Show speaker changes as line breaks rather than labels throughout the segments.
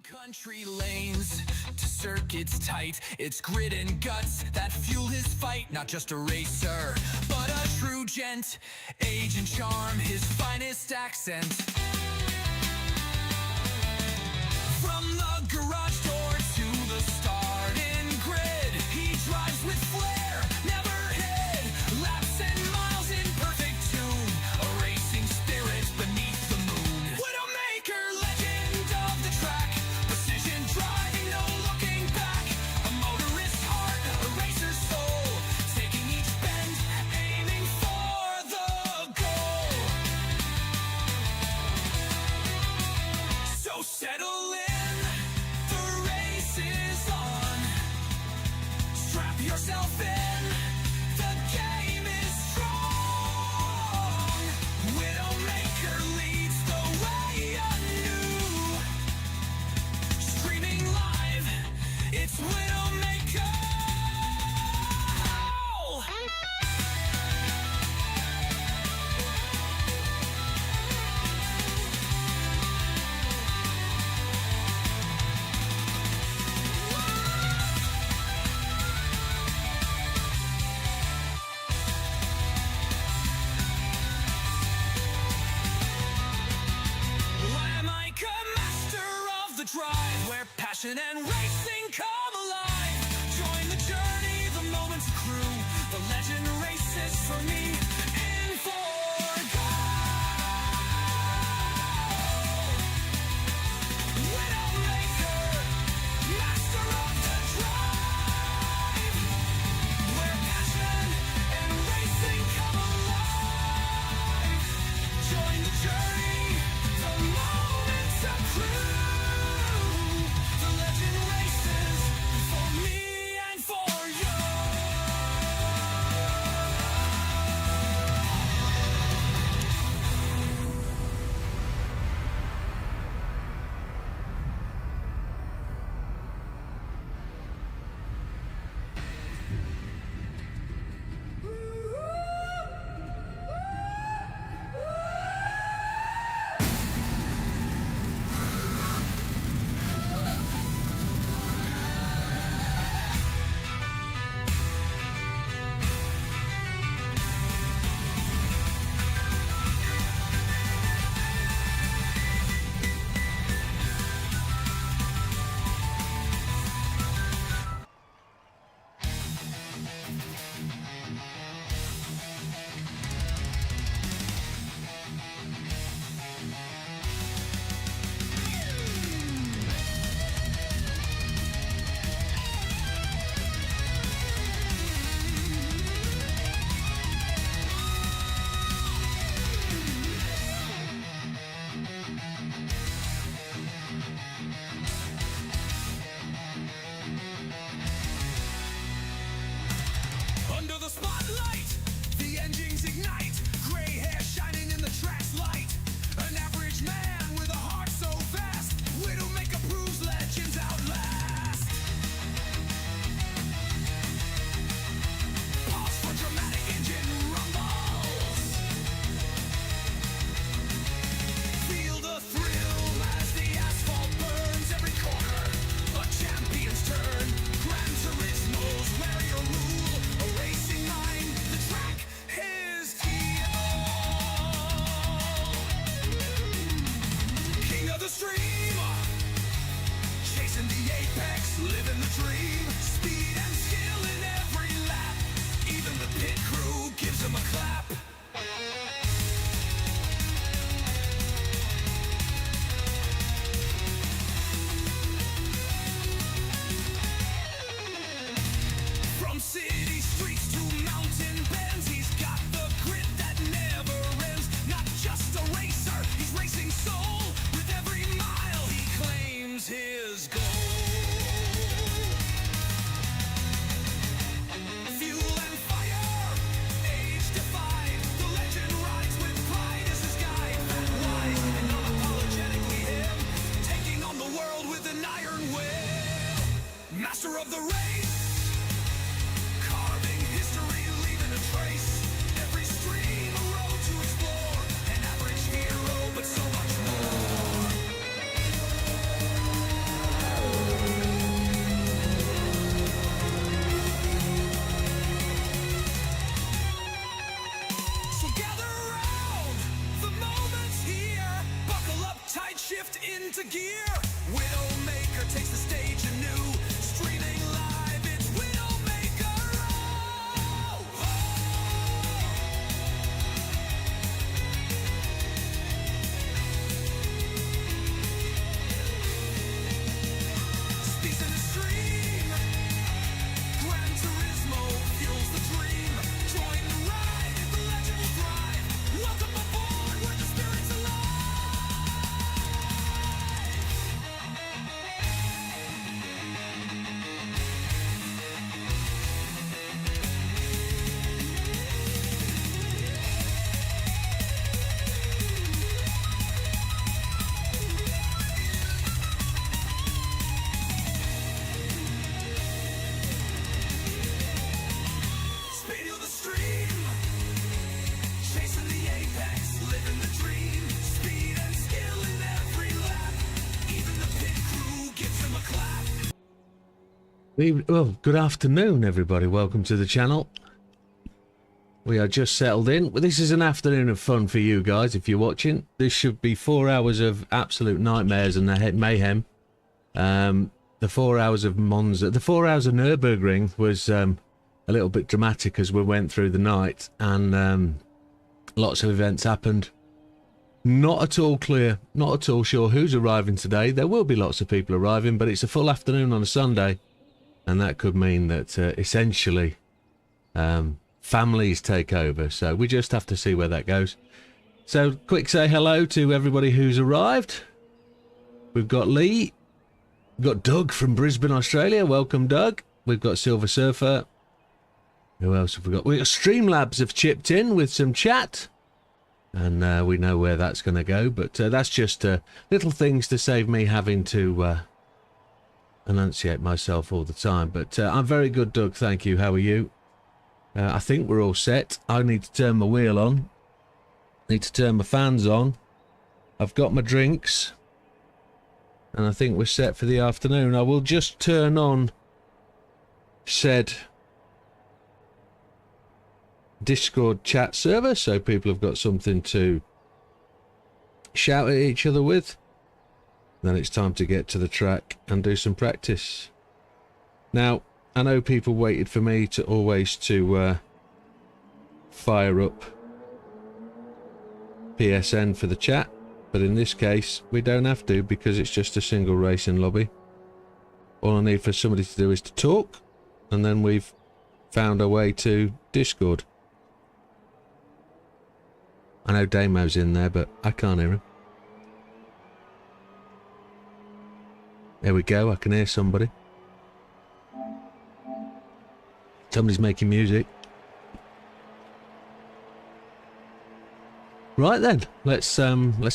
Country lanes to circuits tight, it's grit and guts that fuel his fight. Not just a racer, but a true gent. Age and charm, his finest accent. From the garage door to the starting grid, he drives with flair, never hid. Laps and miles in perfect tune, a racing spirit beneath the moon. Widdowmaker, legend of the track, precision driving, no looking back. A motorist's heart, a racer's soul, taking each bend, aiming for the goal. So settle in, the race is on. Strap yourself in, the game is strong. Widowmaker leads the way anew. Streaming live, it's Widowmaker. Widdowmaker, master of the drive, where passion and racing come alive. Join the journey, the moment's crew, the legend races for me. In for gold. Widowmaker, master of the drive, where passion and racing come alive. Join the journey, the moment's a crew, the legend races shift into gear. Widdowmaker takes the stage anew. Streaming live, it's Widdowmaker. Oh, oh. Speaks in the stream. Gran Turismo fuels the dream. Join the ride, the legend will thrive. Welcome aboard where the spirit's alive. Speed of the stream, chasing the apex, living the dream. Speed and skill in every lap. Even the pit crew gives him a clap.
Well, good afternoon, everybody. Welcome to the channel. We are just settled in. Well, this is an afternoon of fun for you guys if you're watching. This should be 4 hours of absolute nightmares and mayhem. The 4 hours of Monza, the 4 hours of Nürburgring was a little bit dramatic as we went through the night, and lots of events happened. Not at all clear, not at all sure who's arriving today. There will be lots of people arriving, but it's a full afternoon on a Sunday, and that could mean that essentially families take over. So we just have to see where that goes. So quick say hello to everybody who's arrived. We've got Lee, we've got Doug from Brisbane, Australia. Welcome, Doug. We've got Silver Surfer. Who else have we got? We got Streamlabs have chipped in with some chat, and we know where that's going to go. But that's just little things to save me having to enunciate myself all the time. But I'm very good, Doug. Thank you. How are you? I think we're all set. I need to turn my wheel on. Need to turn my fans on. I've got my drinks, and I think we're set for the afternoon. I will just turn on said Discord chat server so people have got something to shout at each other with. Then it's time to get to the track and do some practice. Now, I know people waited for me to always fire up PSN for the chat, but in this case we don't have to because it's just a single racing lobby. All I need for somebody to do is to talk, and then we've found our way to Discord. I know Damo's in there, but I can't hear him. There we go, I can hear somebody. Somebody's making music. Right then, let's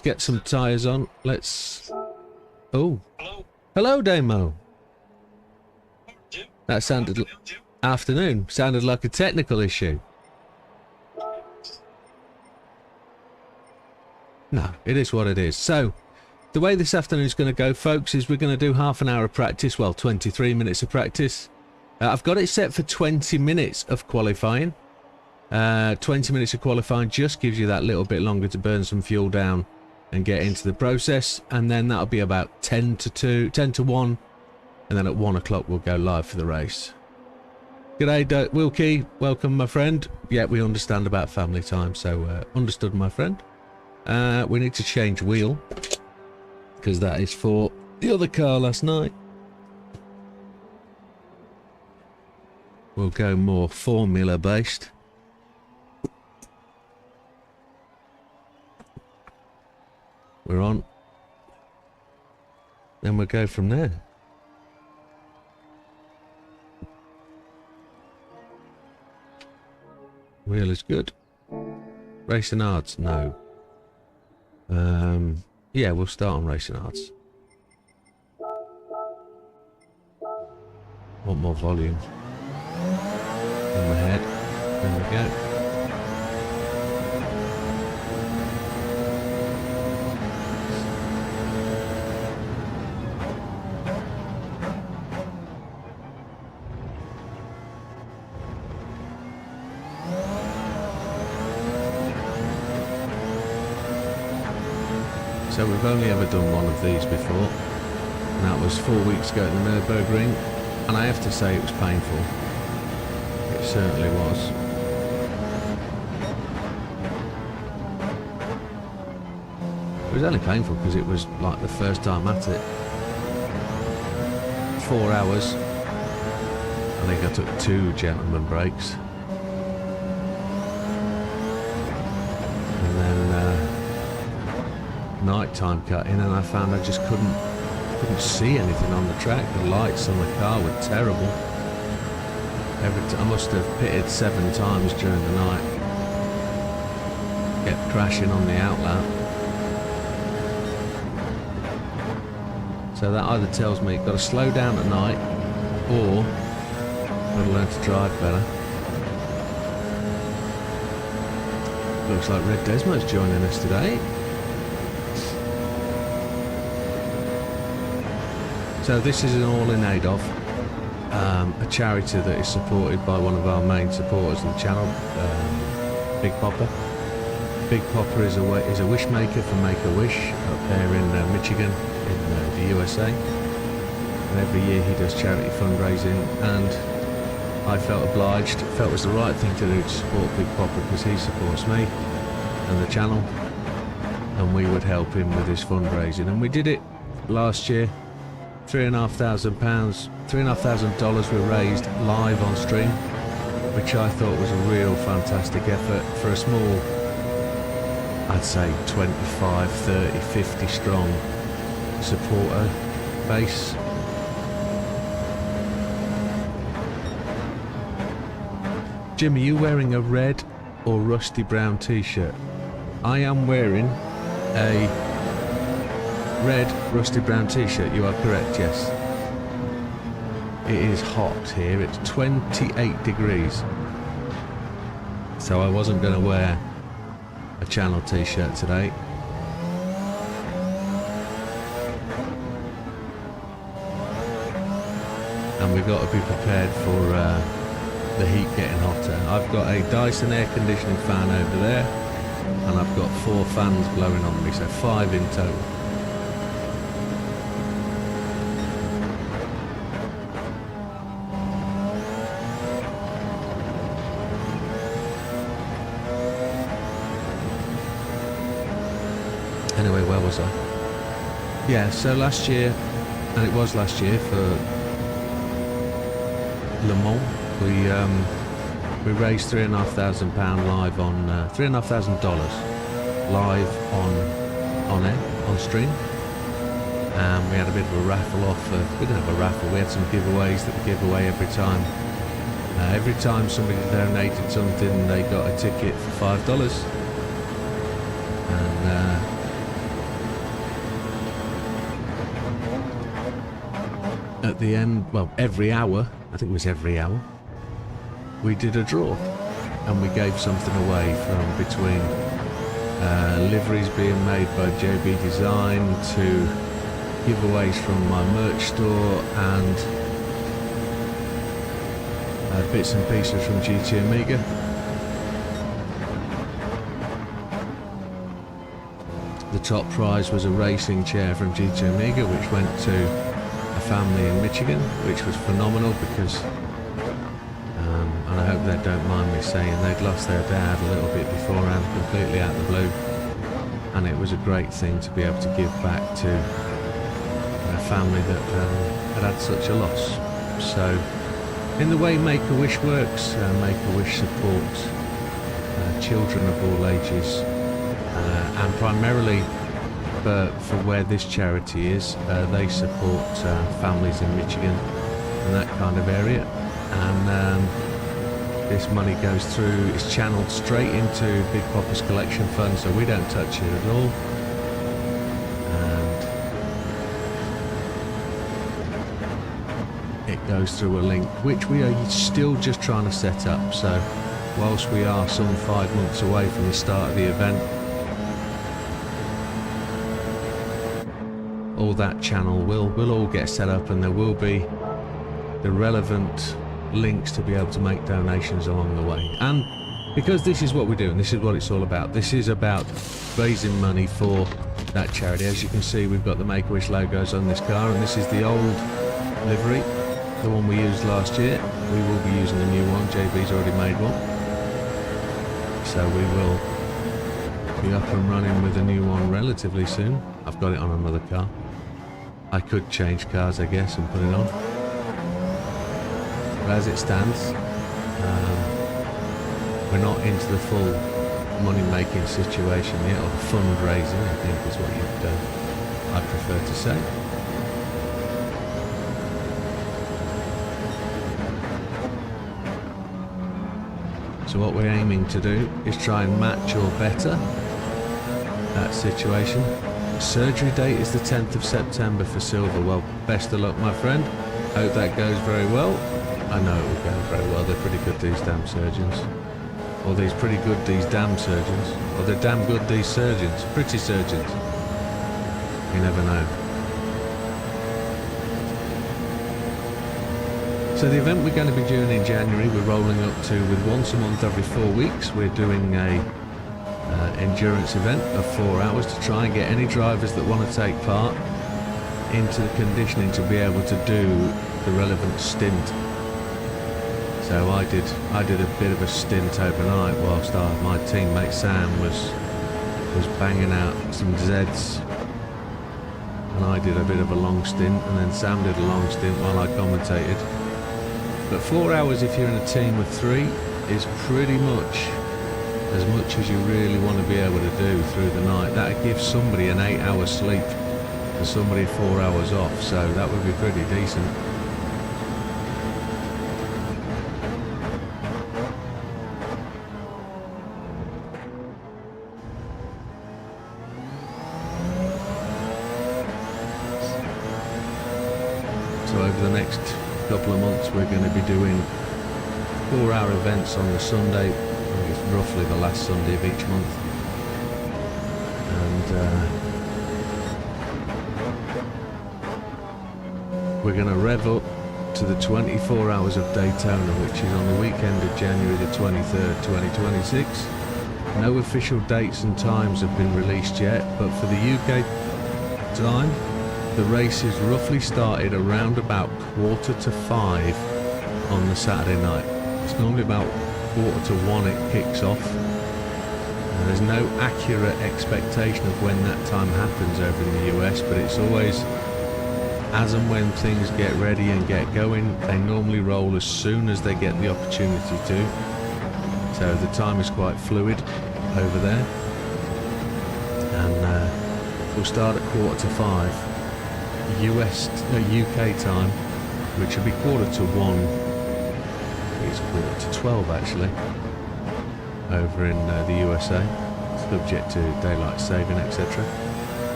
get some tyres on. Let's... Oh.
Hello.
Hello, Damo. That sounded... Afternoon. Sounded like a technical issue. No, it is what it is. So, the way this afternoon is going to go, folks, is we're going to do half an hour of practice. Well, 23 minutes of practice. I've got it set for 20 minutes of qualifying. 20 minutes of qualifying just gives you that little bit longer to burn some fuel down and get into the process. And then that'll be about 10 to 1. And then at 1 o'clock we'll go live for the race. G'day, Wilkie. Welcome, my friend. Yeah, we understand about family time, so understood, my friend. We need to change wheel, because that is for the other car last night. We'll go more formula based. We're on. Then we'll go from there. Wheel is good. Racing Arts, no. Yeah, we'll start on Racing Arts. Want more volume. In my head. There we go. So we've only ever done one of these before, and that was 4 weeks ago at the Nürburgring, and I have to say it was painful. It certainly was. It was only painful because it was like the first time at it. 4 hours. I think I took 2 gentleman breaks. And then night time cut in, and I found I just couldn't see anything on the track. The lights on the car were terrible. I must have pitted 7 times during the night. Kept crashing on the outlap. So that either tells me you've got to slow down at night, or got to learn to drive better. Looks like Red Desmo's joining us today. So this is an all in aid of a charity that is supported by one of our main supporters of the channel, Big Popper. Big Popper is a wish maker for Make-A-Wish up there in Michigan, in the USA. And every year he does charity fundraising, and I felt obliged, felt it was the right thing to do to support Big Popper because he supports me and the channel, and we would help him with his fundraising. And we did it last year. $3,500 were raised live on stream, which I thought was a real fantastic effort for a small, I'd say 25, 30, 50 strong supporter base. Jim, are you wearing a red or rusty brown t-shirt? I am wearing a red rusty brown t-shirt. You are correct, yes. It is hot here. It's 28 degrees. So I wasn't going to wear a channel t-shirt today. And we've got to be prepared for the heat getting hotter. I've got a Dyson air conditioning fan over there, and I've got 4 fans blowing on me, so 5 in total. Anyway, where was I? Yeah, so last year, and it was last year for Le Mans, we raised £3,500 live on $3,500 live on air, on stream, and we had a bit of a raffle off. We didn't have a raffle, we had some giveaways that we give away every time. Every time somebody donated something, they got a ticket for $5. And at the end, well, every hour, I think it was every hour, we did a draw, and we gave something away from between liveries being made by JB Design to giveaways from my merch store and bits and pieces from GT Amiga. The top prize was a racing chair from GT Amiga, which went to a family in Michigan, which was phenomenal because, and I hope they don't mind me saying, they'd lost their dad a little bit beforehand, completely out of the blue, and it was a great thing to be able to give back to a family that had had such a loss. So, in the way Make-A-Wish works, Make-A-Wish supports children of all ages, and primarily for where this charity is, they support families in Michigan and that kind of area, and this money goes through, it's channeled straight into Big Popper's collection fund, so we don't touch it at all. And it goes through a link which we are still just trying to set up, so whilst we are some 5 months away from the start of the event, all that channel will all get set up, and there will be the relevant links to be able to make donations along the way. And because this is what we're doing. This is what it's all about. This is about raising money for that charity. As you can see, we've got the Make-A-Wish logos on this car, and this is the old livery, the one we used last year. We will be using a new one. JB's already made one, so we will be up and running with a new one relatively soon. I've got it on another car. I could change cars, I guess, and put it on. But as it stands, we're not into the full money-making situation yet, or fundraising, I think is what I prefer to say. So what we're aiming to do is try and match or better that situation. Surgery date is the 10th of September for Silver. Well, best of luck, my friend. Hope that goes very well. I know it will go very well. They're pretty good, these damn surgeons. Or these pretty good, these damn surgeons. Or they're damn good, these surgeons. Pretty surgeons. You never know. So the event we're going to be doing in January, we're rolling up to with once a month every 4 weeks. We're doing a endurance event of 4 hours to try and get any drivers that want to take part into the conditioning to be able to do the relevant stint. So I did a bit of a stint overnight whilst my teammate Sam was banging out some Zs, and I did a bit of a long stint, and then Sam did a long stint while I commentated. But 4 hours, if you're in a team of 3, is pretty much as you really want to be able to do through the night. That gives somebody an 8-hour sleep and somebody 4 hours off, so that would be pretty decent. So over the next couple of months we're going to be doing 4-hour events on the Sunday. I think it's roughly the last Sunday of each month, and we're going to rev up to the 24 hours of Daytona, which is on the weekend of January the 23rd, 2026. No official dates and times have been released yet, but for the UK time, the race is roughly started around about 4:45 on the Saturday night. It's normally about 1:45 it kicks off. And there's no accurate expectation of when that time happens over in the US, but it's always as and when things get ready and get going. They normally roll as soon as they get the opportunity to. So the time is quite fluid over there. And we'll start at 4:45 UK time, which will be 1:45. It's 1:12 actually over in the USA, subject to daylight saving, etc.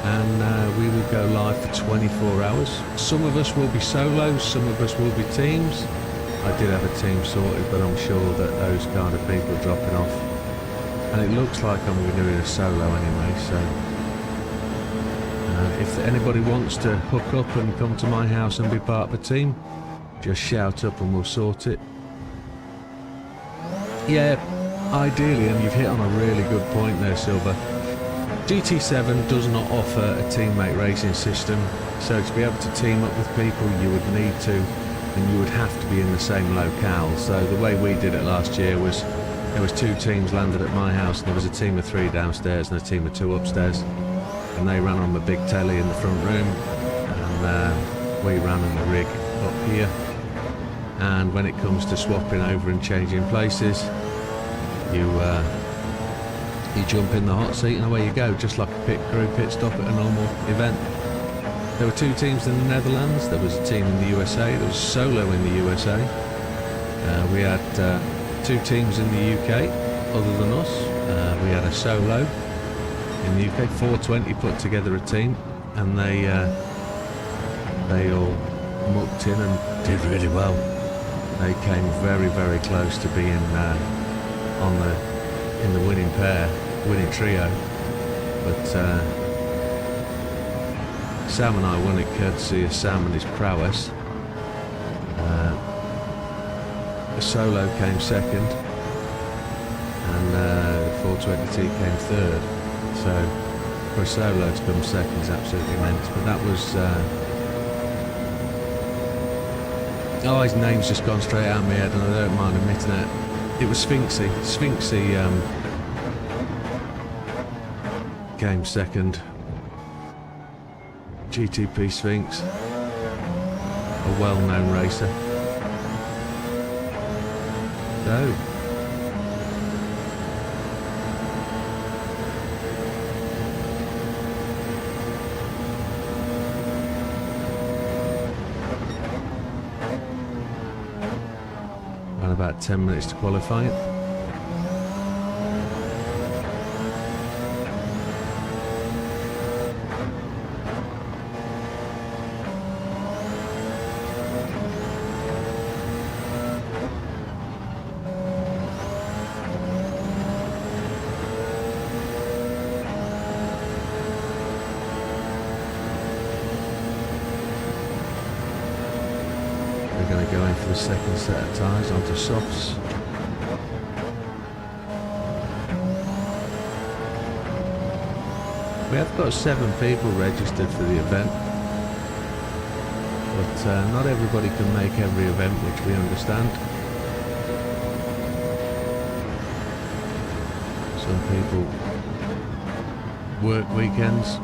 And we will go live for 24 hours. Some of us will be solos, some of us will be teams. I did have a team sorted, but I'm sure that those kind of people are dropping off, and it looks like I'm going to be doing a solo anyway. So if anybody wants to hook up and come to my house and be part of a team, just shout up and we'll sort it. Yeah, ideally, and you've hit on a really good point there, Silver, GT7 does not offer a teammate racing system, so to be able to team up with people you would need to, and you would have to be in the same locale. So the way we did it last year was there was 2 teams landed at my house, and there was a team of 3 downstairs and a team of 2 upstairs, and they ran on the big telly in the front room, and we ran on the rig up here. And when it comes to swapping over and changing places, you jump in the hot seat and away you go, just like a pit crew pit stop at a normal event. There were 2 teams in the Netherlands, there was a team in the USA, there was a solo in the USA. We had 2 teams in the UK other than us. We had a solo in the UK. 420 put together a team, and they all mucked in and did really well. They came very, very close to being in the winning pair, winning trio, but Sam and I won it courtesy of Sam and his prowess. The solo came second, World 20T came third. So for a solo to come second is absolutely immense. But that was... oh, his name's just gone straight out of my head and I don't mind admitting it. It was Sphinxy. Sphinxy came second. GTP Sphinx. A well-known racer. So... about 10 minutes to qualify it. We're going to go in for the second set of tyres onto softs. We have got 7 people registered for the event, but not everybody can make every event, which we understand. Some people work weekends,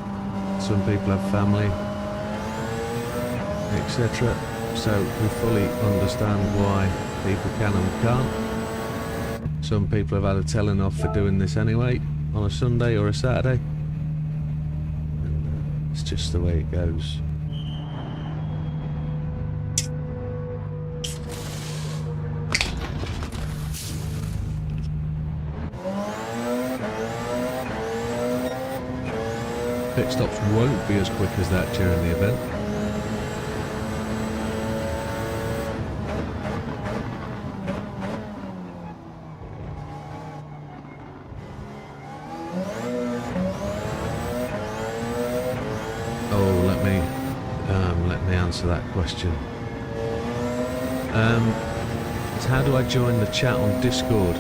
some people have family, etc. So we fully understand why people can and can't. Some people have had a telling off for doing this anyway, on a Sunday or a Saturday. And it's just the way it goes. Pit stops won't be as quick as that during the event. Let me answer that question. So how do I join the chat on Discord?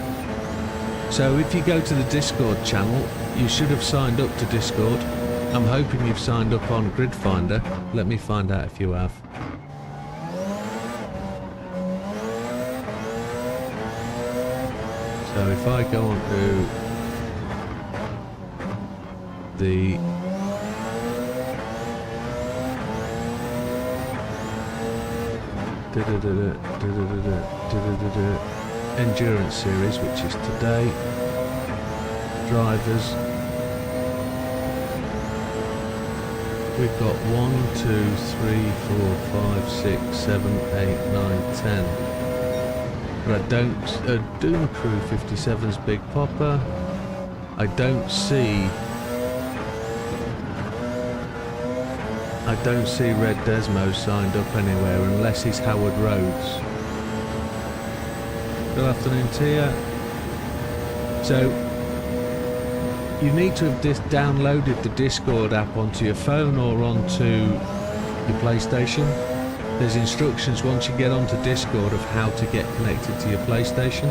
So if you go to the Discord channel, you should have signed up to Discord. I'm hoping you've signed up on Grid Finder. Let me find out if you have. So if I go on to the endurance series, which is today, drivers, we've got 1, 2, 3, 4, 5, 6, 7, 8, 9, 10. But I don't, Doom Crew 57's Big Popper, I don't see Red Desmo signed up anywhere unless he's Howard Rhodes. Good afternoon to you. So you need to have downloaded the Discord app onto your phone or onto your PlayStation. There's instructions once you get onto Discord of how to get connected to your PlayStation.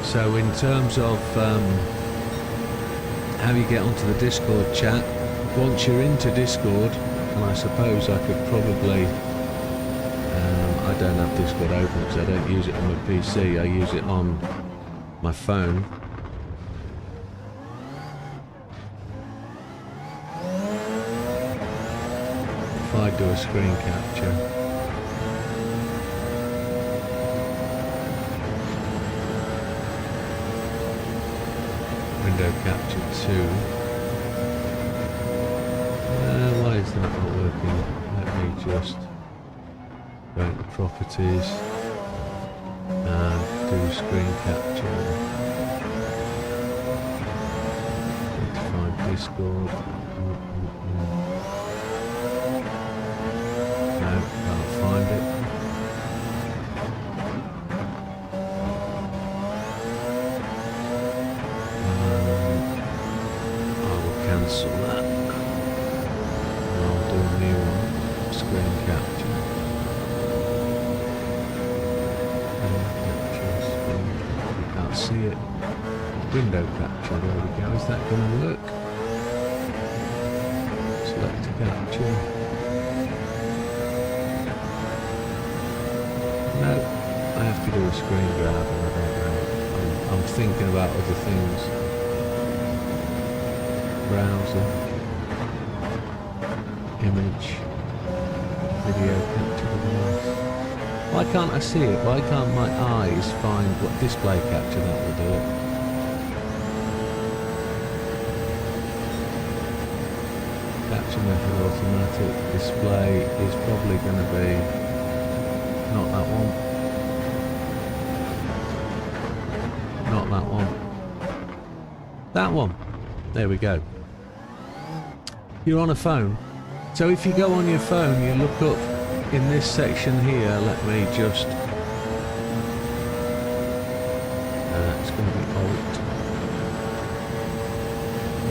So in terms of how you get onto the Discord chat, once you're into Discord, and I suppose I could probably, I don't have Discord open because I don't use it on my PC, I use it on my phone. If I do a screen capture, window capture 2. Why is that not working? Let me just go into properties and do screen capture. Need to find Discord. No, can't find it. I will cancel that. I'll do a new one. Screen capture. You can't see it. Window capture, there we go. Is that going to work? Select capture. No, I have to do a screen grab and I don't know. I'm thinking about other things. Browser. Image. Video capture device. Why can't I see it? Why can't my eyes find what display capture that will do it? Capture method automatic display is probably going to be not that one. Not that one. That one. There we go. You're on a phone. So if you go on your phone, you look up in this section here, let me just... it's going to be Alt.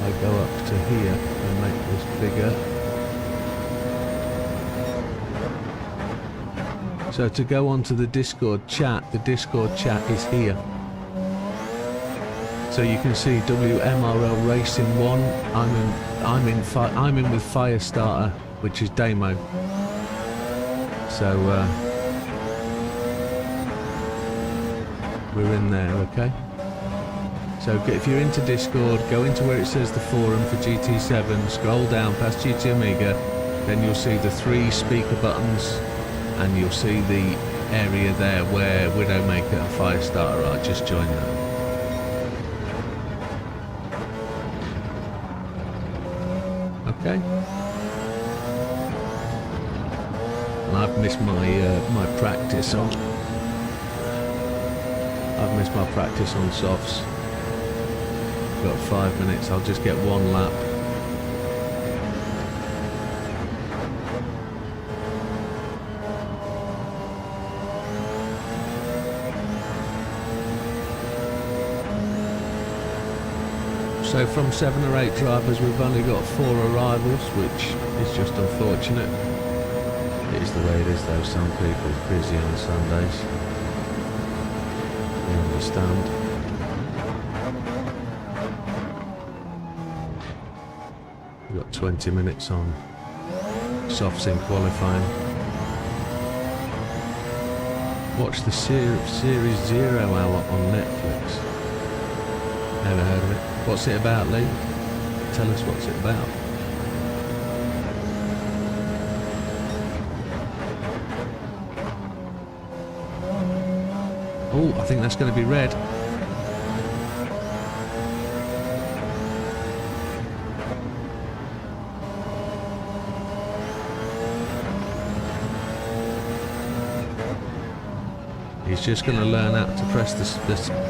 I go up to here and make this bigger. So to go onto the Discord chat is here. So you can see WMRL Racing 1. I'm in with Firestarter, which is Demo. So we're in there, okay? So if you're into Discord, go into where it says the forum for GT7, scroll down past GT Amiga, then you'll see the 3 speaker buttons, and you'll see the area there where Widdowmaker and Firestarter are. Just join that. Okay. And I've missed my my practice on. I've missed my practice on softs. Got 5 minutes. I'll just get one lap. So from 7 or 8 drivers, we've only got 4 arrivals, which is just unfortunate. It is the way it is though, some people are busy on Sundays. I understand. We've got 20 minutes on softs in qualifying. Watch the Series 0 hour on Netflix. Never heard of it. What's it about, Lee? Tell us what's it about. Oh, I think that's going to be red. He's just going to learn how to press the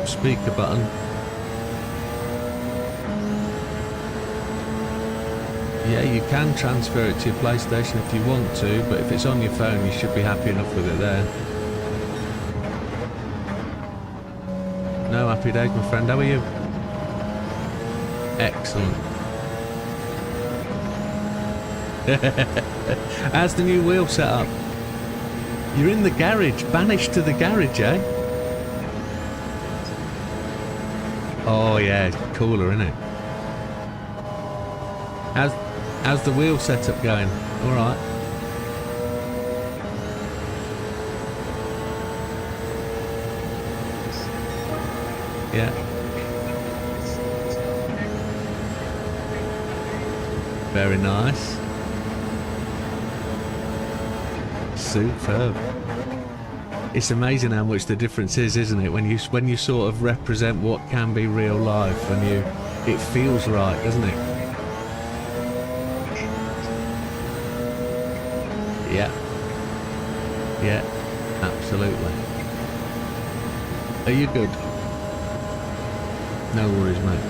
speaker button. Yeah, you can transfer it to your PlayStation if you want to, but if it's on your phone, you should be happy enough with it there. No, happy days, my friend. How are you? Excellent. How's the new wheel set up? You're in the garage, banished to the garage, eh? Oh yeah, it's cooler, isn't it? How's the wheel setup going? All right. Yeah. Very nice. Superb. It's amazing how much the difference is, isn't it? When you sort of represent what can be real life, and it feels right, doesn't it? Yeah. Yeah, absolutely. Are you good? No worries, mate.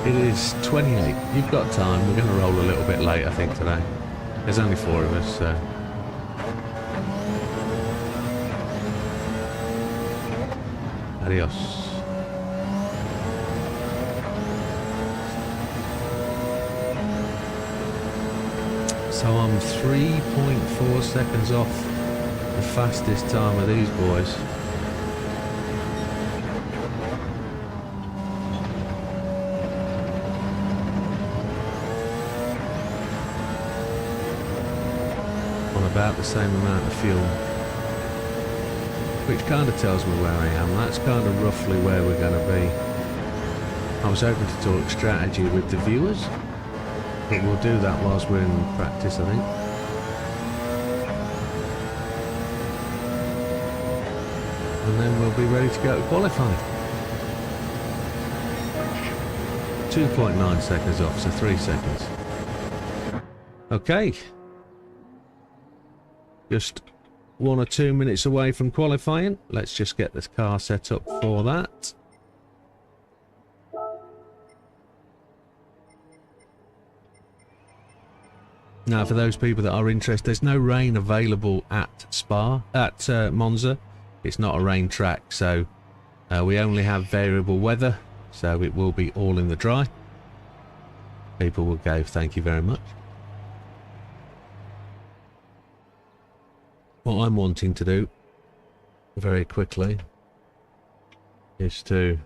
It is 28. You've got time. We're going to roll a little bit late, I think, today. There's only 4 of us, so... Adios. So I'm 3.4 seconds off the fastest time of these boys. On about the same amount of fuel. Which kind of tells me where I am. That's kind of roughly where we're going to be. I was hoping to talk strategy with the viewers, but we'll do that whilst we're in practice, I think. And then we'll be ready to go to qualify. 2.9 seconds off, so 3 seconds. Okay. Just 1 or 2 minutes away from qualifying. Let's just get this car set up for that. Now, for those people that are interested, there's no rain available at Monza. It's not a rain track, so we only have variable weather, so it will be all in the dry. People will go, thank you very much. What I'm wanting to do, very quickly, is to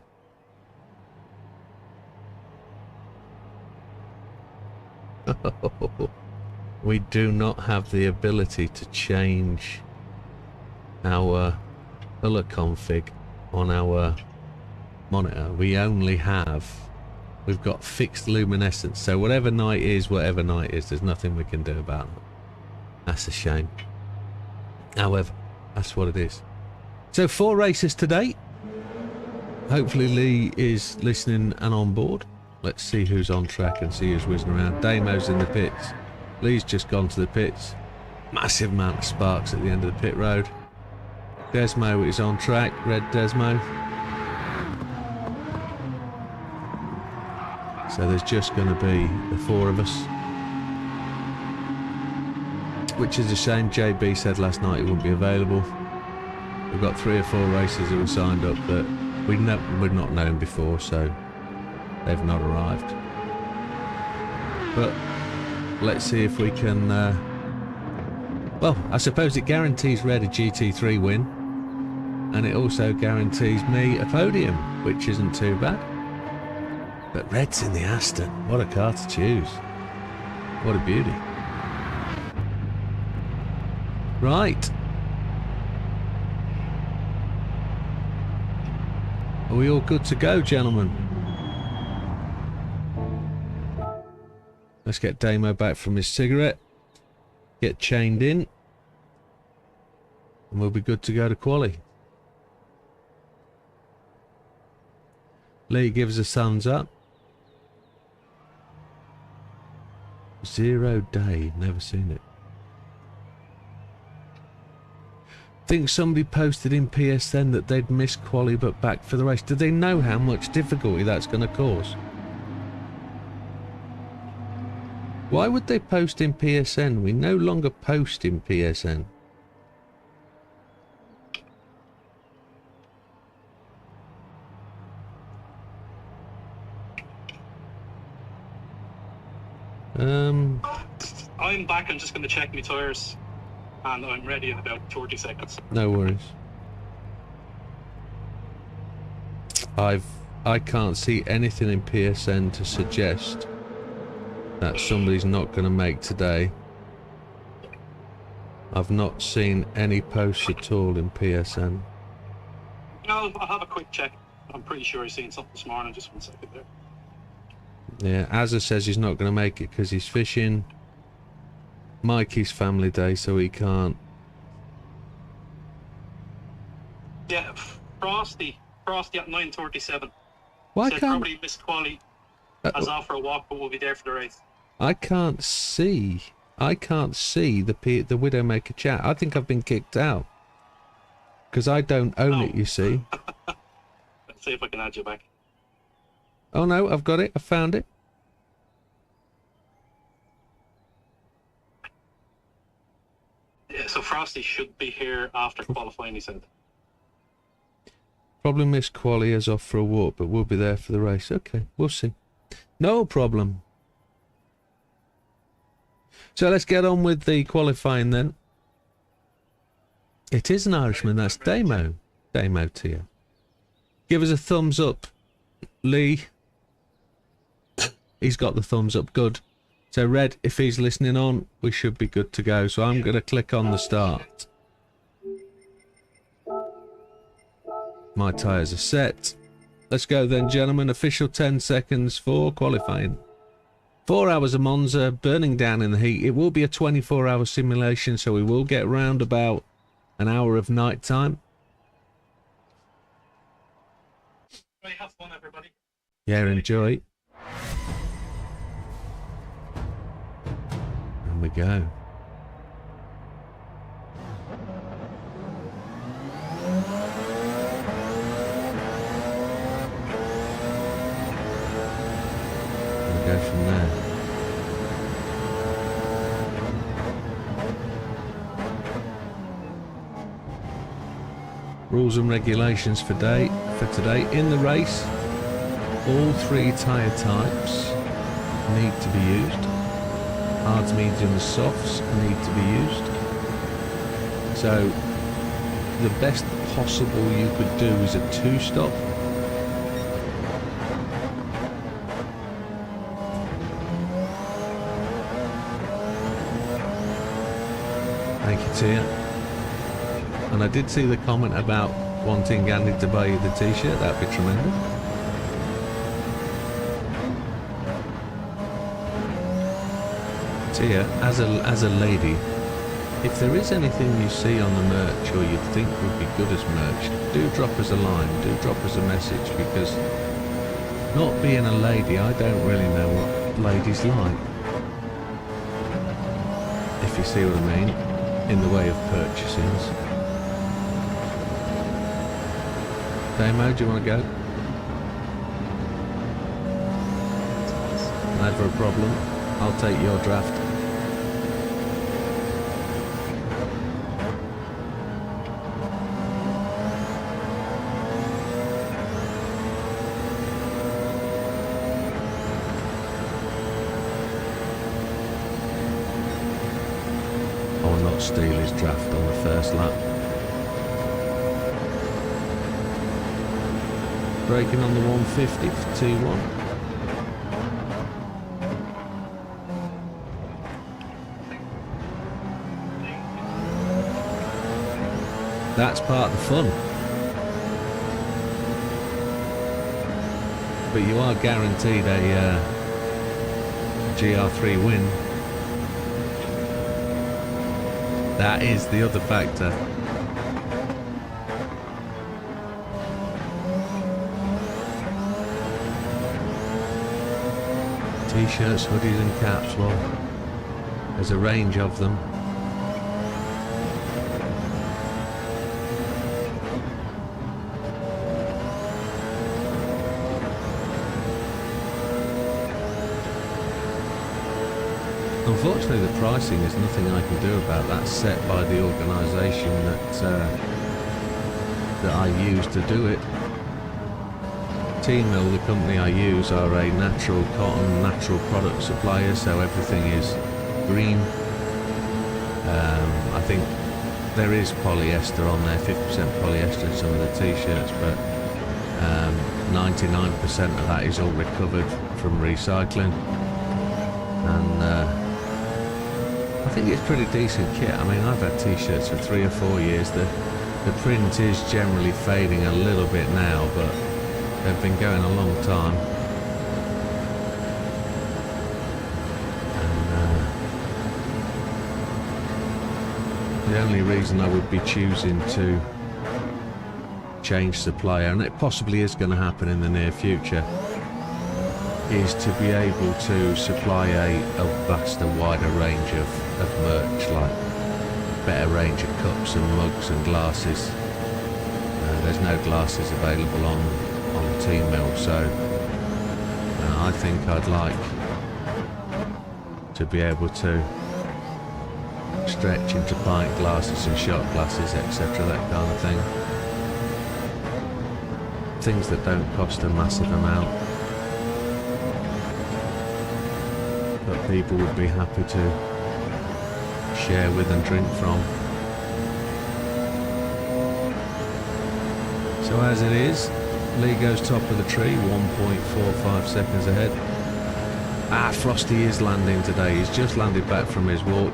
we do not have the ability to change our color config on our monitor. We only have, we've got fixed luminescence, so whatever night is, there's nothing we can do about it. That's a shame. However, that's what it is. So 4 races today. Hopefully Lee is listening and on board. Let's see who's on track and see who's whizzing around. Damo's in the pits. Lee's just gone to the pits. Massive amount of sparks at the end of the pit road. Desmo is on track. Red Desmo. So there's just going to be the 4 of us. Which is a shame. JB said last night he wouldn't be available. We've got 3 or 4 racers who were signed up that we'd not known before, so they've not arrived. But let's see if we can... well, I suppose it guarantees Red a GT3 win, and it also guarantees me a podium, which isn't too bad. But Red's in the Aston. What a car to choose. What a beauty. Right. Are we all good to go, gentlemen? Let's get Damo back from his cigarette. Get chained in. And we'll be good to go to quali. Lee gives a thumbs up. 0 day. Never seen it. Think somebody posted in PSN that they'd missed quali but back for the race. Do they know how much difficulty that's going to cause? Why would they post in PSN? We no longer post in PSN.
I'm back. I'm just going to check my tyres. And I'm ready in about 30 seconds.
No worries. I can't see anything in PSN to suggest that somebody's not going to make today. I've not seen any posts at all in PSN.
No, I'll have a quick check. I'm pretty sure I've seen something this morning. Just 1 second there.
Yeah, Azza says he's not going to make it because he's fishing. Mikey's family day, so he can't.
Yeah, Frosty at 9:37.
Why
said
can't
probably missed quali as off for a walk, but we'll be there for the race.
I can't see the Widdowmaker chat. I think I've been kicked out because I don't own it. You see.
Let's see if I can add you back.
Oh no, I've got it. I found it.
Yeah, so Frosty should be here after qualifying, he said.
Probably missed quali as off for a walk, but we'll be there for the race. Okay, we'll see. No problem. So let's get on with the qualifying then. It is an Irishman. That's Damo. Damo to you. Give us a thumbs up, Lee. He's got the thumbs up. Good. So Red, if he's listening on, we should be good to go. So I'm going to click on the start. My tyres are set. Let's go then, gentlemen. Official 10 seconds for qualifying. 4 hours of Monza, burning down in the heat. It will be a 24-hour simulation, so we will get round about an hour of night time.
Have fun, everybody.
Yeah, enjoy. And we go. Go from there. Rules and regulations for today. In the race, all 3 tyre types need to be used. Hards, mediums, softs need to be used. So the best possible you could do is a 2-stop. Thank you, Tia. And I did see the comment about wanting Andy to buy you the t-shirt. That'd be tremendous. Tia, as a lady, if there is anything you see on the merch or you think would be good as merch, do drop us a line, do drop us a message, because not being a lady, I don't really know what ladies like. If you see what I mean. In the way of purchasing. Damo, do you want to go? Never a problem. I'll take your draft. Steal his draft on the first lap. Braking on the 150 for T1. That's part of the fun. But you are guaranteed a GR3 win. That is the other factor. T-shirts, hoodies and caps, well, there's a range of them. Unfortunately, the pricing is nothing I can do about that, set by the organisation that I use to do it. T-Mill, the company I use, are a natural cotton, natural product supplier, so everything is green. I think there is polyester on there, 50% polyester in some of the t-shirts, but 99% of that is all recovered from recycling. And I think it's pretty decent kit. I mean, I've had t-shirts for 3 or 4 years. The print is generally fading a little bit now, but they've been going a long time. And the only reason I would be choosing to change supplier, and it possibly is going to happen in the near future, is to be able to supply a vaster, wider range of merch, like better range of cups and mugs and glasses. There's no glasses available on T-Mill, so I think I'd like to be able to stretch into pint glasses and shot glasses, etc., that kind of thing. Things that don't cost a massive amount, that people would be happy to share with and drink from. So as it is, Lee goes top of the tree, 1.45 seconds ahead. Frosty is landing today. He's just landed back from his walk.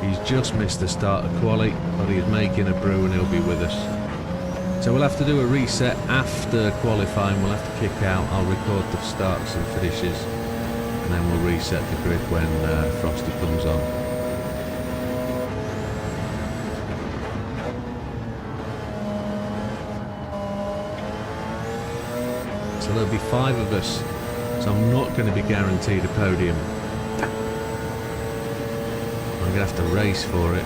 He's just missed the start of quali, but he's making a brew and he'll be with us. So we'll have to do a reset after qualifying. We'll have to kick out. I'll record the starts and finishes, and then we'll reset the grid when Frosty comes on. So there'll be 5 of us, so I'm not going to be guaranteed a podium. I'm going to have to race for it.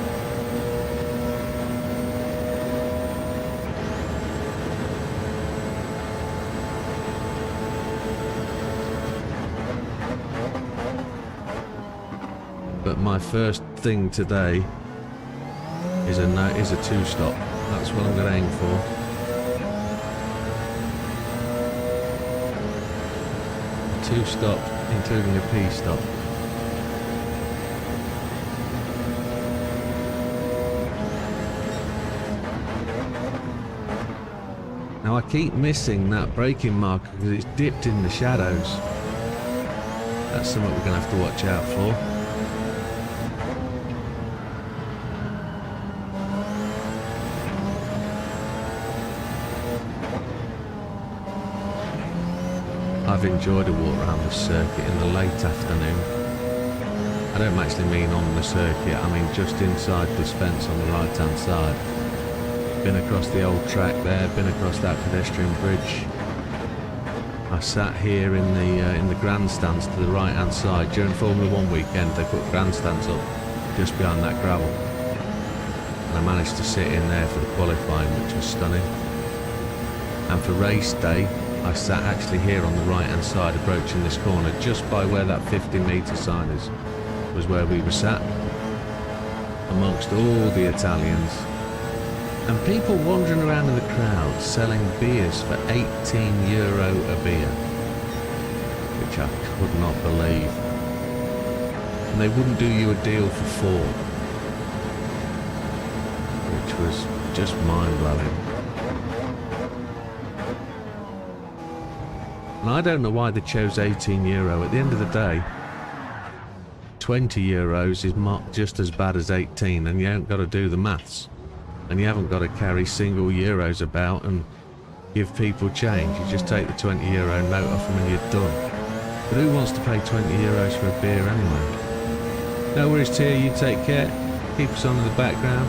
But my first thing today is a 2-stop. That's what I'm going to aim for. A 2-stop, including a P-stop. Now I keep missing that braking marker because it's dipped in the shadows. That's something we're going to have to watch out for. I've enjoyed a walk around the circuit in the late afternoon. I don't actually mean on the circuit, I mean just inside this fence on the right hand side. Been across the old track there, been across that pedestrian bridge. I sat here in the grandstands to the right hand side. During Formula 1 weekend they put grandstands up just behind that gravel. And I managed to sit in there for the qualifying, which was stunning. And for race day, I sat actually here on the right hand side approaching this corner, just by where that 50-metre sign is, was where we were sat, amongst all the Italians. And people wandering around in the crowd selling beers for €18 a beer, which I could not believe. And they wouldn't do you a deal for 4, which was just mind-blowing. And I don't know why they chose €18. At the end of the day, €20 is just as bad as 18, and you haven't got to do the maths. And you haven't got to carry single euros about and give people change. You just take the €20 note off them and you're done. But who wants to pay €20 for a beer anyway? No worries, Tia, you take care. Keep us on in the background.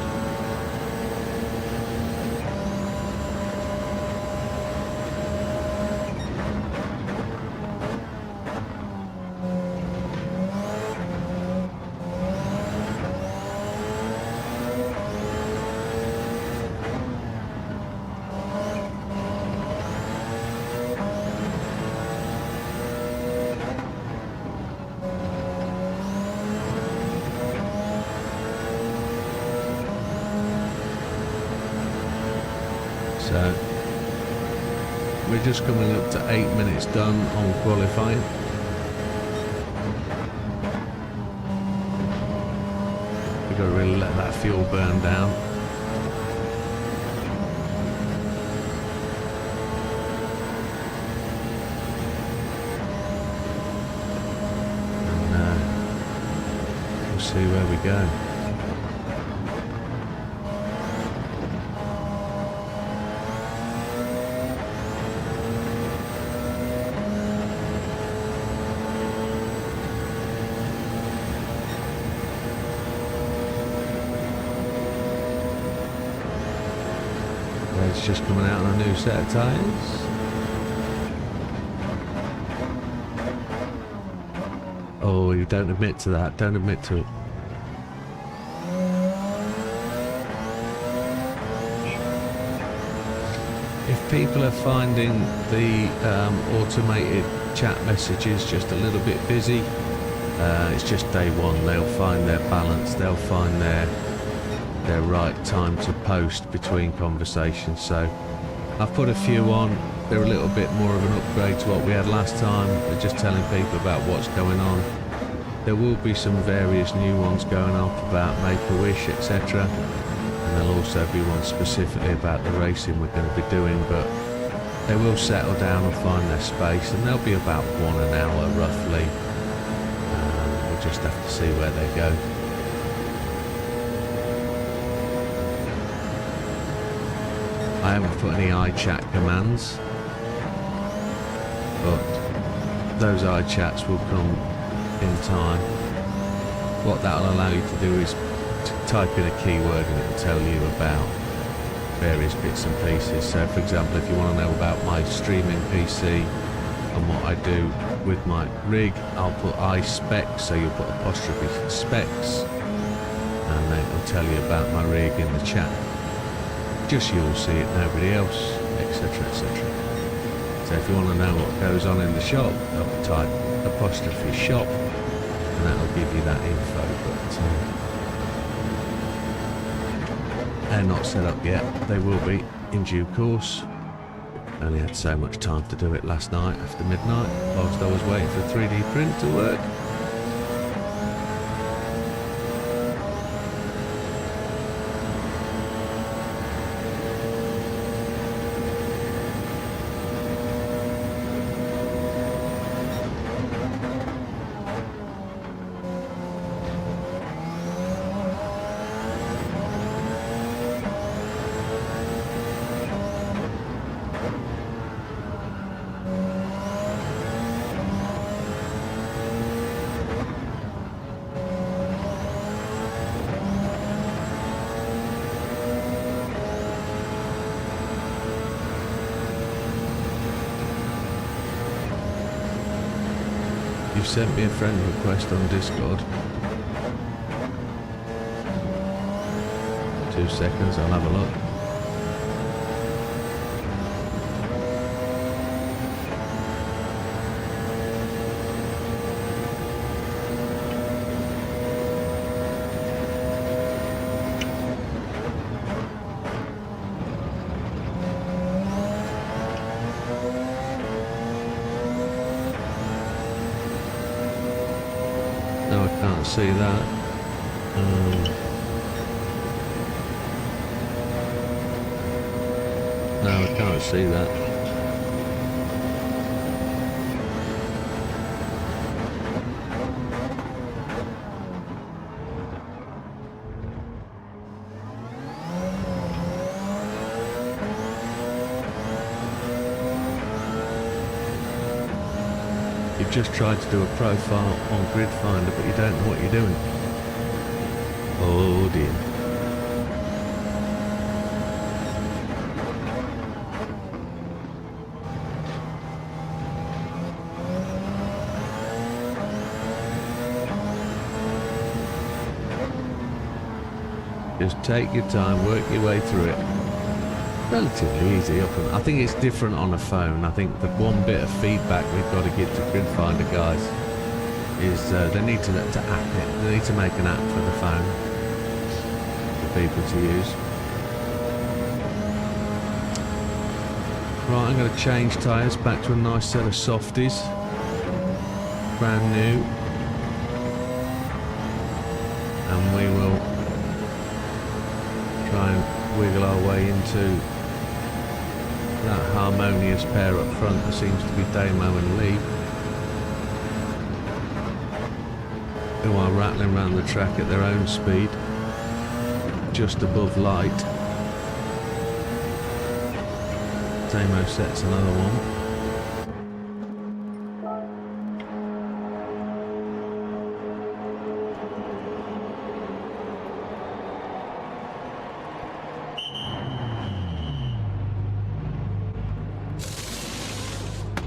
So we're just coming up to 8 minutes done on qualifying. We've got to really let that fuel burn down. And we'll see where we go. It's just coming out on a new set of tyres. Oh, you don't admit to that. Don't admit to it. If people are finding the automated chat messages just a little bit busy, it's just day one. They'll find their balance. They'll find their right time to post between conversations. So I've put a few on. They're a little bit more of an upgrade to what we had last time. We're just telling people about what's going on. There will be some various new ones going up about Make-A-Wish, etc. And and there'll also be one specifically about the racing we're going to be doing, but they will settle down and find their space, and they'll be about 1 an hour roughly. We'll just have to see where they go. I haven't put any iChat commands, but those iChats will come in time. What that'll allow you to do is to type in a keyword and it'll tell you about various bits and pieces. So for example, if you want to know about my streaming PC and what I do with my rig, I'll put iSpecs, so you'll put apostrophe specs, and then it'll tell you about my rig in the chat. Just you'll see it, nobody else, etc, etc. So if you want to know what goes on in the shop, I'll type apostrophe shop and that'll give you that info, but they're not set up yet. They will be in due course. Only had so much time to do it last night after midnight whilst I was waiting for 3D print to work. You've sent me a friend request on Discord. 2 seconds, I'll have a look. No, I can't see that. No, I can't see that. You've just tried to do a profile on Grid Finder, but you don't know what you're doing. Oh dear. Just take your time, work your way through it. Relatively easy. I think it's different on a phone. I think the one bit of feedback we've got to give to Grid Finder guys is they need to app it. They need to make an app for the phone for people to use. Right, I'm going to change tyres back to a nice set of softies. Brand new. And we will try and wiggle our way into that harmonious pair up front that seems to be Damo and Lee, who are rattling around the track at their own speed, just above light. Damo sets another one.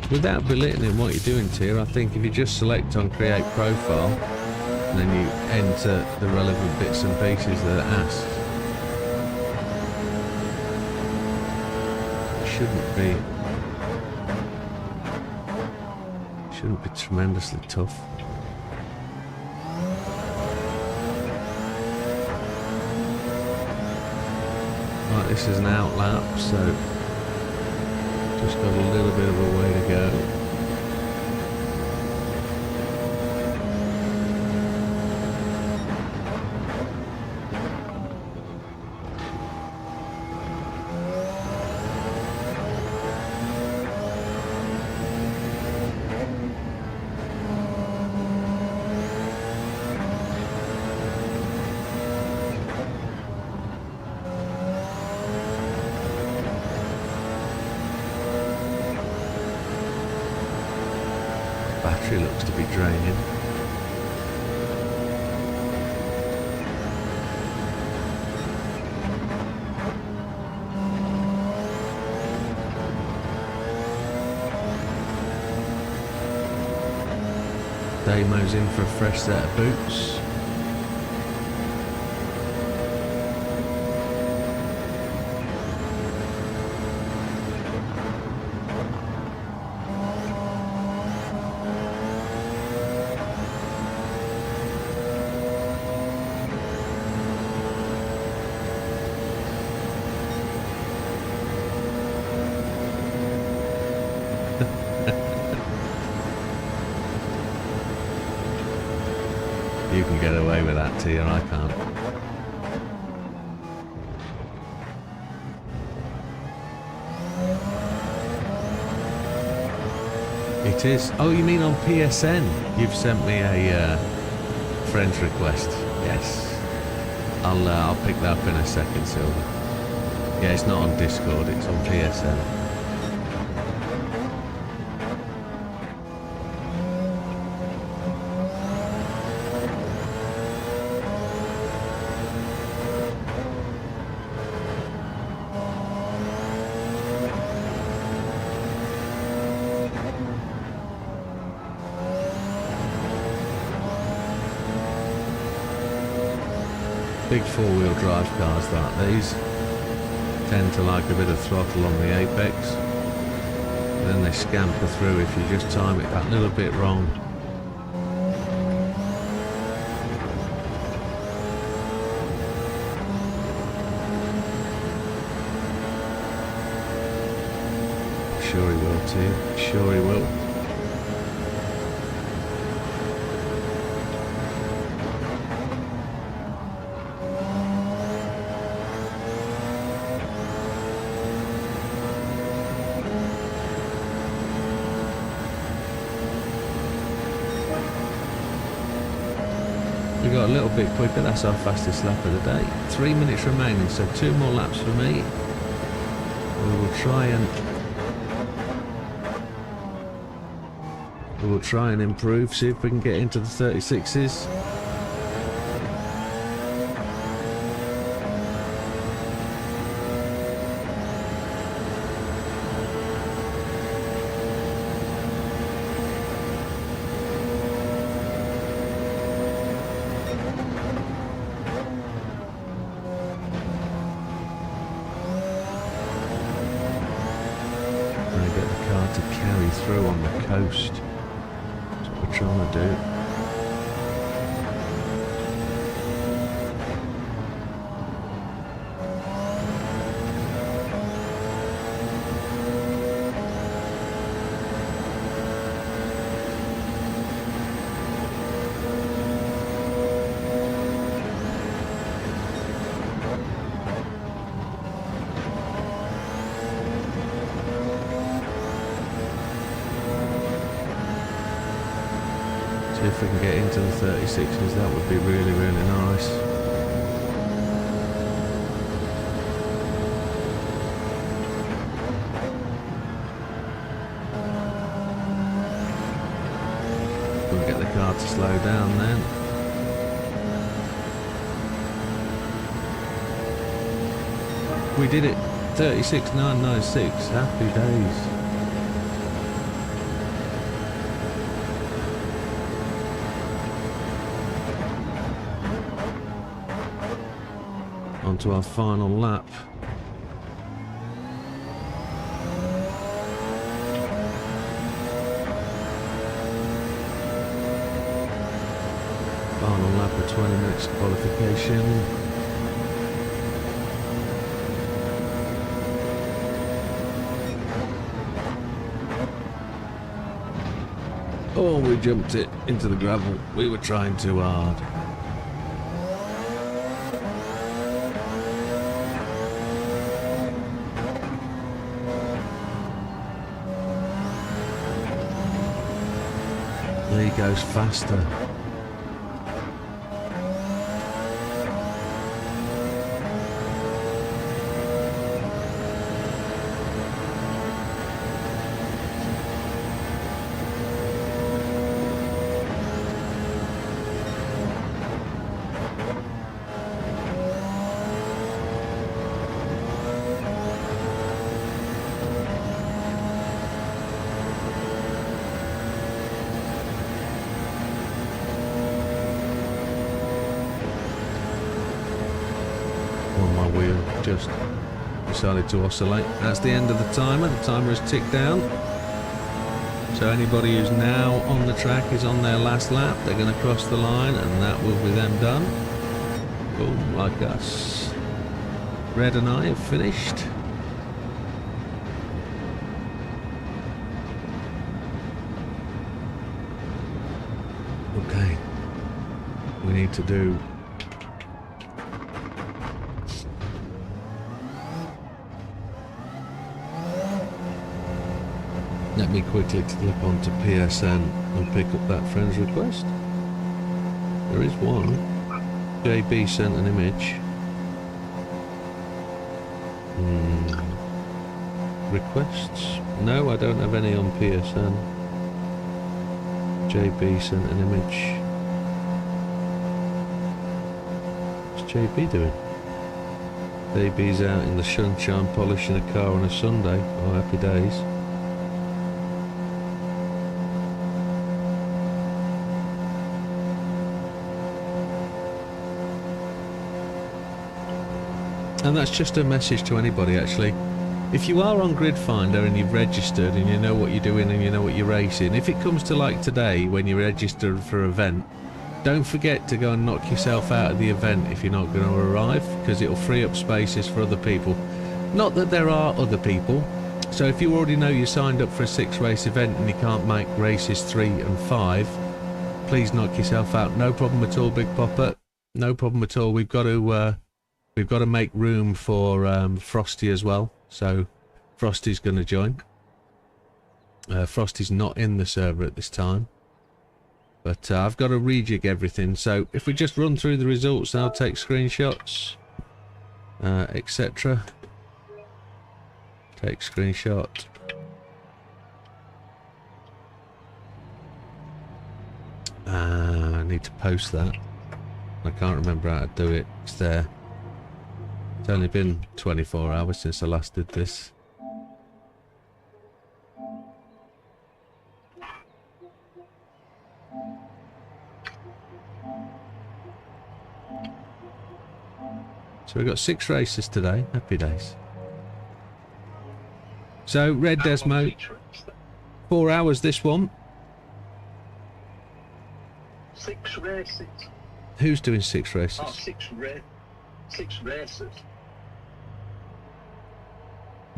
Without belittling what you're doing, Tier, I think if you just select on Create Profile and then you enter the relevant bits and pieces that are asked, it shouldn't be tremendously tough. Right, this is an outlap, so just got a little bit of a way to go. Battery looks to be draining. Damo's in for a fresh set of boots. You can get away with that, Tia, I can't. It is. Oh, you mean on PSN? You've sent me a friend's request. Yes. I'll pick that up in a second, Silver. Yeah, it's not on Discord, it's on PSN. Big four-wheel drive cars like these tend to like a bit of throttle on the apex, and then they scamper through if you just time it that little bit wrong. Sure he will too, sure he will. We got a little bit quicker, that's our fastest lap of the day. 3 minutes remaining, so 2 more laps for me. We will try and improve, see if we can get into the 36s. To carry through on the coast. That's what we're trying to do. If we can get into the 36s, that would be really, really nice. We'll get the car to slow down then. We did it. 36.996. Happy days. Onto our final lap. Final lap of 20 minutes qualification. Oh, we jumped it into the gravel. We were trying too hard. Lee goes faster. our wheel just decided to oscillate. That's the end of the timer. The timer has ticked down. So anybody who's now on the track is on their last lap. They're going to cross the line and that will be them done. Boom, like us. Red and I have finished. Okay. We need to do... Let me quickly click onto PSN and pick up that friend's request. There is one. JB sent an image. Requests? No, I don't have any on PSN. JB sent an image. What's JB doing? JB's out in the sunshine polishing a car on a Sunday. Oh, happy days. And that's just a message to anybody actually. If you are on Grid Finder and you've registered and you know what you're doing and you know what you're racing, if it comes to like today when you're registered for an event, don't forget to go and knock yourself out of the event if you're not going to arrive, because it'll free up spaces for other people. Not that there are other people. So if you already know you signed up for a 6-race event and you can't make races 3 and 5, please knock yourself out. No problem at all, Big Popper. No problem at all. We've got to make room for Frosty as well. So Frosty's going to join. Frosty's not in the server at this time. But I've got to rejig everything. So if we just run through the results, I'll take screenshots, etc. Take screenshot. I need to post that. I can't remember how to do it. It's there. It's only been 24 hours since I last did this. So we've got 6 races today. Happy days. So Red Desmo, 4 hours this one.
6 races.
Who's doing 6 races?
Oh, 6 races.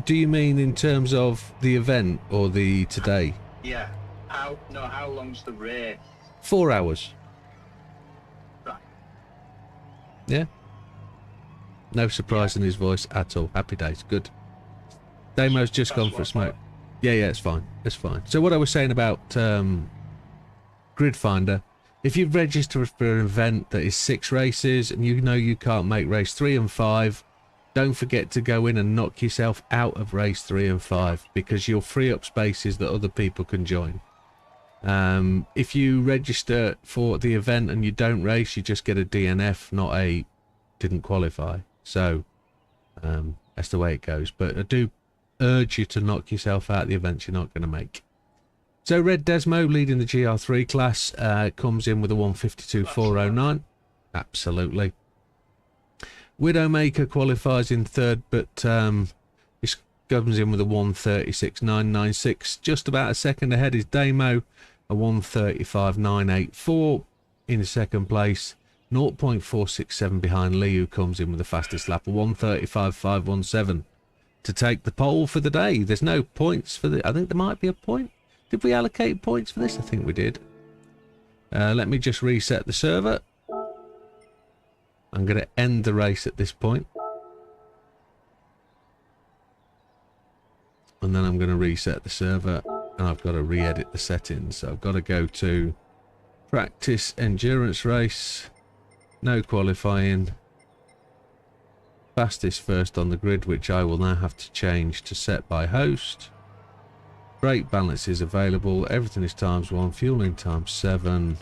Do you mean in terms of the event or the today?
Yeah. How long's the race?
4 hours.
Right.
Yeah. No surprise in his voice at all. Happy days. Good. Damo's just gone for a smoke. Yeah, it's fine. It's fine. So what I was saying about Grid Finder, if you've registered for an event that is 6 races and you know you can't make race 3 and 5, don't forget to go in and knock yourself out of race 3 and 5, because you'll free up spaces that other people can join. If you register for the event and you don't race, you just get a DNF, not a didn't qualify. So that's the way it goes. But I do urge you to knock yourself out of the events you're not going to make. So Red Desmo leading the GR3 class comes in with a 152.409. Absolutely. Widdowmaker qualifies in 3rd, but he comes in with a 136.996. Just about a second ahead is Damo, a 135.984 in 2nd place. 0.467 behind Lee, who comes in with the fastest lap, a 135.517 to take the pole for the day. There's no points for the... I think there might be a point. Did we allocate points for this? I think we did. Let me just reset the server. I'm going to end the race at this point. And then I'm going to reset the server. And I've got to re-edit the settings. So I've got to go to practice endurance race. No qualifying. Fastest first on the grid, which I will now have to change to set by host. Brake balance is available. Everything is ×1. Fueling ×7.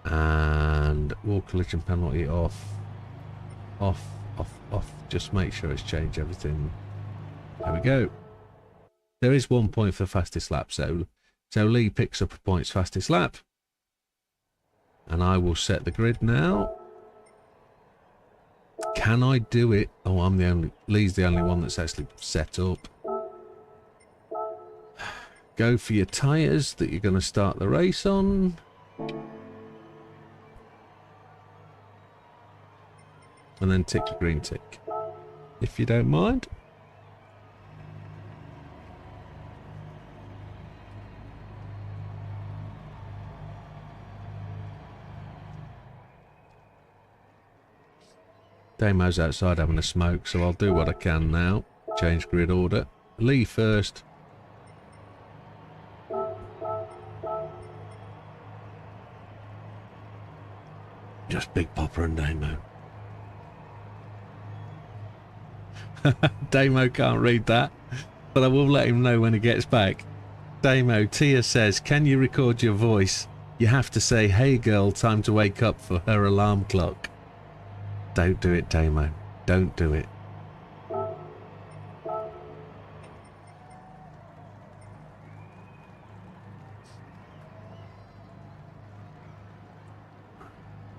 And wall collision penalty off. Off. Just make sure it's changed everything. There we go. There is 1 point for fastest lap. So Lee picks up a points fastest lap. And I will set the grid now. Can I do it? Oh, I'm the only... Lee's the only one that's actually set up. Go for your tyres that you're going to start the race on. And then tick the green tick, if you don't mind. Damo's outside having a smoke, so I'll do what I can now. Change grid order. Lee first. Just Big Popper and Damo. Damo can't read that, but I will let him know when he gets back. Damo, Tia says, can you record your voice? You have to say, hey girl, time to wake up for her alarm clock. Don't do it, Damo. Don't do it.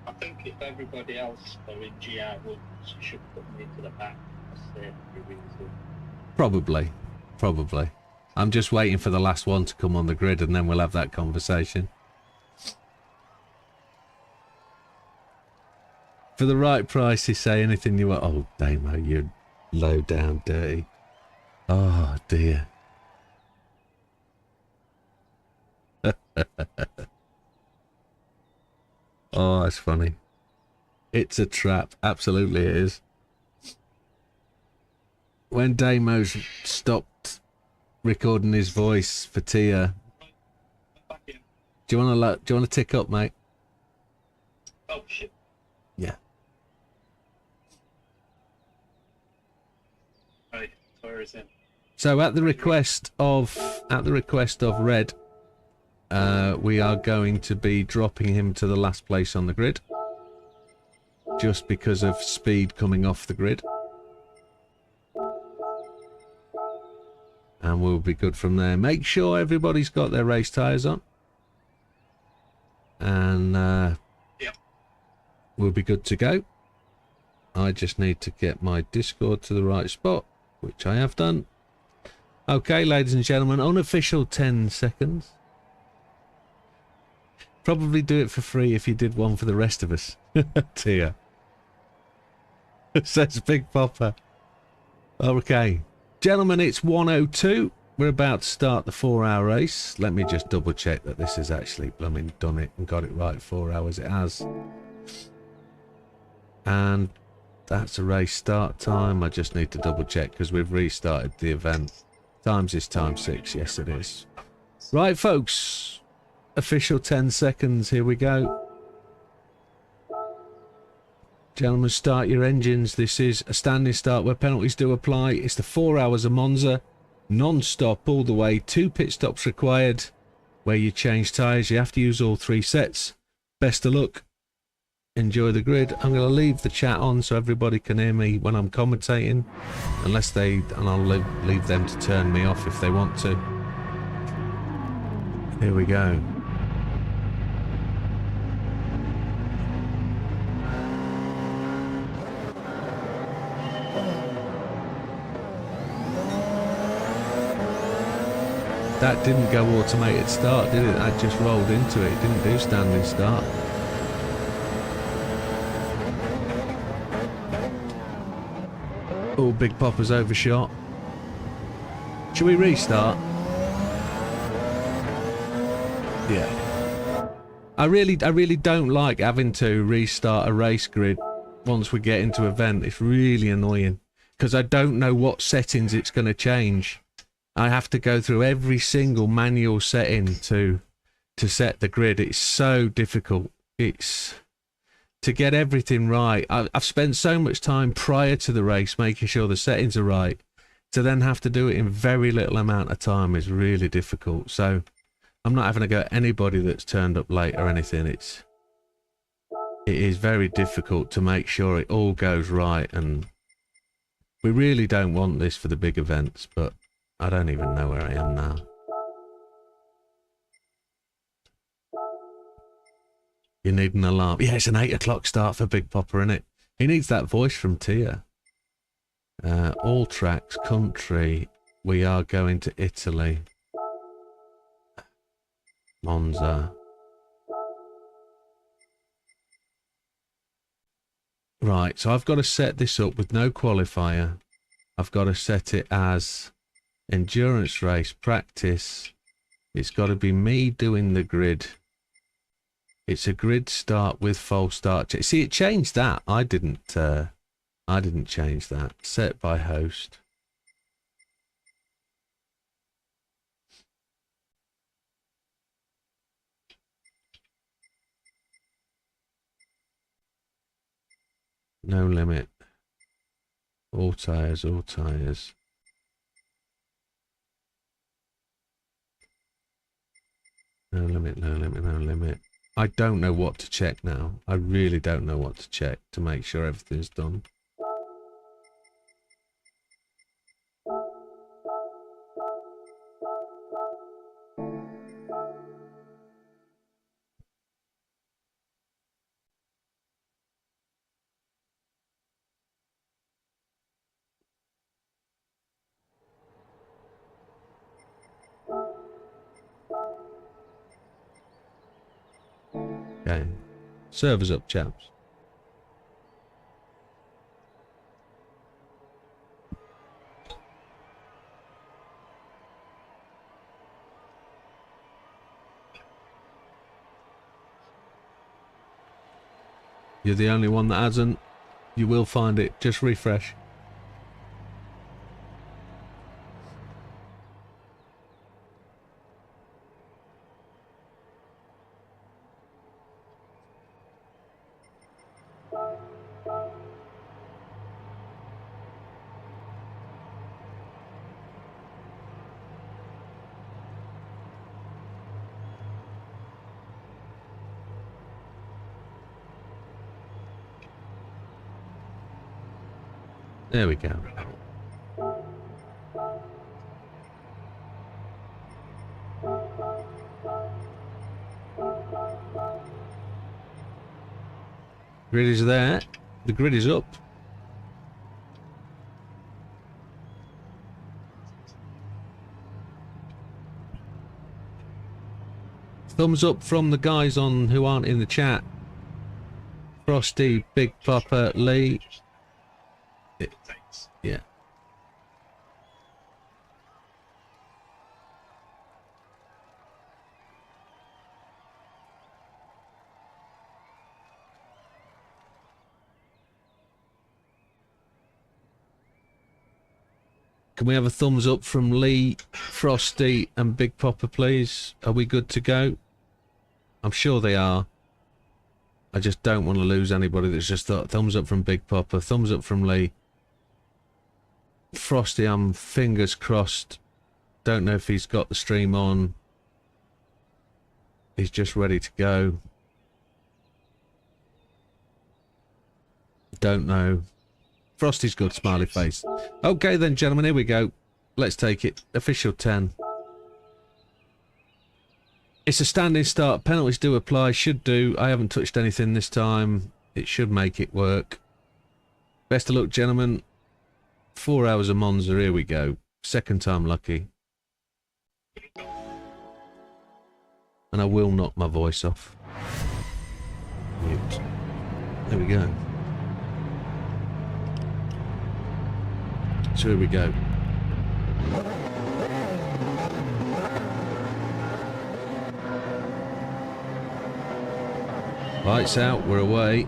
I think if everybody else are in GR1, you should put me into the back for safety reasons.
Probably. Probably. I'm just waiting for the last one to come on the grid and then we'll have that conversation. For the right price, you say anything you want. Oh, Damo, you're low down dirty. Oh, dear. Oh, that's funny. It's a trap. Absolutely it is. When Damo's stopped recording his voice for Tia, do you want to tick up, mate?
Oh shit.
Yeah.
Right, where is it?
So at the request of Red, we are going to be dropping him to the last place on the grid, just because of speed coming off the grid. And we'll be good from there. Make sure everybody's got their race tyres on. And
Yep.
We'll be good to go. I just need to get my Discord to the right spot, which I have done. Okay, ladies and gentlemen, unofficial 10 seconds. Probably do it for free if you did one for the rest of us. Tia. Says Big Popper. Okay. Gentlemen, it's 1:02. We're about to start the 4-hour race. Let me just double check that this is actually blooming done it and got it right. 4 hours it has. And that's a race start time. I just need to double check because we've restarted the event. Times is time 6. Yes, it is. Right, folks. Official 10 seconds. Here we go. Gentlemen, start your engines. This is a standing start where penalties do apply. It's the 4 hours of Monza. Non-stop all the way. 2 pit stops required. Where you change tyres. You have to use all 3 sets. Best of luck. Enjoy the grid. I'm going to leave the chat on so everybody can hear me when I'm commentating. Unless they... And I'll leave them to turn me off if they want to. Here we go. That didn't go automated start, did it? That just rolled into it. It didn't do standing start. Oh, Big Popper's overshot. Should we restart? Yeah. I really don't like having to restart a race grid once we get into event. It's really annoying because I don't know what settings it's going to change. I have to go through every single manual setting to set the grid. It's so difficult. It's to get everything right. I've spent so much time prior to the race making sure the settings are right. To then have to do it in very little amount of time is really difficult. So I'm not having to go at anybody that's turned up late or anything. It is very difficult to make sure it all goes right, and we really don't want this for the big events, but I don't even know where I am now. You need an alarm. Yeah, it's an 8 o'clock start for Big Popper, isn't it? He needs that voice from Tia. All tracks, country. We are going to Italy. Monza. Right, so I've got to set this up with no qualifier. I've got to set it as endurance race, practice. It's got to be me doing the grid. It's a grid start with false start. See, it changed that. I didn't change that. Set by host. No limit. All tires, all tires. No limit, no limit, no limit. I don't know what to check now. I really don't know what to check to make sure everything's done. Okay. Servers up, chaps. You're the only one that hasn't. You will find it. Just refresh. There we go. Grid is there. The grid is up. Thumbs up from the guys on who aren't in the chat. Frosty, Big Papa, Lee. Yeah. Can we have a thumbs up from Lee, Frosty and Big Papa, please? Are we good to go? I'm sure they are. I just don't want to lose anybody that's just thought. Thumbs up from Big Papa, thumbs up from Lee. Frosty, I'm fingers crossed. Don't know if he's got the stream on. He's just ready to go. Don't know. Frosty's good, smiley face. Okay then, gentlemen, here we go. Let's take it. Official 10. It's a standing start. Penalties do apply. Should do. I haven't touched anything this time. It should make it work. Best of luck, gentlemen. 4 hours of Monza. Here we go. Second time lucky. And I will knock my voice off. Mute. There we go. So here we go. Lights out, we're away.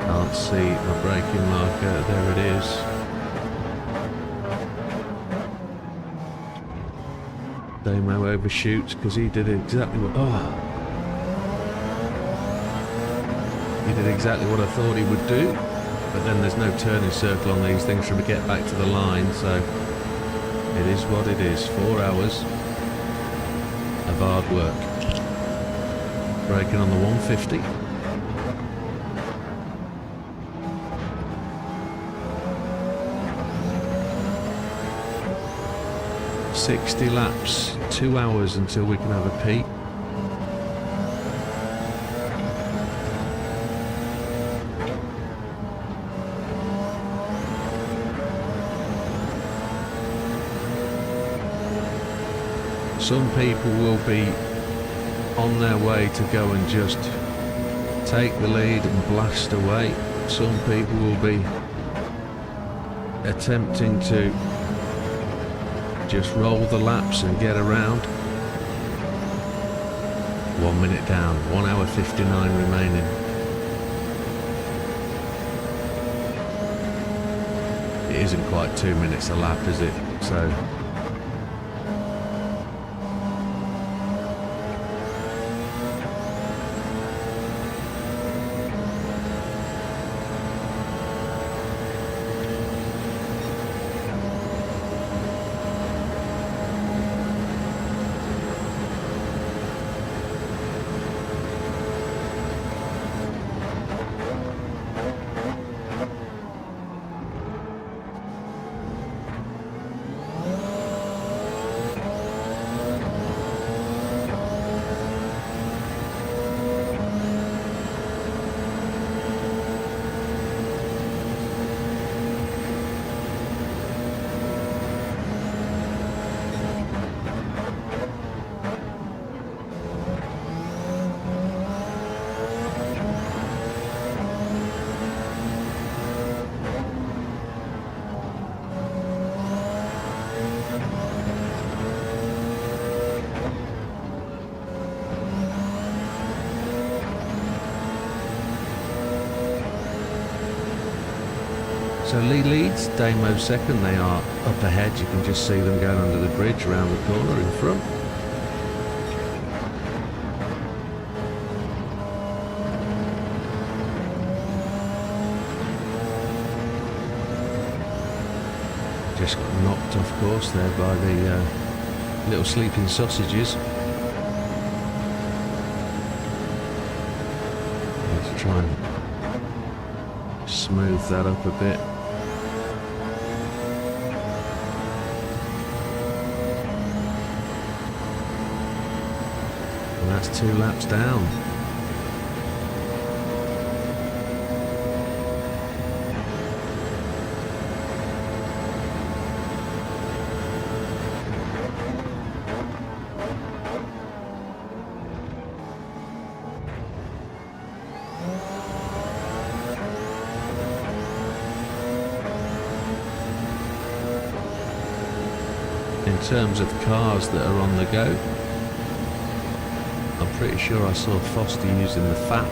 Can't see my braking marker, there it is. Damo overshoots because he did exactly what... Oh! He did exactly what I thought he would do, but then there's no turning circle on these things for me to get back to the line, so it is what it is. 4 hours of hard work. Braking on the 150. 60 laps 2 hours until we can have a peek. Some people will be on their way to go and just take the lead and blast away. Some people will be attempting to just roll the laps and get around. 1 minute down, 1 hour 59 remaining. It isn't quite 2 minutes a lap, is it? So So Lee leads, Damo second. They are up ahead. You can just see them going under the bridge around the corner in front. Just got knocked off course there by the little sleeping sausages. Let's try and smooth that up a bit. And that's 2 laps down. In terms of cars that are on the go, I'm pretty sure I saw Foster using the FAP.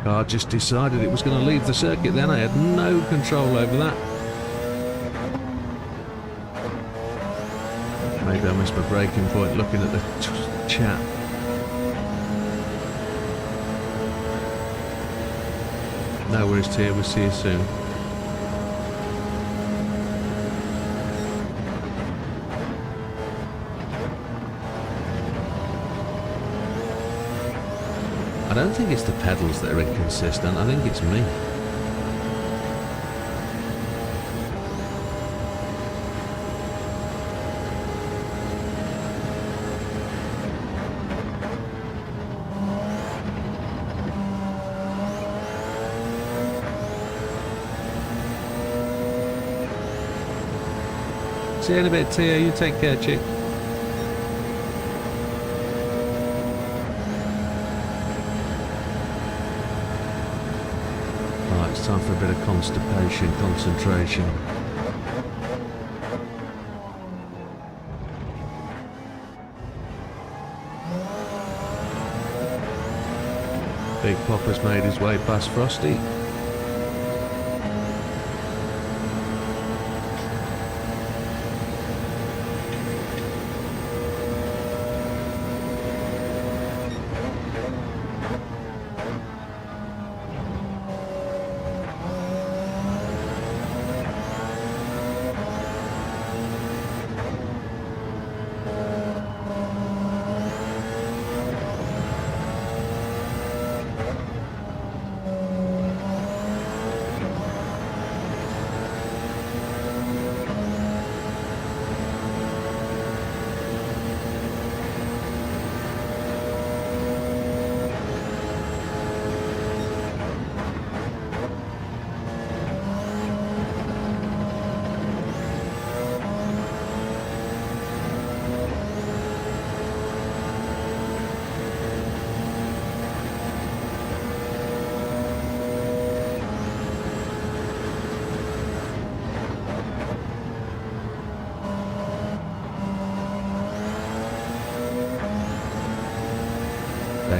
Car just decided it was going to leave the circuit then. I had no control over that. Maybe I missed my braking point looking at the chat. No worries, Tia, we'll see you soon. I don't think it's the pedals that are inconsistent, I think it's me. See you in a bit, Tia. You take care, chick. Right, it's time for a bit of constipation, concentration. Big Popper's made his way past Frosty.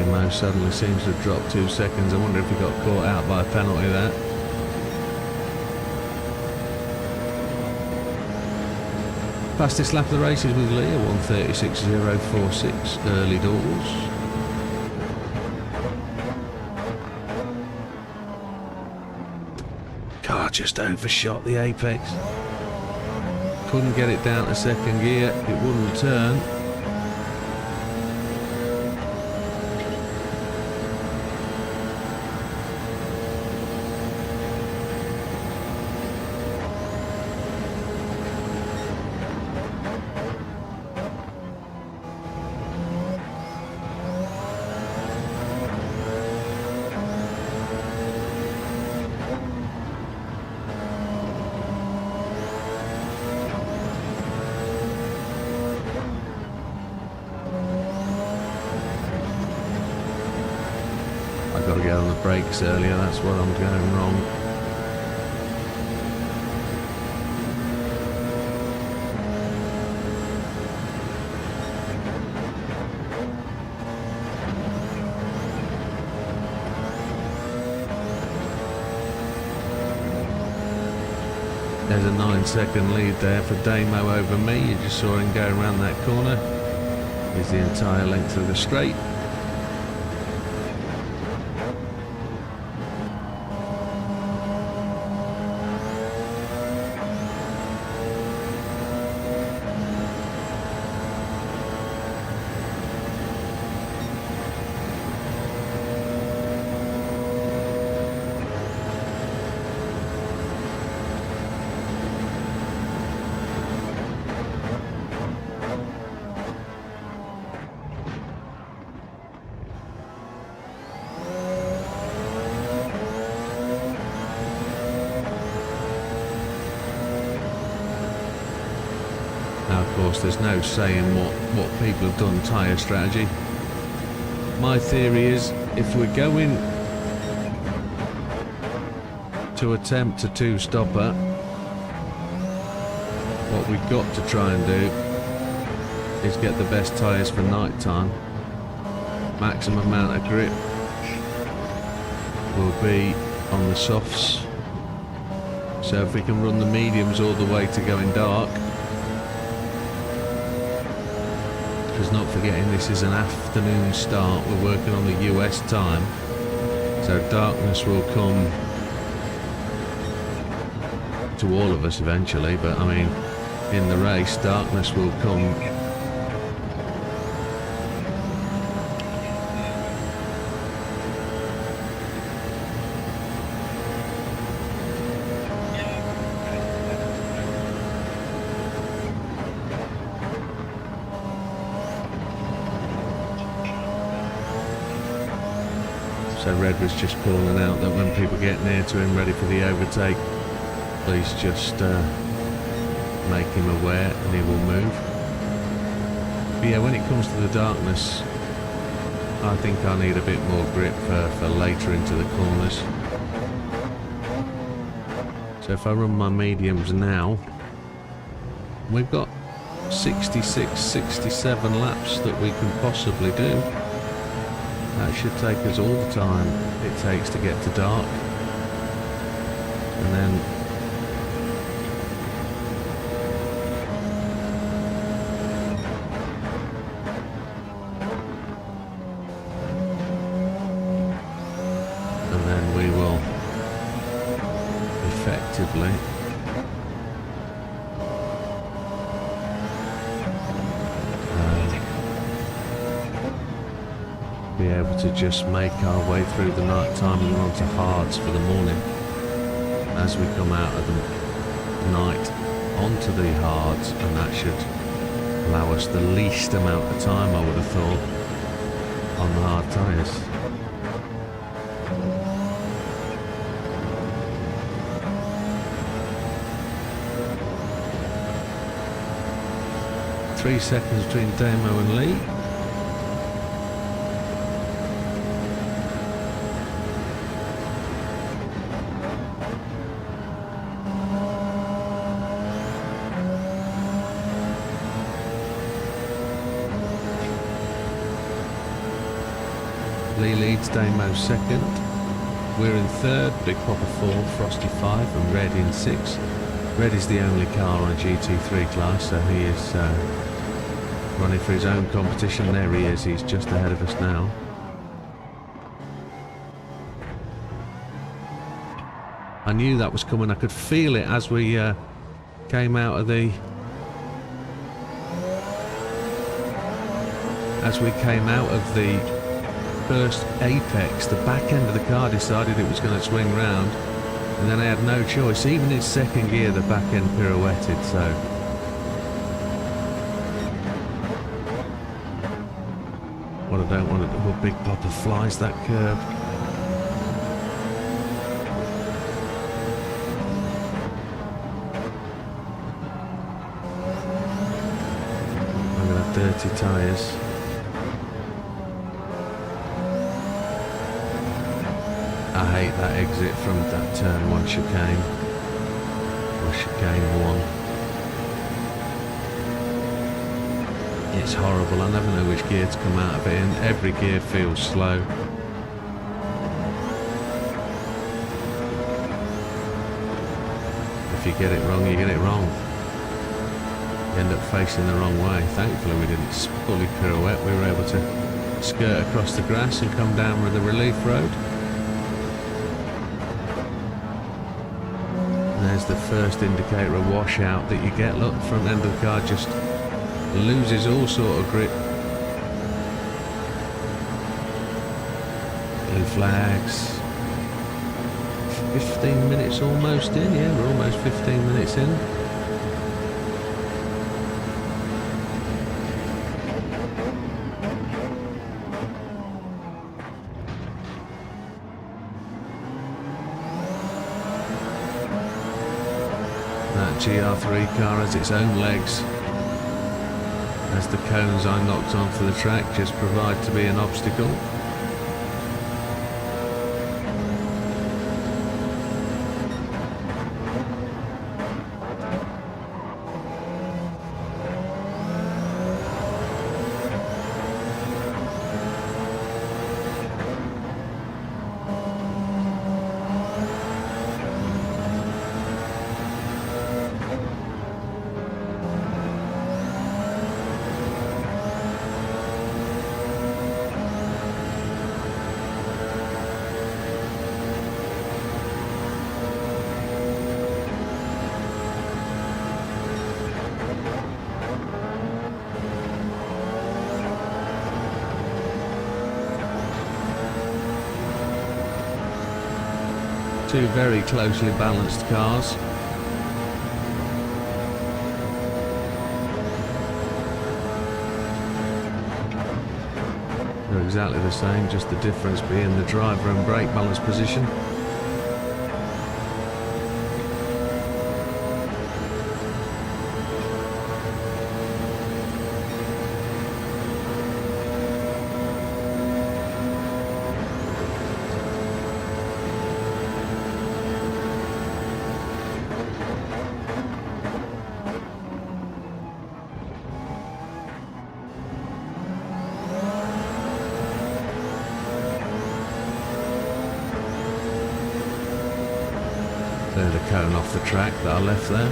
Damo suddenly seems to have dropped 2 seconds. I wonder if he got caught out by a penalty there. Fastest lap of the race is with Lee, a 1:36.046 early doors. Car just overshot the apex. Couldn't get it down to second gear, it wouldn't turn. I've got to get on the brakes earlier, that's what I'm going wrong. There's a 9-second lead there for Damo over me. You just saw him go around that corner. Here's the entire length of the straight. Now, of course, there's no saying what people have done tyre strategy. My theory is, if we're going to attempt a two-stopper, what we've got to try and do is get the best tyres for night time. Maximum amount of grip will be on the softs. So if we can run the mediums all the way to going dark, because not forgetting this is an afternoon start, we're working on the US time, so darkness will come to all of us eventually, but I mean in the race darkness will come So Red was just calling out that when people get near to him ready for the overtake, please just make him aware and he will move. But yeah, when it comes to the darkness, I think I need a bit more grip for later into the corners. So if I run my mediums now, we've got 66, 67 laps that we can possibly do. That should take us all the time it takes to get to dark. And then we will effectively be able to just make our way through the night time and onto hards for the morning. As we come out of the night onto the hards, and that should allow us the least amount of time, I would have thought, on the hard tyres. Three seconds between Damo and Lee. Lee leads, Damo second. We're in third, Big Papa 4, Frosty 5 and Red in 6. Red is the only car on a GT3 class, so he is running for his own competition. There he is, he's just ahead of us now. I knew that was coming, I could feel it as we came out of the... first apex. The back end of the car decided it was going to swing round, and then I had no choice. Even in second gear the back end pirouetted, so... What I don't want to do, well, Big Papa flies that curb. I'm going to have dirty tyres. I hate that exit from that turn 1 chicane, or chicane 1. It's horrible, I never know which gear to come out of it in. Every gear feels slow. If you get it wrong, you get it wrong. You end up facing the wrong way. Thankfully we didn't fully pirouette, we were able to skirt across the grass and come down with the relief road. There's the first indicator of washout that you get. Look, front end of the car just loses all sort of grip. Blue flags. 15 minutes almost in, yeah, we're almost 15 minutes in. That GR3 car has its own legs, as the cones I knocked onto the track just provide to be an obstacle. Two very closely balanced cars. They're exactly the same, just the difference being the driver and brake balance position. There's a cone off the track that I left there.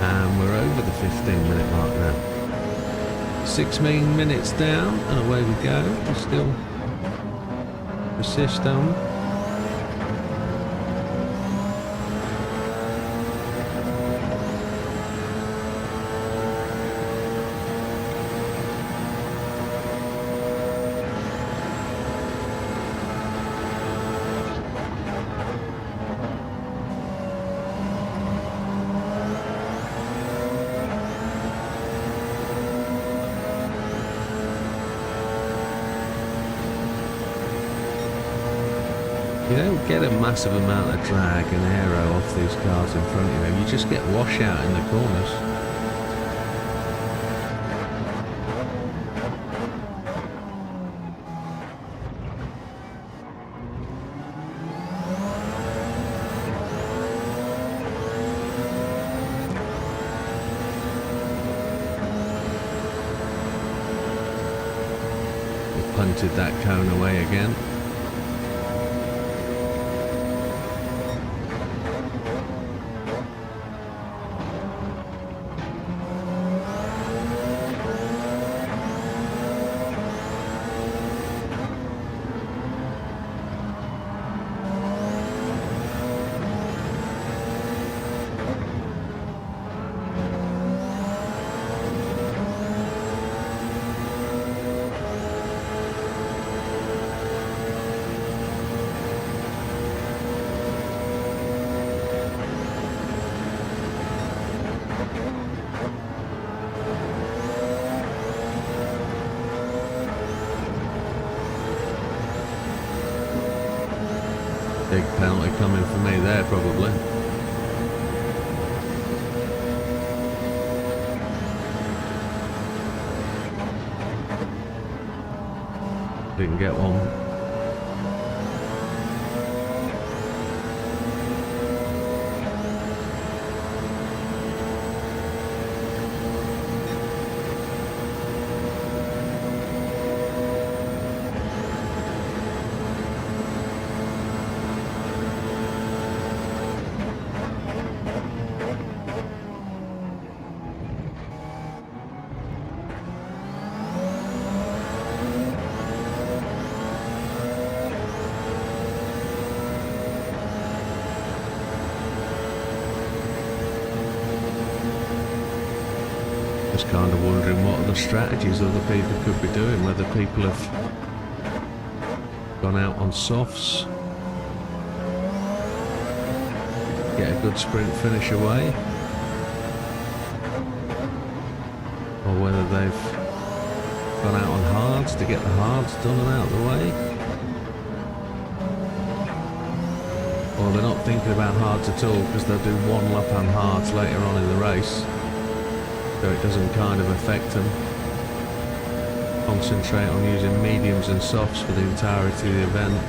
And we're over the 15-minute mark now. 16 minutes down, and away we go. We still persist on. don't get a massive amount of drag and aero off these cars in front of you. You just get washout in the corners. We punted that cone away again. Big penalty coming for me there, probably. Didn't get one. Just kind of wondering what other strategies other people could be doing, whether people have gone out on softs, get a good sprint finish away, or whether they've gone out on hards to get the hards done and out of the way, or they're not thinking about hards at all because they'll do one lap on hards later on in the race, so it doesn't kind of affect them. Concentrate on using mediums and softs for the entirety of the event.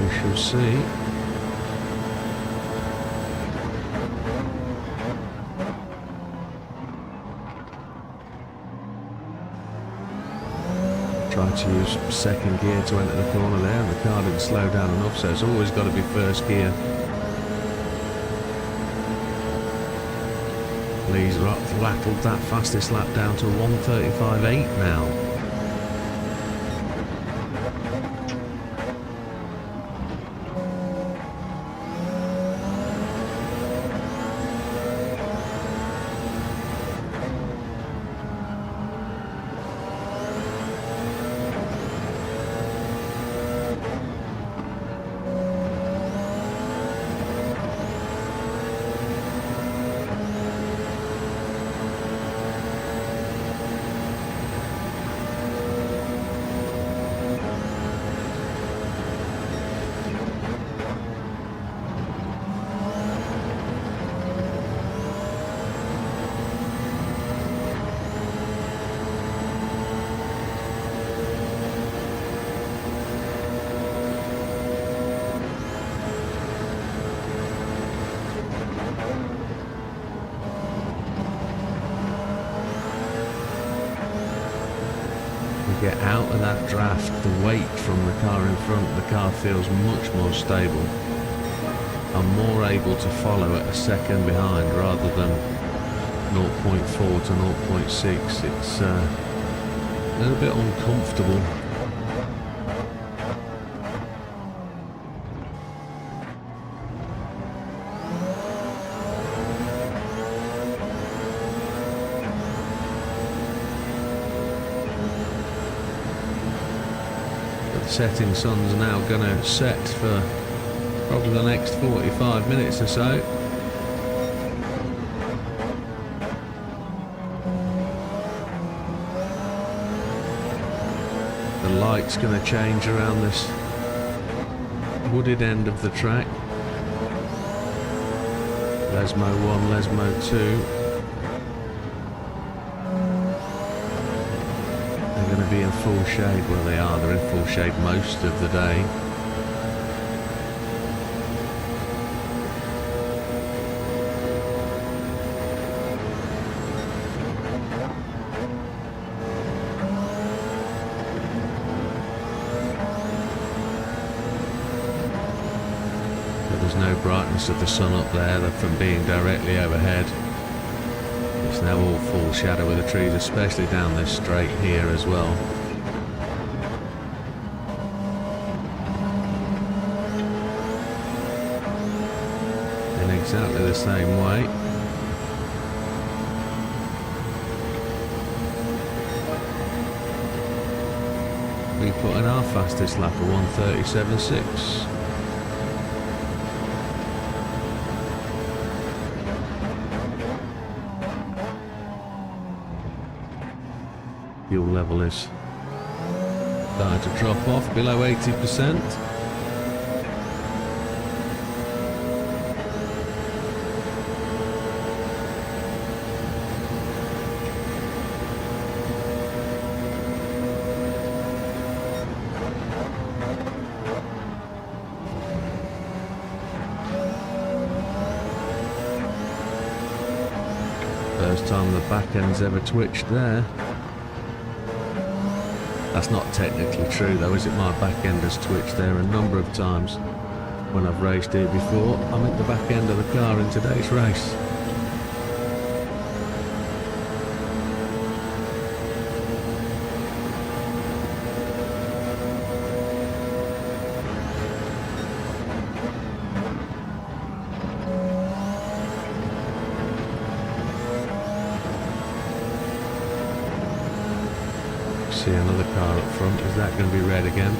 We shall see. Tried to use second gear to enter the corner there, and the car didn't slow down enough, so it's always got to be first gear. Lee's rattled that fastest lap down to 1:35.8 now. Get out of that draft, the weight from the car in front, the car feels much more stable. I'm more able to follow at a second behind rather than 0.4 to 0.6. It's a little bit uncomfortable. But the setting sun's now going to set for probably the next 45 minutes or so. The light's going to change around this wooded end of the track. Lesmo 1, Lesmo 2. They're going to be in full shade. Well, they are. They're in full shade most of the day. There's no brightness of the sun up there from being directly overhead. It's now all full shadow with the trees, especially down this straight here as well. In exactly the same way. We put in our fastest lap of 1:37.6. Fuel level is starting to drop off below 80%. First time the back end's ever twitched there. That's not technically true though, is it? My back end has twitched there a number of times when I've raced here before. I'm at the back end of the car in today's race. See another car up front. Is that going to be red again?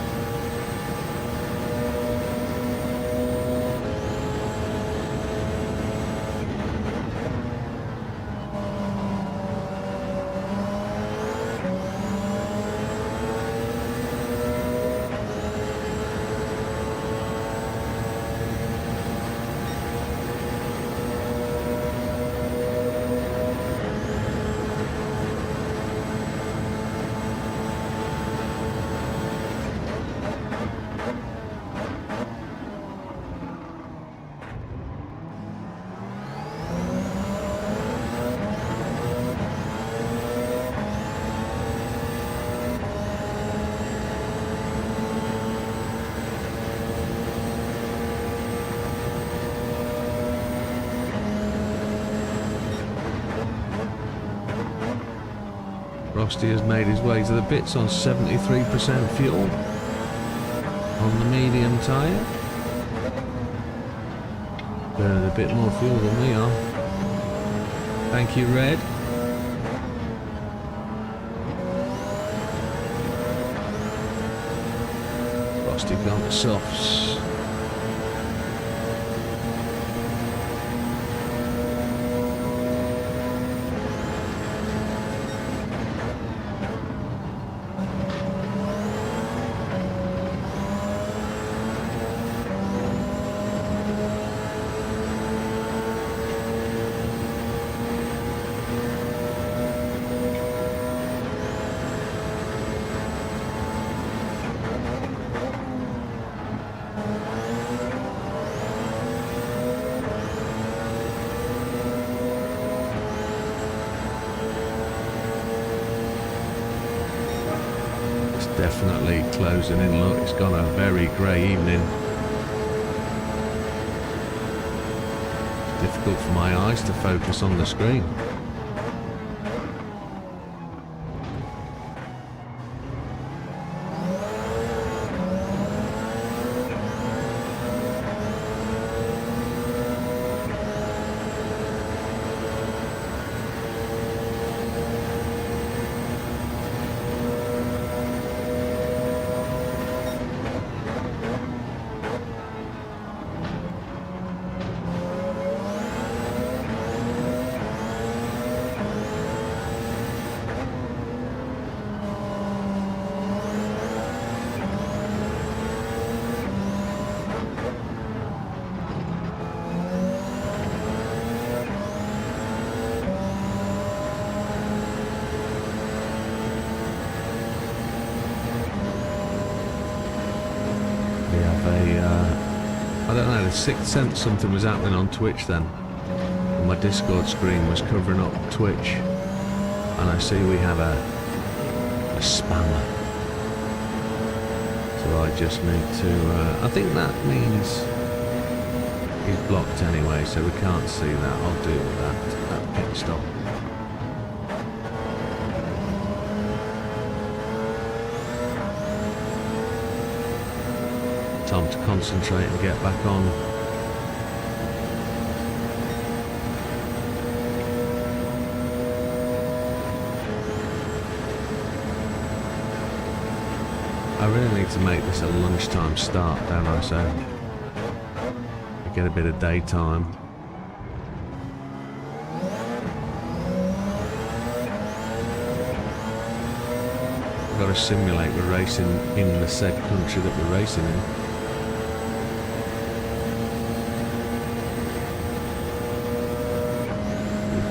Frosty has made his way to the pits on 73% fuel on the medium tyre. Burning a bit more fuel than we are. Thank you, Red. Frosty gone to softs. Definitely closing in. Look, it's gone a very grey evening. It's difficult for my eyes to focus on the screen. I don't know, the sixth sense something was happening on Twitch then. And my Discord screen was covering up Twitch. And I see we have a spammer. So I just need to, I think that means he's blocked anyway, so we can't see that. I'll deal with that pit stop. Time to concentrate and get back on. I really need to make this a lunchtime start, don't I? So I get a bit of daytime. I've got to simulate we're racing in the said country that we're racing in.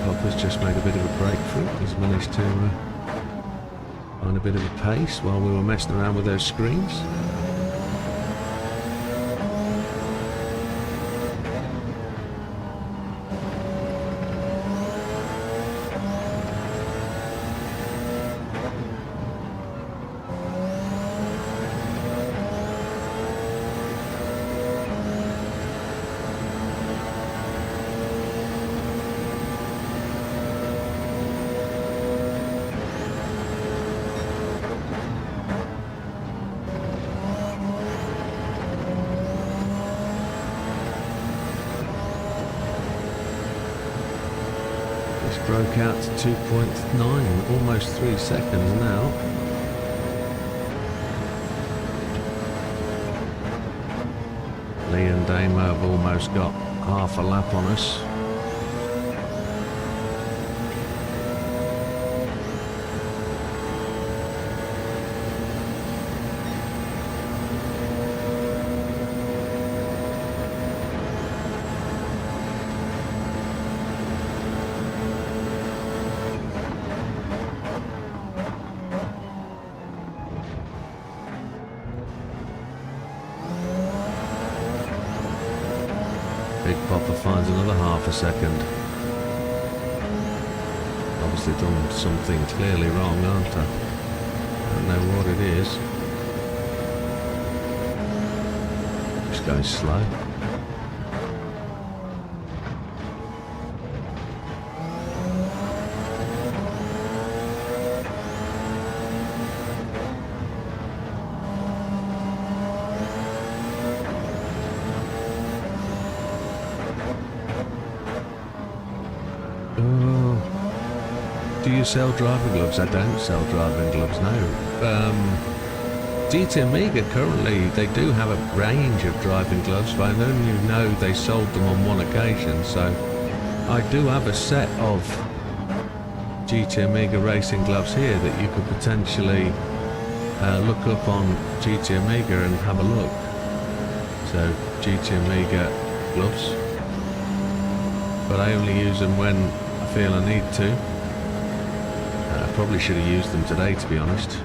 Popper's just made a bit of a breakthrough. He's managed to find a bit of a pace while we were messing around with those screens. Broke out to 2.9, almost 3 seconds now. Lee and Damo have almost got half a lap on us. Big Popper finds another half a second. Obviously done something clearly wrong, aren't I? Don't know what it is. Just going slow. Do you sell driving gloves? I don't sell driving gloves, no. GT Amiga currently, they do have a range of driving gloves, but I only know they sold them on one occasion, so I do have a set of GT Amiga racing gloves here that you could potentially look up on GT Amiga and have a look. So GT Amiga gloves, but I only use them when I feel I need to. I probably should have used them today, to be honest.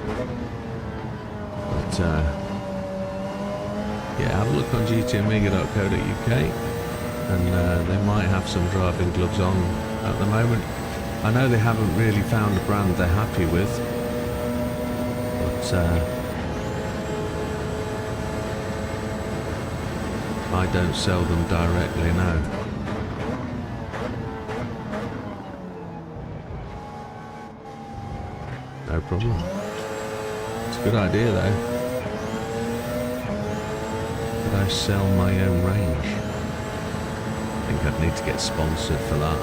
But yeah, have a look on gtamiga.co.uk and they might have some driving gloves on at the moment. I know they haven't really found a brand they're happy with, but I don't sell them directly, no. No problem. It's a good idea though. Could I sell my own range? I think I'd need to get sponsored for that.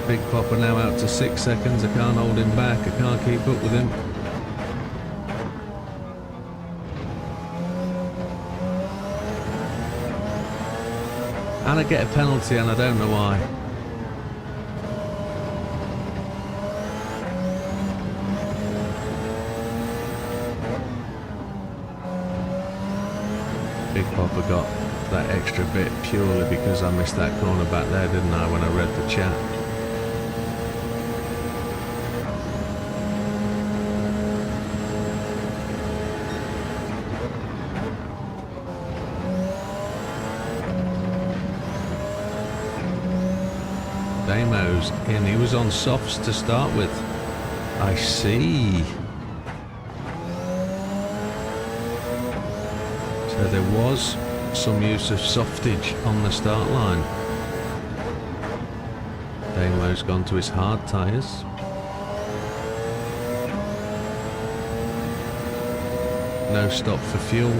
Big Popper now out to 6 seconds. I can't hold him back. I can't keep up with him. And I get a penalty and I don't know why. Big Popper got that extra bit purely because I missed that corner back there, didn't I, when I read the chat. Damo's in. He was on softs to start with. I see. So there was some use of softage on the start line. Damo's gone to his hard tyres. No stop for fuel.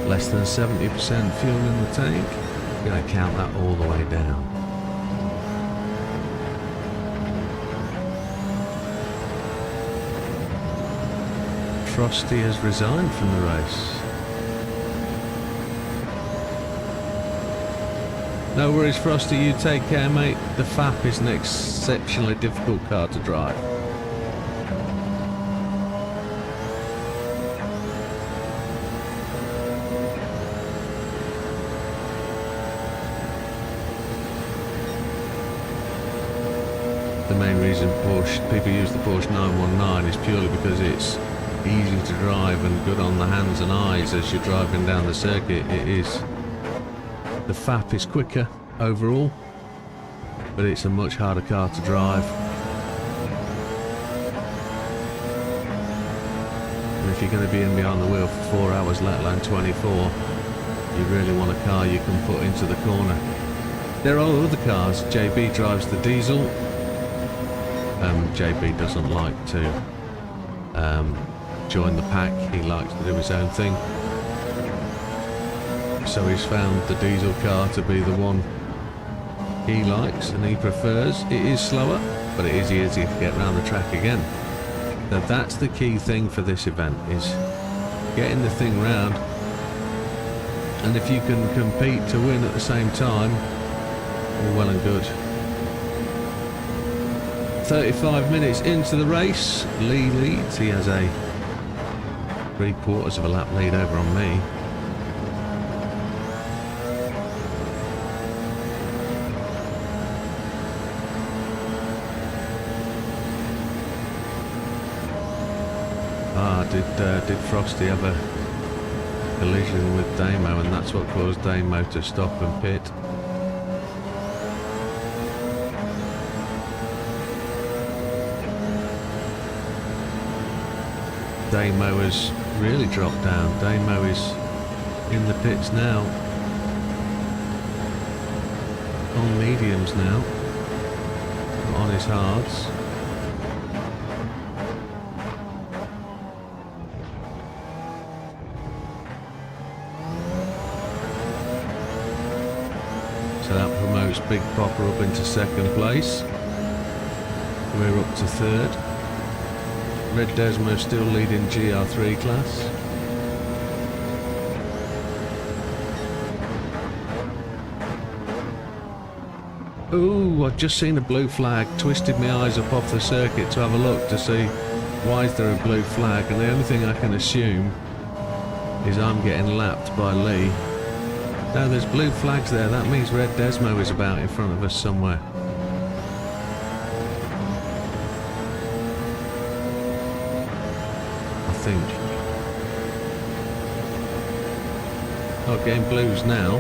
Less than 70% fuel in the tank. I'm going to count that all the way down. Frosty has resigned from the race. No worries, Frosty, you take care, mate. The FAP is an exceptionally difficult car to drive. The main reason people use the Porsche 919 is purely because it's easy to drive and good on the hands and eyes as you're driving down the circuit. It is. The FAP is quicker overall, but it's a much harder car to drive. And if you're going to be in behind the wheel for 4 hours, let alone 24, you really want a car you can put into the corner. There are other cars. JB drives the diesel. JB doesn't like to join the pack. He likes to do his own thing. So he's found the diesel car to be the one he likes and he prefers. It is slower, but it is easier to get around the track again. So that's the key thing for this event, is getting the thing round. And if you can compete to win at the same time, all well and good. 35 minutes into the race, Lee leads. He has a 3/4 of a lap lead over on me. Did Frosty have a collision with Damo, and that's what caused Damo to stop and pit. Damo has really dropped down. Damo is in the pits now. On mediums now. Not on his hards. So that promotes Big Popper up into second place. We're up to third. Red Desmo still leading GR3 class. Ooh, I've just seen a blue flag. Twisted my eyes up off the circuit to have a look to see why is there a blue flag, and the only thing I can assume is I'm getting lapped by Lee. No, there's blue flags there. That means Red Desmo is about in front of us somewhere. I think. Oh, getting blues now.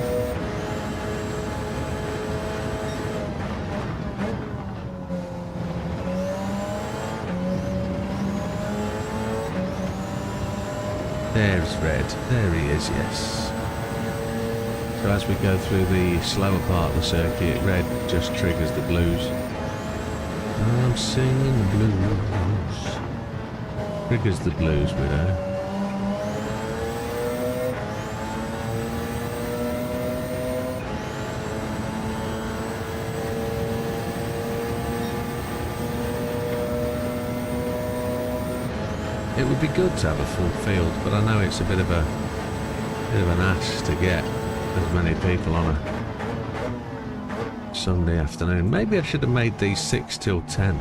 There's Red. There he is, yes. So as we go through the slower part of the circuit, red just triggers the blues. I'm singing the blues. Triggers the blues, Widow. It would be good to have a full field, but I know it's a bit of an ask to get as many people on a Sunday afternoon. Maybe I should have made these 6 till 10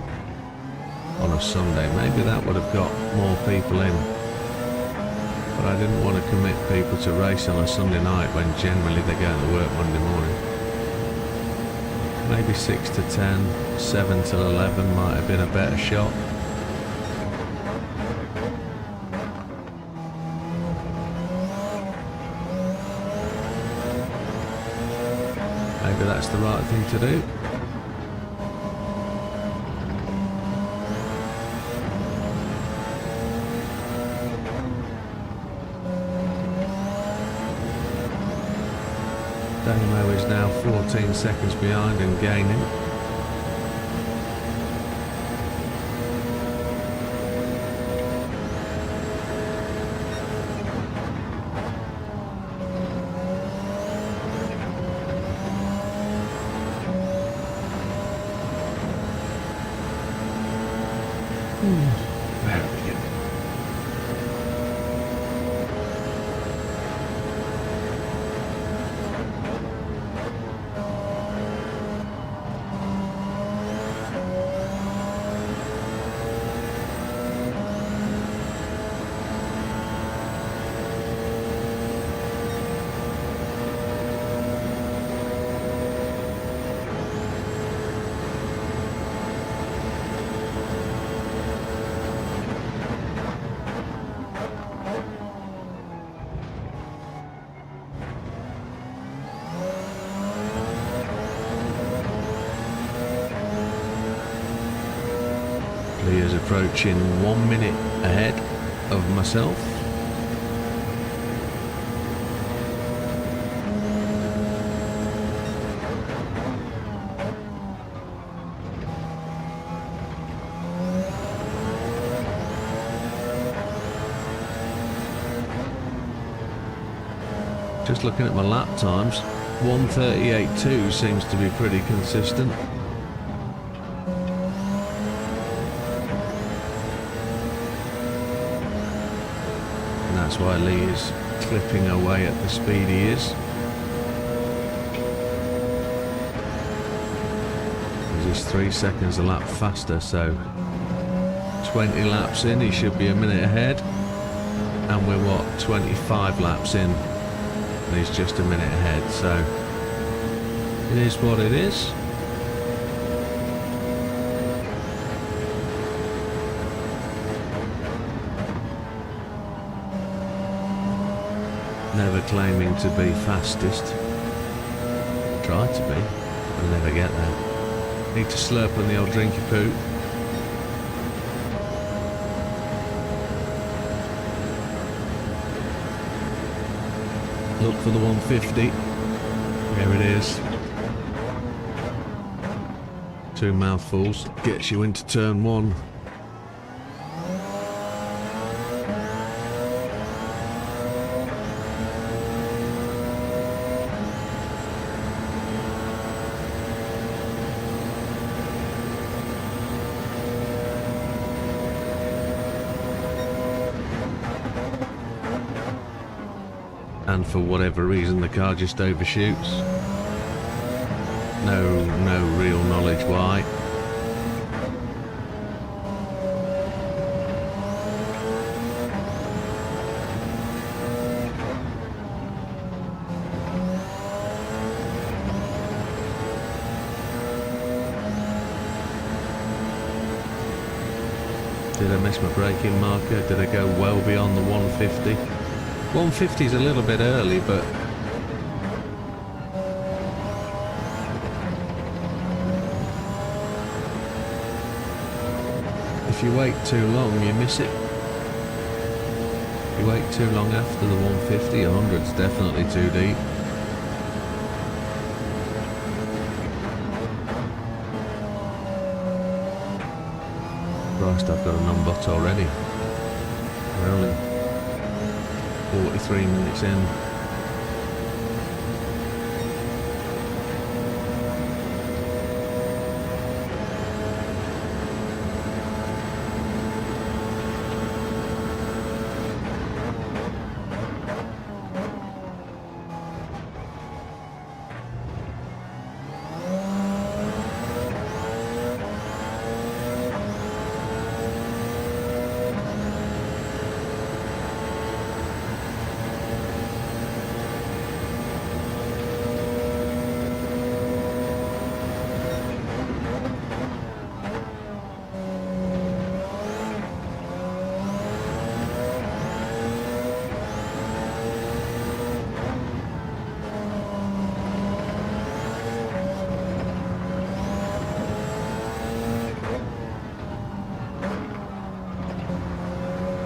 on a Sunday. Maybe that would have got more people in. But I didn't want to commit people to race on a Sunday night when generally they go to work Monday morning. Maybe 6 to 10, 7 till 11 might have been a better shot. Maybe that's the right thing to do. Damo is now 14 seconds behind and gaining. Very good. Leah's approaching 1 minute ahead of myself. Just looking at my lap times, 1:38.2 seems to be pretty consistent. That's why Lee is clipping away at the speed he is. He's 3 seconds a lap faster, so 20 laps in, he should be a minute ahead. And we're what, 25 laps in, and he's just a minute ahead, so it is what it is. Never claiming to be fastest. Try to be, I'll never get there. Need to slurp on the old drinky poo. Look for the 150. There it is. 2 mouthfuls. Gets you into turn 1. And for whatever reason the car just overshoots. No real knowledge why. Did I miss my braking marker? Did I go well beyond the 150? 150 is a little bit early, but if you wait too long, you miss it. If you wait too long after the 150, 100's definitely too deep. Christ, I've got a non-bot already. We're only 43 minutes in.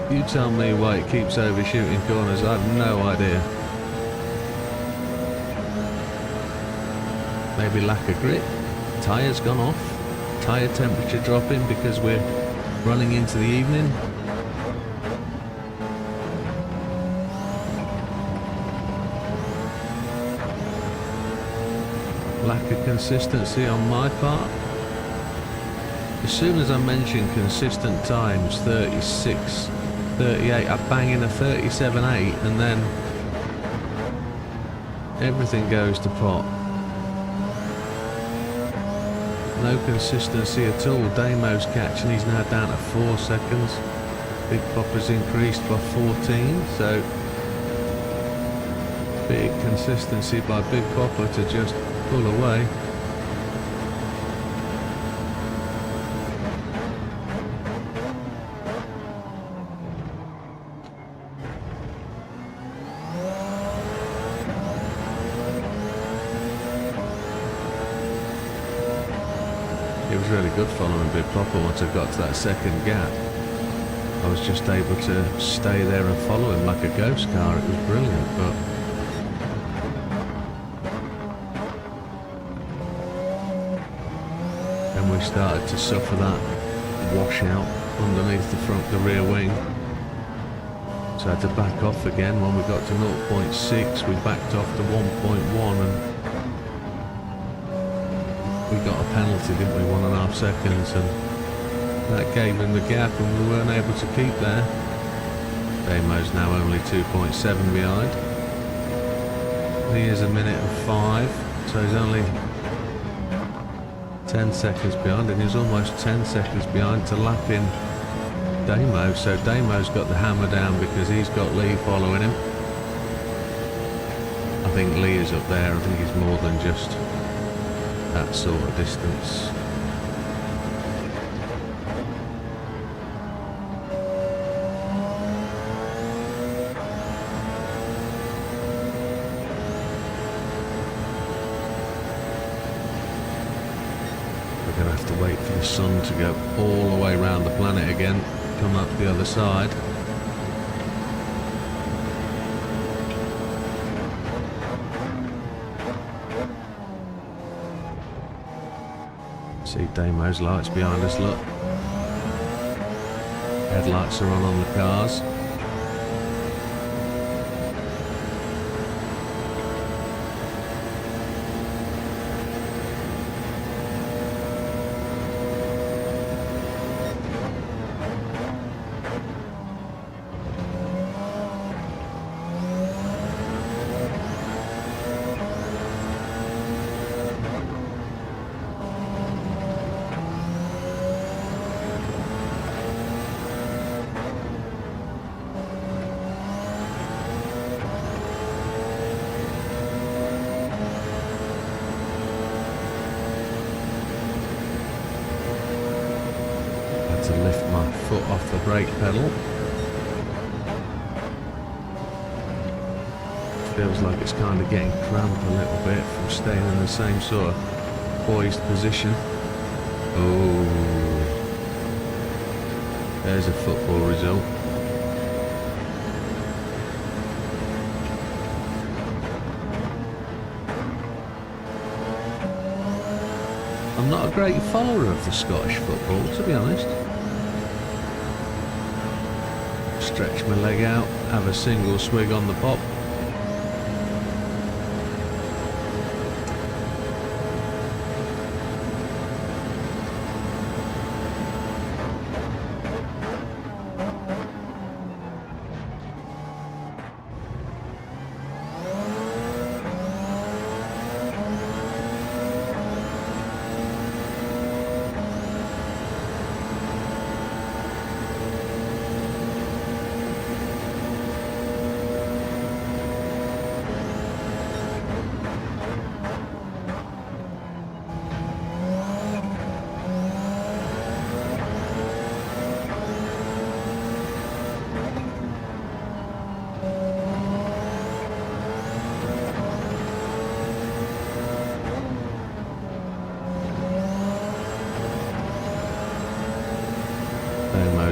You tell me why it keeps overshooting corners, I have no idea. Maybe lack of grip, tyres gone off, tyre temperature dropping because we're running into the evening. Lack of consistency on my part. As soon as I mention consistent times, 36, 38, I bang in a 37.8 and then everything goes to pot. No consistency at all. Damo's catching, he's now down to 4 seconds. Big Popper's increased by 14, so big consistency by Big Popper to just pull away. It was really good following Big Popper once I got to that second gap. I was just able to stay there and follow him like a ghost car. It was brilliant, but then we started to suffer that washout underneath the rear wing. So I had to back off again. When we got to 0.6, we backed off to 1.1 and we got a penalty, didn't we? 1.5 seconds, and that gave him the gap and we weren't able to keep there. Damo's now only 2.7 behind. He is a minute and 5, so he's only 10 seconds behind, and he's almost 10 seconds behind to lap in Damo. So Damo's got the hammer down because he's got Lee following him. I think Lee is up there. I think he's more than just that sort of distance. We're going to have to wait for the sun to go all the way around the planet again, come up the other side. See Damo's lights behind us, look. Headlights are on the cars. To lift my foot off the brake pedal. Feels like it's kind of getting cramped a little bit from staying in the same sort of poised position. Oh, there's a football result. I'm not a great follower of the Scottish football, to be honest. Stretch my leg out, have a single swig on the pop.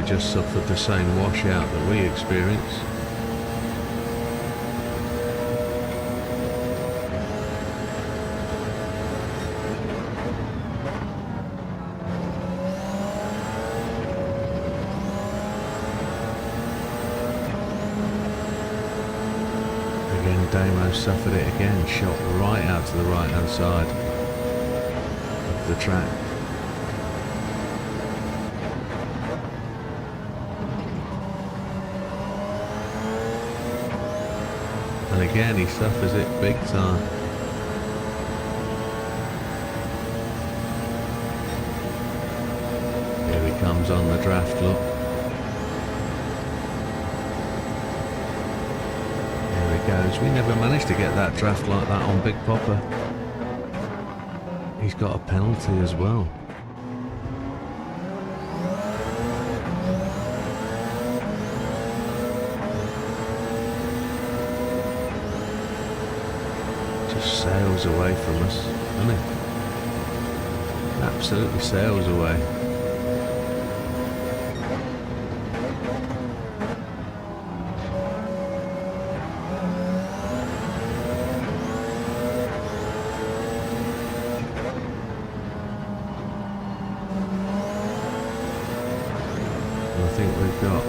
Just suffered the same washout that we experienced. Again, Damo suffered it again, shot right out to the right hand side of the track. And again, he suffers it big time. Here he comes on the draft, look. There he goes. We never managed to get that draft like that on Big Popper. He's got a penalty as well. Sails away from us, doesn't it? Absolutely sails away. And I think we've got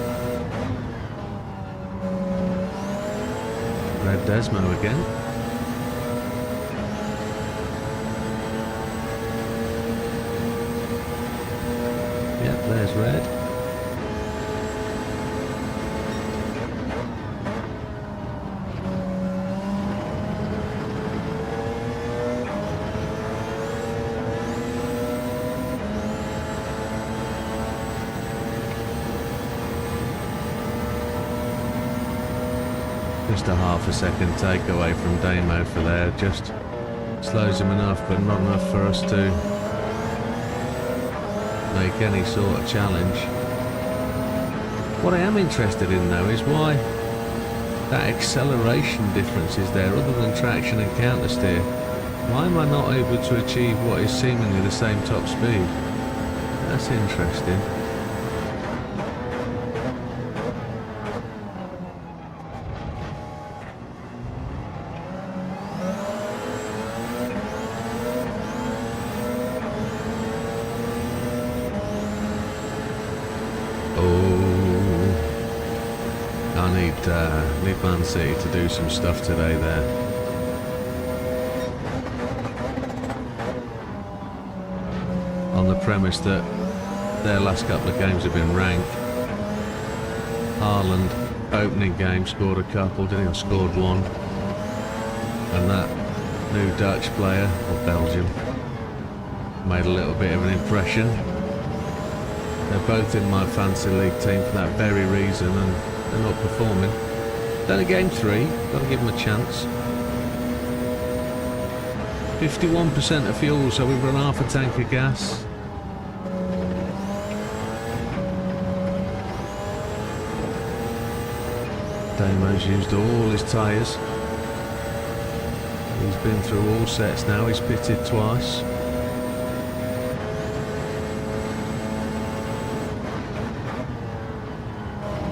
Red Desmo again. There's red. Just a half a second takeaway from Damo for there. Just slows him enough, but not enough for us to make any sort of challenge. What I am interested in though is why that acceleration difference is there other than traction and counter steer. Why am I not able to achieve what is seemingly the same top speed? That's interesting. Need Man City to do some stuff today there. On the premise that their last couple of games have been ranked. Haaland, opening game, scored a couple, didn't he? Scored one. And that new Dutch player, or Belgium, made a little bit of an impression. They're both in my fantasy league team for that very reason, and they're not performing. Then at game 3, got to give them a chance. 51% of fuel, so we've run half a tank of gas. Damo's used all his tyres. He's been through all sets now, he's pitted twice.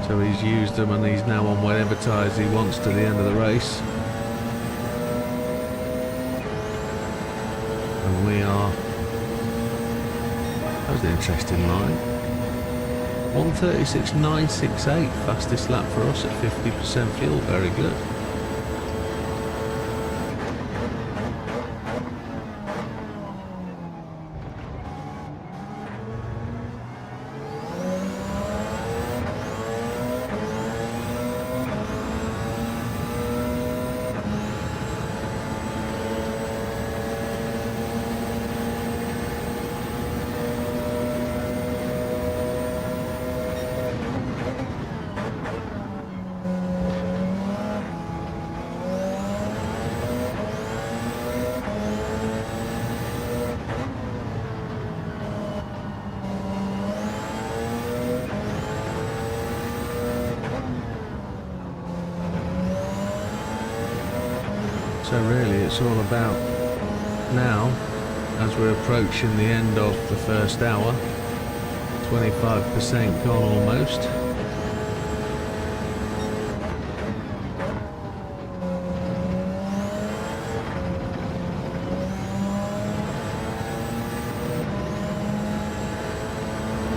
So he's used them and he's now on whatever tyres he wants to the end of the race. And we are... That was an interesting line. 1:36.968, fastest lap for us at 50% fuel, very good. So really it's all about now, as we're approaching the end of the first hour, 25% gone almost.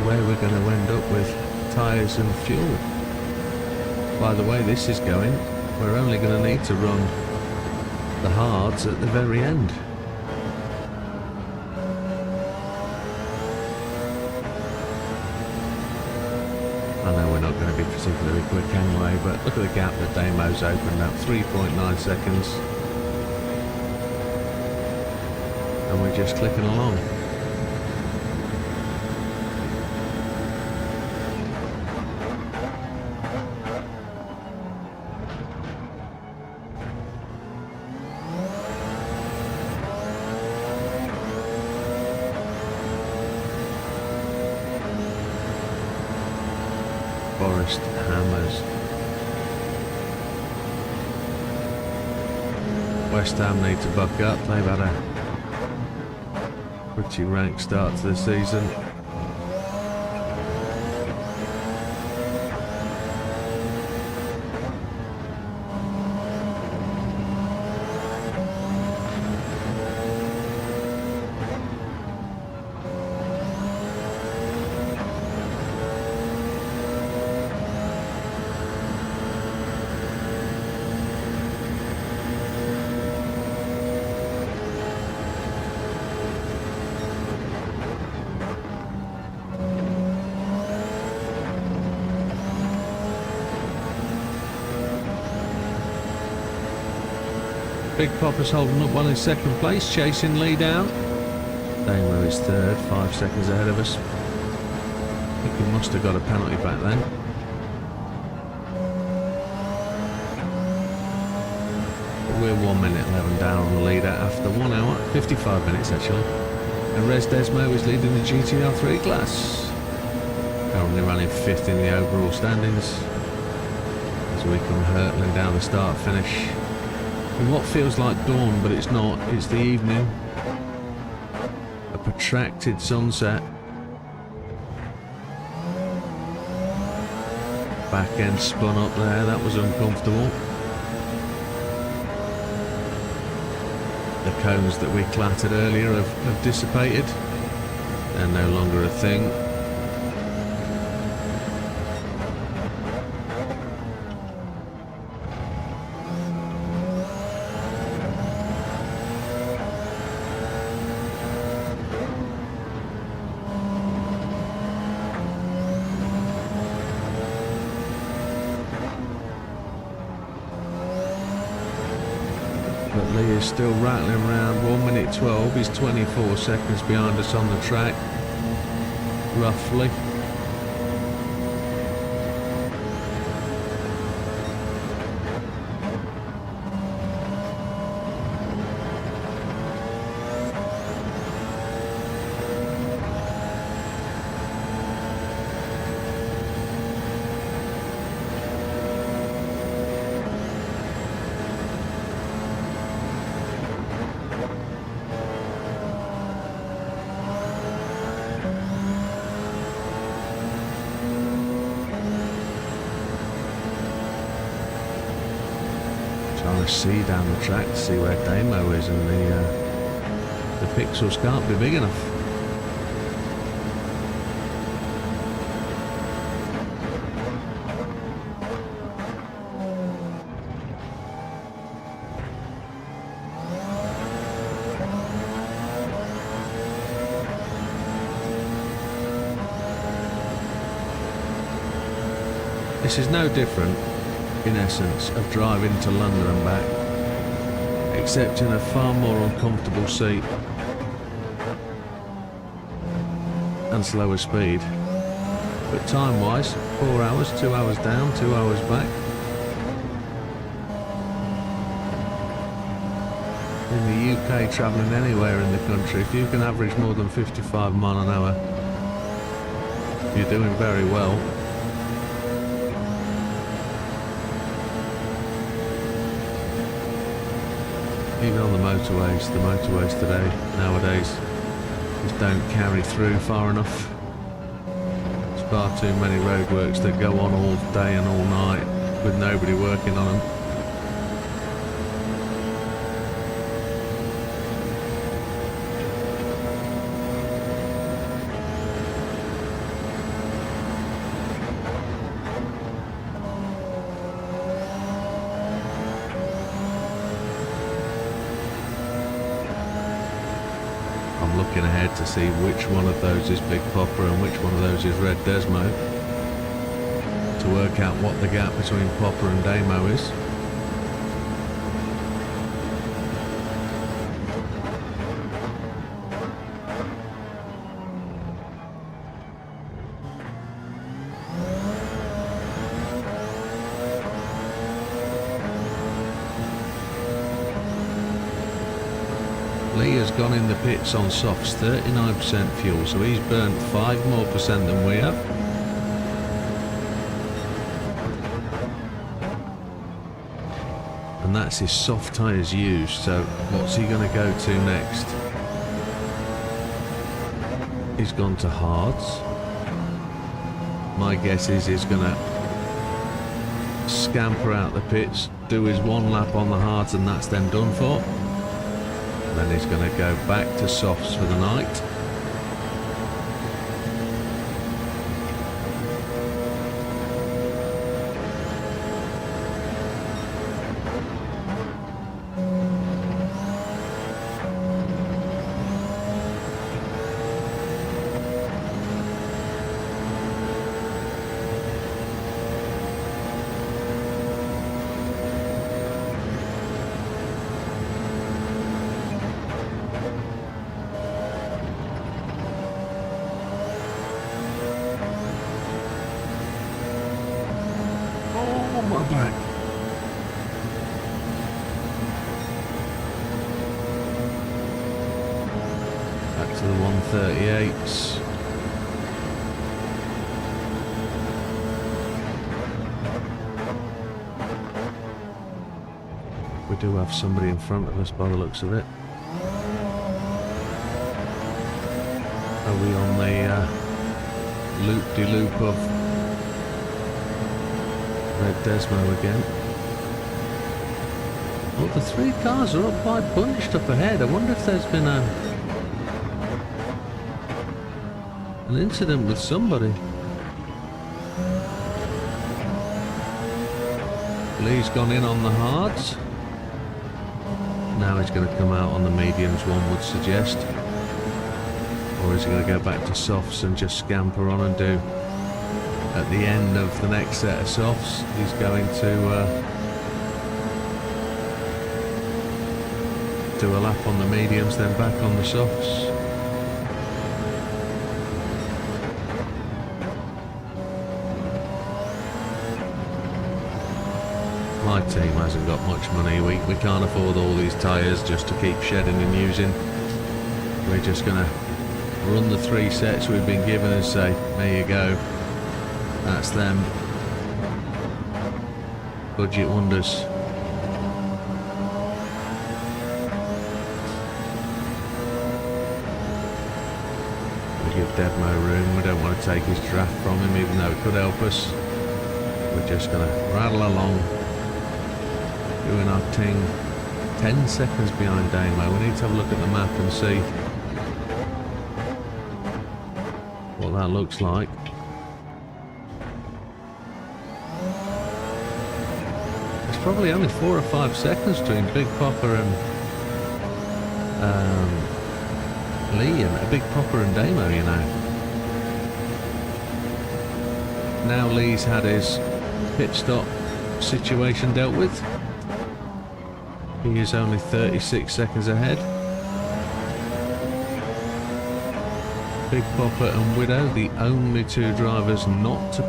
Where we're going to end up with tyres and fuel. By the way this is going, we're only going to need to run the hards at the very end. I know we're not going to be particularly quick anyway, but look at the gap that Damo's opened up, 3.9 seconds. And we're just clicking along. Forest hammers. West Ham need to buck up. They've had a pretty rank start to the season. Big Popper's holding up well in second place, chasing Lee down. Damo is third, 5 seconds ahead of us. I think he must have got a penalty back then. But we're 1 minute 11 down on the leader after 1 hour, 55 minutes actually. And Res Desmo is leading the GTR 3 class. Currently running 5th in the overall standings. As we come hurtling down the start finish. In what feels like dawn, but it's not, it's the evening. A protracted sunset. Back end spun up there, that was uncomfortable. The cones that we clattered earlier have dissipated. They're no longer a thing. But Lee is still rattling around, 1 minute 12, he's 24 seconds behind us on the track, roughly. Trying to see down the track to see where Damo is, and the pixels can't be big enough. This is no different, in essence, of driving to London and back, except in a far more uncomfortable seat and slower speed. But time-wise, 4 hours, 2 hours down, 2 hours back. In the UK, travelling anywhere in the country, if you can average more than 55 mile an hour, you're doing very well. Even on the motorways today, nowadays, just don't carry through far enough. There's far too many roadworks that go on all day and all night with nobody working on them. I'm looking ahead to see which one of those is Big Popper and which one of those is Red Desmo, to work out what the gap between Popper and Damo is. Lee has gone in the pits on softs, 39% fuel, so he's burnt 5% more than we have. And that's his soft tyres used, so what's he going to go to next? He's gone to hards. My guess is he's going to scamper out the pits, do his one lap on the hards, and that's then done for. Then he's going to go back to softs for the night. My back. Back to the 138s. We do have somebody in front of us by the looks of it. Are we on the loop-de-loop of Red Desmo again? Well, the three cars are up quite bunched up ahead. I wonder if there's been an incident with somebody. Lee's gone in on the hards. Now he's going to come out on the mediums, one would suggest. Or is he going to go back to softs and just scamper on and do, at the end of the next set of softs, he's going to do a lap on the mediums, then back on the softs. My team hasn't got much money. We can't afford all these tyres just to keep shedding and using. We're just going to run the 3 sets we've been given and say, there you go. That's them. Budget wonders. We give Devmo room. We don't want to take his draft from him, even though it could help us. We're just going to rattle along, doing our thing. 10 seconds behind Damo. We need to have a look at the map and see what that looks like. Probably only 4 or 5 seconds between Big Popper and Lee, and Big Popper and Damo, you know. Now Lee's had his pit stop situation dealt with. He is only 36 seconds ahead. Big Popper and Widow, the only two drivers not to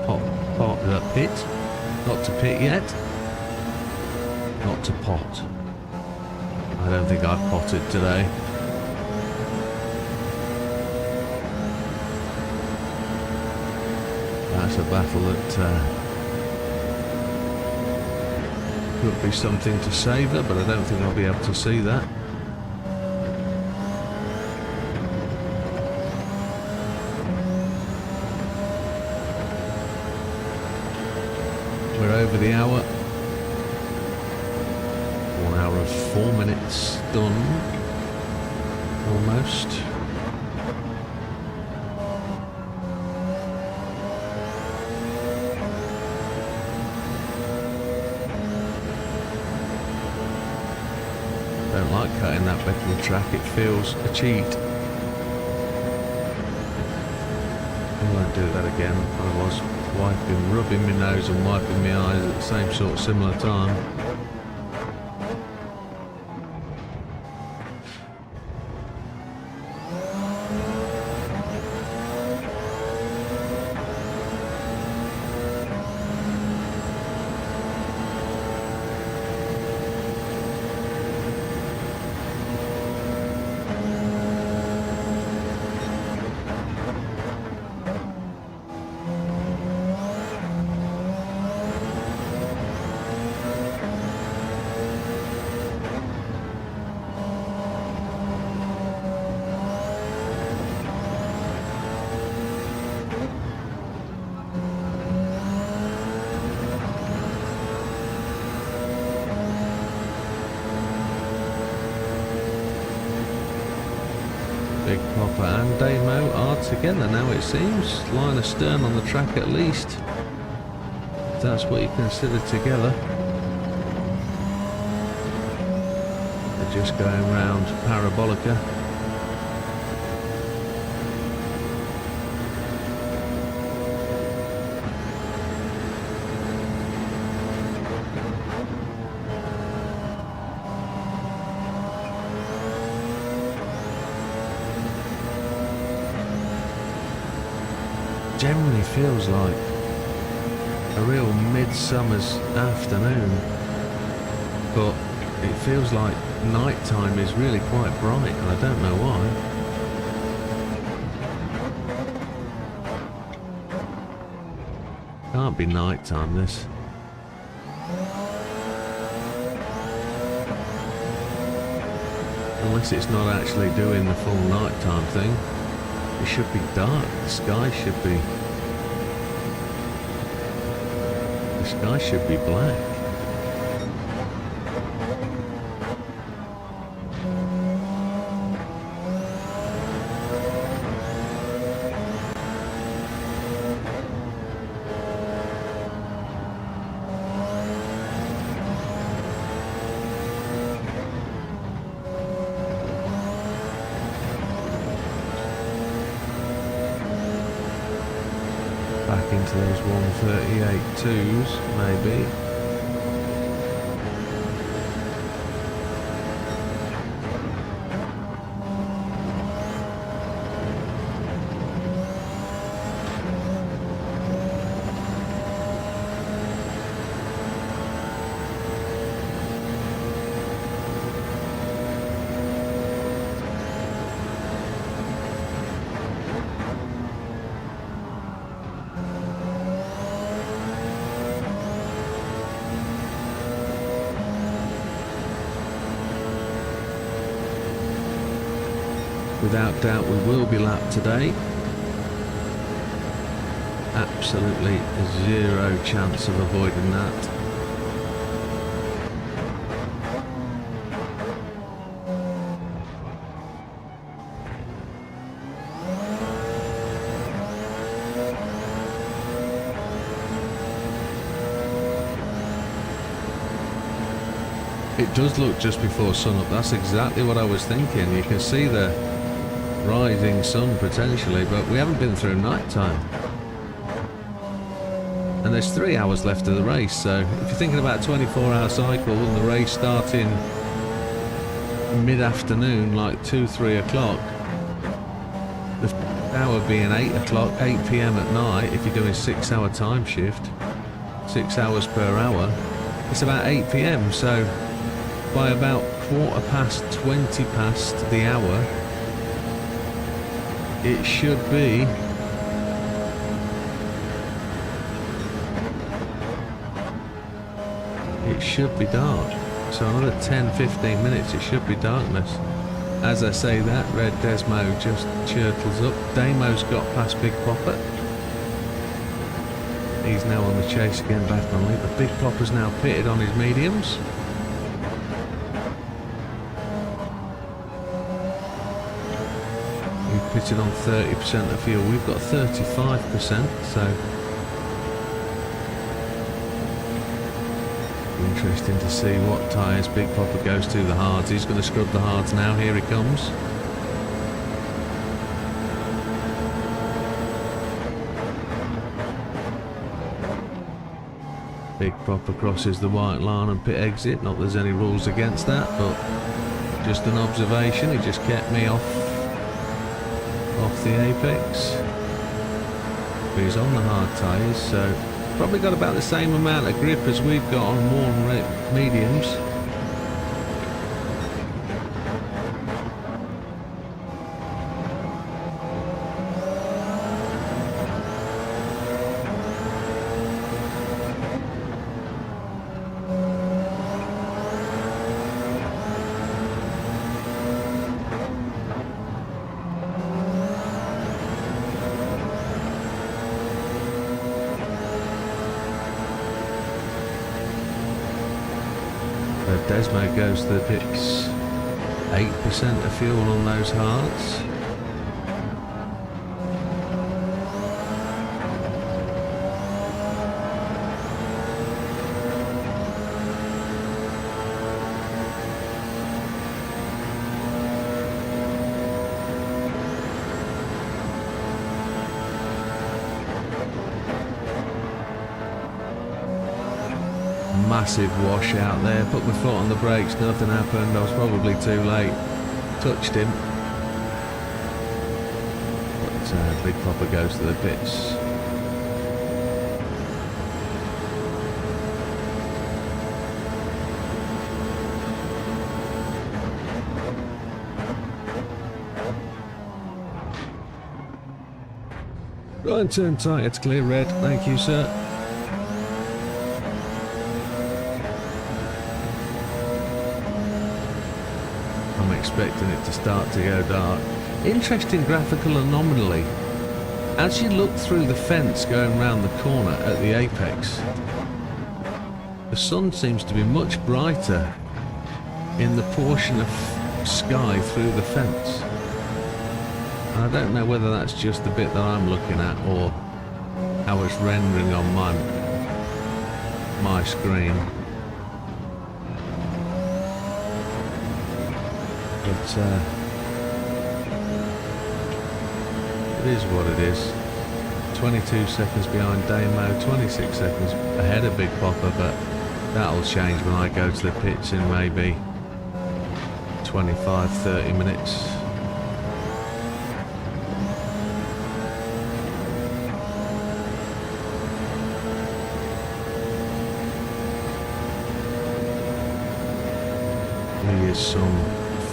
pit. Not to pit yet. Not to pot. I don't think I've potted today. That's a battle that could be something to savour, but I don't think I'll be able to see that. We're over the hour. 1 hour and 4 minutes done. Almost. Don't like cutting that bit of the track, it feels a cheat. I won't do that again. I was rubbing my nose and wiping my eyes at the same sort of similar time. Big Popper and Damo are together now, it seems. Line astern on the track at least. If that's what you consider together. They're just going round Parabolica. Generally feels like a real midsummer's afternoon, but it feels like night time is really quite bright, and I don't know why. Can't be night time, this. Unless it's not actually doing the full night time thing. It should be dark. The sky should be black. Back into those 138.2s, maybe. Without doubt we will be lapped today. Absolutely zero chance of avoiding that. It does look just before sunup. That's exactly what I was thinking. You can see the rising sun potentially, but we haven't been through night time. And there's 3 hours left of the race, so if you're thinking about a 24-hour cycle and the race starting mid-afternoon, like 2-3 o'clock, the hour being 8 o'clock, 8 p.m. at night, if you're doing 6-hour time shift, 6 hours per hour, it's about 8 p.m. So by about 20 past the hour, it should be dark. So another 10-15 minutes it should be darkness. As I say that, Red Desmo just chirtles up. Damo's got past Big Popper. He's now on the chase again, back on lead. The Big Popper's now pitted on his mediums. He pitted on 30% of fuel. We've got 35%, so interesting to see what tyres Big Popper goes to. The hards. He's going to scrub the hards now. Here he comes. Big Popper crosses the white line and pit exit. Not that there's any rules against that, but just an observation. He just kept me off the apex. But he's on the hard tyres, so probably got about the same amount of grip as we've got on worn mediums. Desmo goes to the pits. 8% of fuel on those hards. Massive wash out there. Put my foot on the brakes, nothing happened. I was probably too late. Touched him. But Big Popper goes to the pits. Right, turn tight, it's clear, Red. Thank you, sir. Expecting it to start to go dark. Interesting graphical anomaly. As you look through the fence going round the corner at the apex, the sun seems to be much brighter in the portion of sky through the fence. And I don't know whether that's just the bit that I'm looking at or how it's rendering on my screen. But it is what it is. 22 seconds behind Damo, 26 seconds ahead of Big Popper, but that'll change when I go to the pits in maybe 25-30 minutes. He is some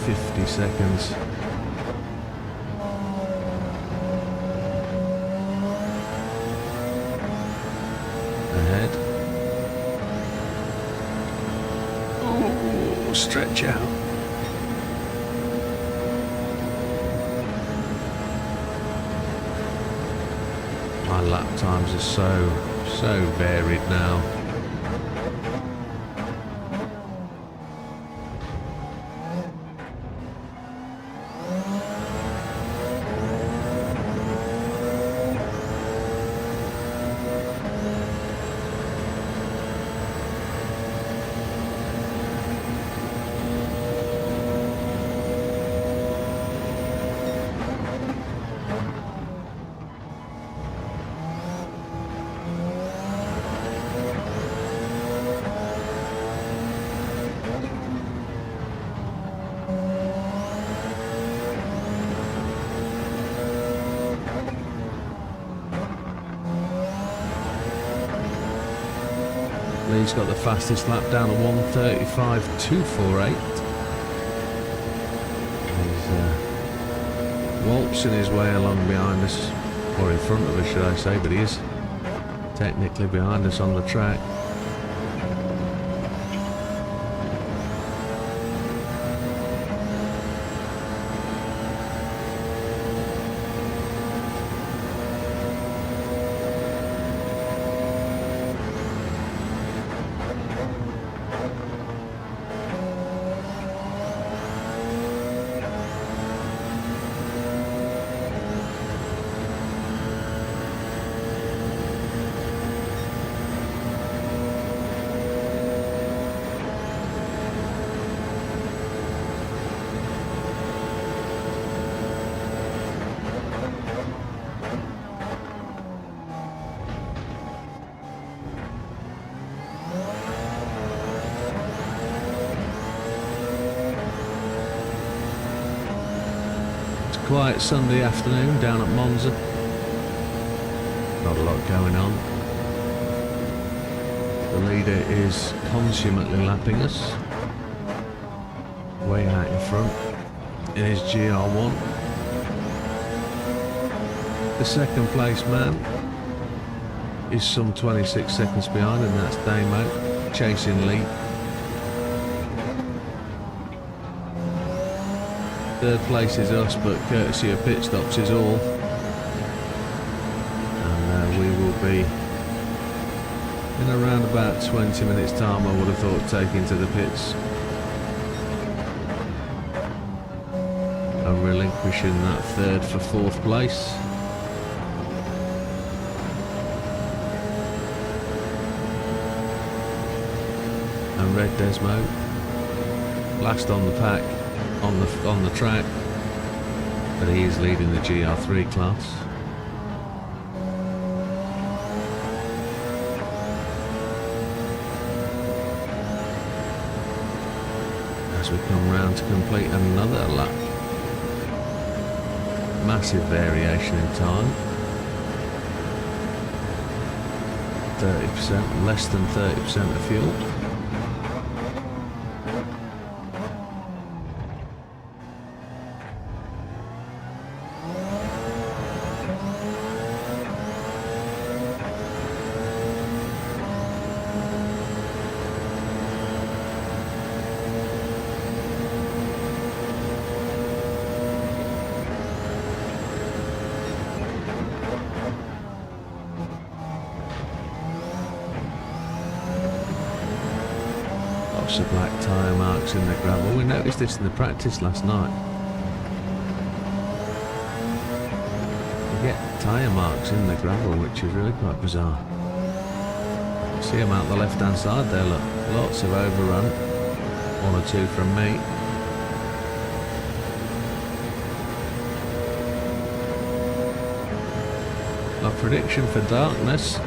50 seconds. Ahead. Oh, stretch out. My lap times are so varied now. Lee's got the fastest lap down at 1:35.248. He's waltzing his way along behind us, or in front of us should I say, but he is technically behind us on the track. Quiet Sunday afternoon down at Monza. Not a lot going on. The leader is consummately lapping us. Way out in front in his GR1. The second place man is some 26 seconds behind, and that's Damo chasing Lee. Third place is us, but courtesy of pit stops is all. And we will be in around about 20 minutes time, I would have thought, taking to the pits and relinquishing that third for fourth place. And Red Desmo last on the pack, on the track, but he is leading the GR3 class. As we come round to complete another lap. Massive variation in time. 30%, less than 30% of fuel. Lots of black tyre marks in the gravel. We noticed this in the practice last night. You get tyre marks in the gravel, which is really quite bizarre. See them out the left hand side there, look. Lots of overrun. One or two from me. Our prediction for darkness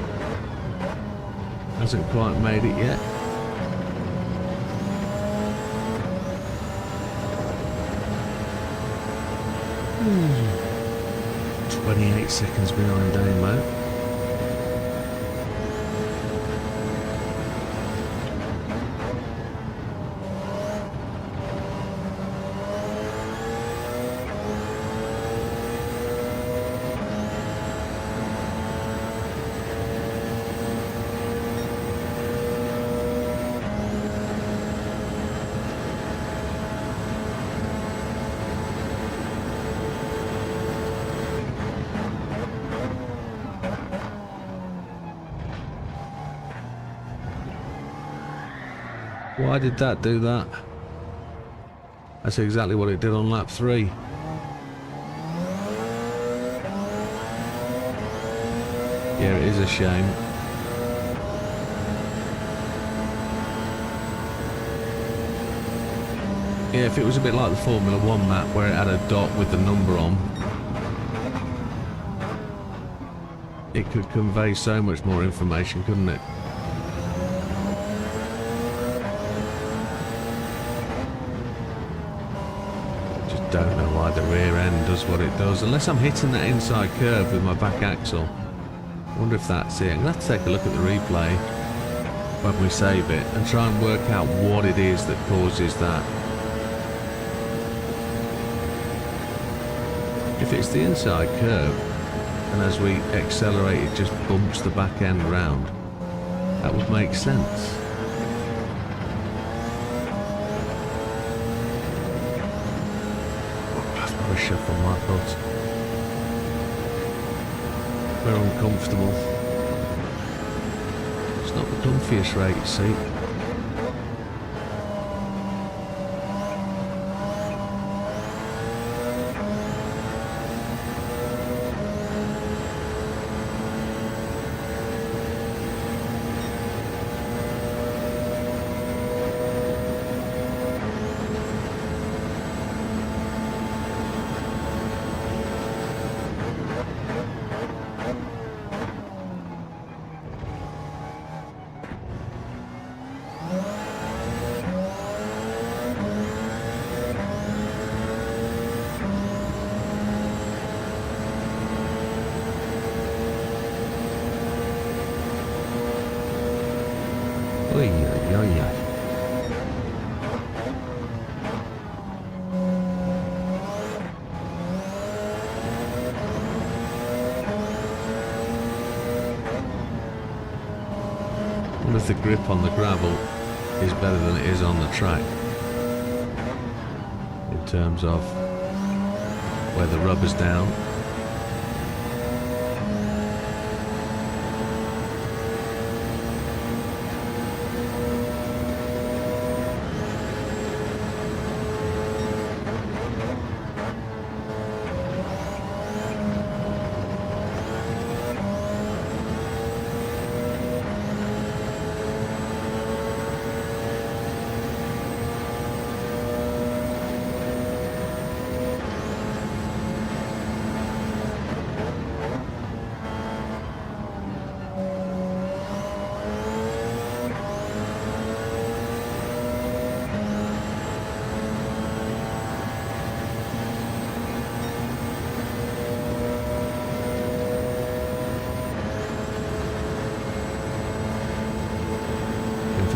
hasn't quite made it yet. Hmm. 28 seconds behind Damo. Why did that do that? That's exactly what it did on lap 3. Yeah, it is a shame. Yeah, if it was a bit like the Formula 1 map where it had a dot with the number on, it could convey so much more information, couldn't it? Don't know why the rear end does what it does, unless I'm hitting that inside curve with my back axle. I wonder if that's it. I'm going to have to take a look at the replay. when we save it and try and work out what it is that causes that. If it's the inside curve, and as we accelerate it just bumps the back end round, that would make sense. Pressure from my butt. We're uncomfortable. It's not the comfiest rated seat. Oy, oy, oy, oy. I wonder if the grip on the gravel is better than it is on the track in terms of where the rubber's down.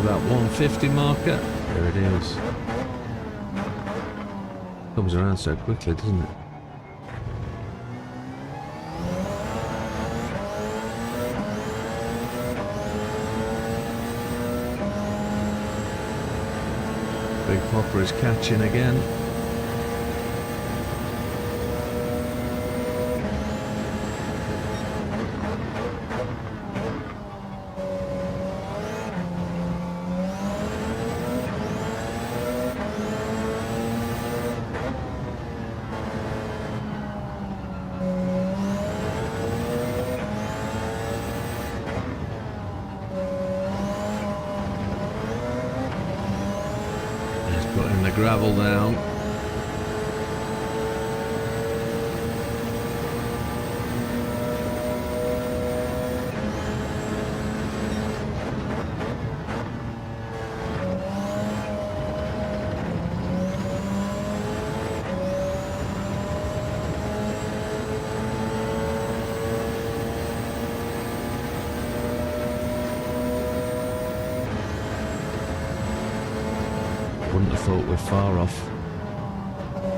That 150 marker, there it is. Comes around so quickly, doesn't it? Big Popper is catching again. Putting the gravel down. Wouldn't have thought we're far off.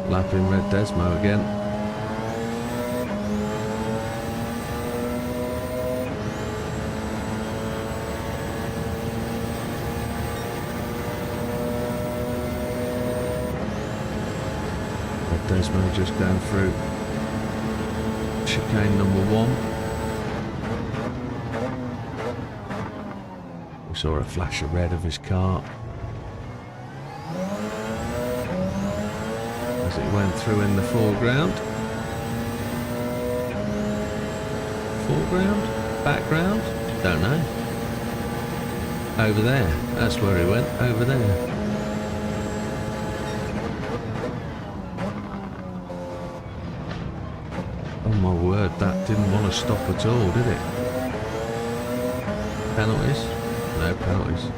Lapping Red Desmo again. Red Desmo just going through chicane number 1. We saw a flash of red of his car as it went through in the foreground. Foreground? Background? Don't know. Over there. That's where he went. Over there. Oh my word, that didn't want to stop at all, did it? Penalties? No penalties.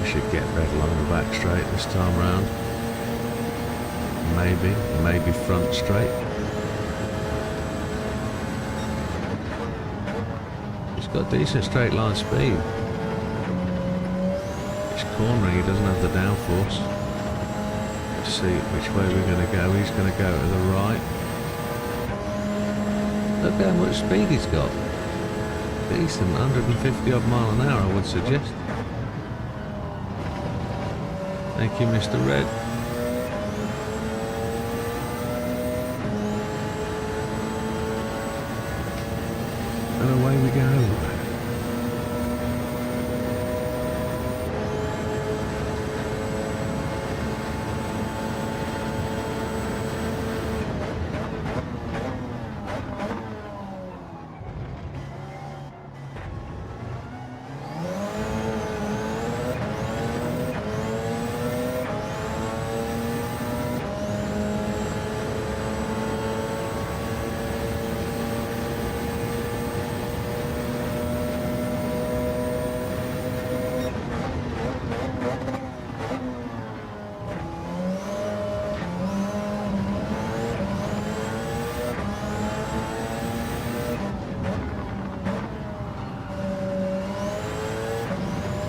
should get red along the back straight this time round. Maybe front straight. He's got decent straight line speed. He's cornering, he doesn't have the downforce. Let's see which way we're going to go. He's going to go to the right. Look how much speed he's got. Decent, 150 odd mile an hour I would suggest. Thank you, Mr. Red. And away we go.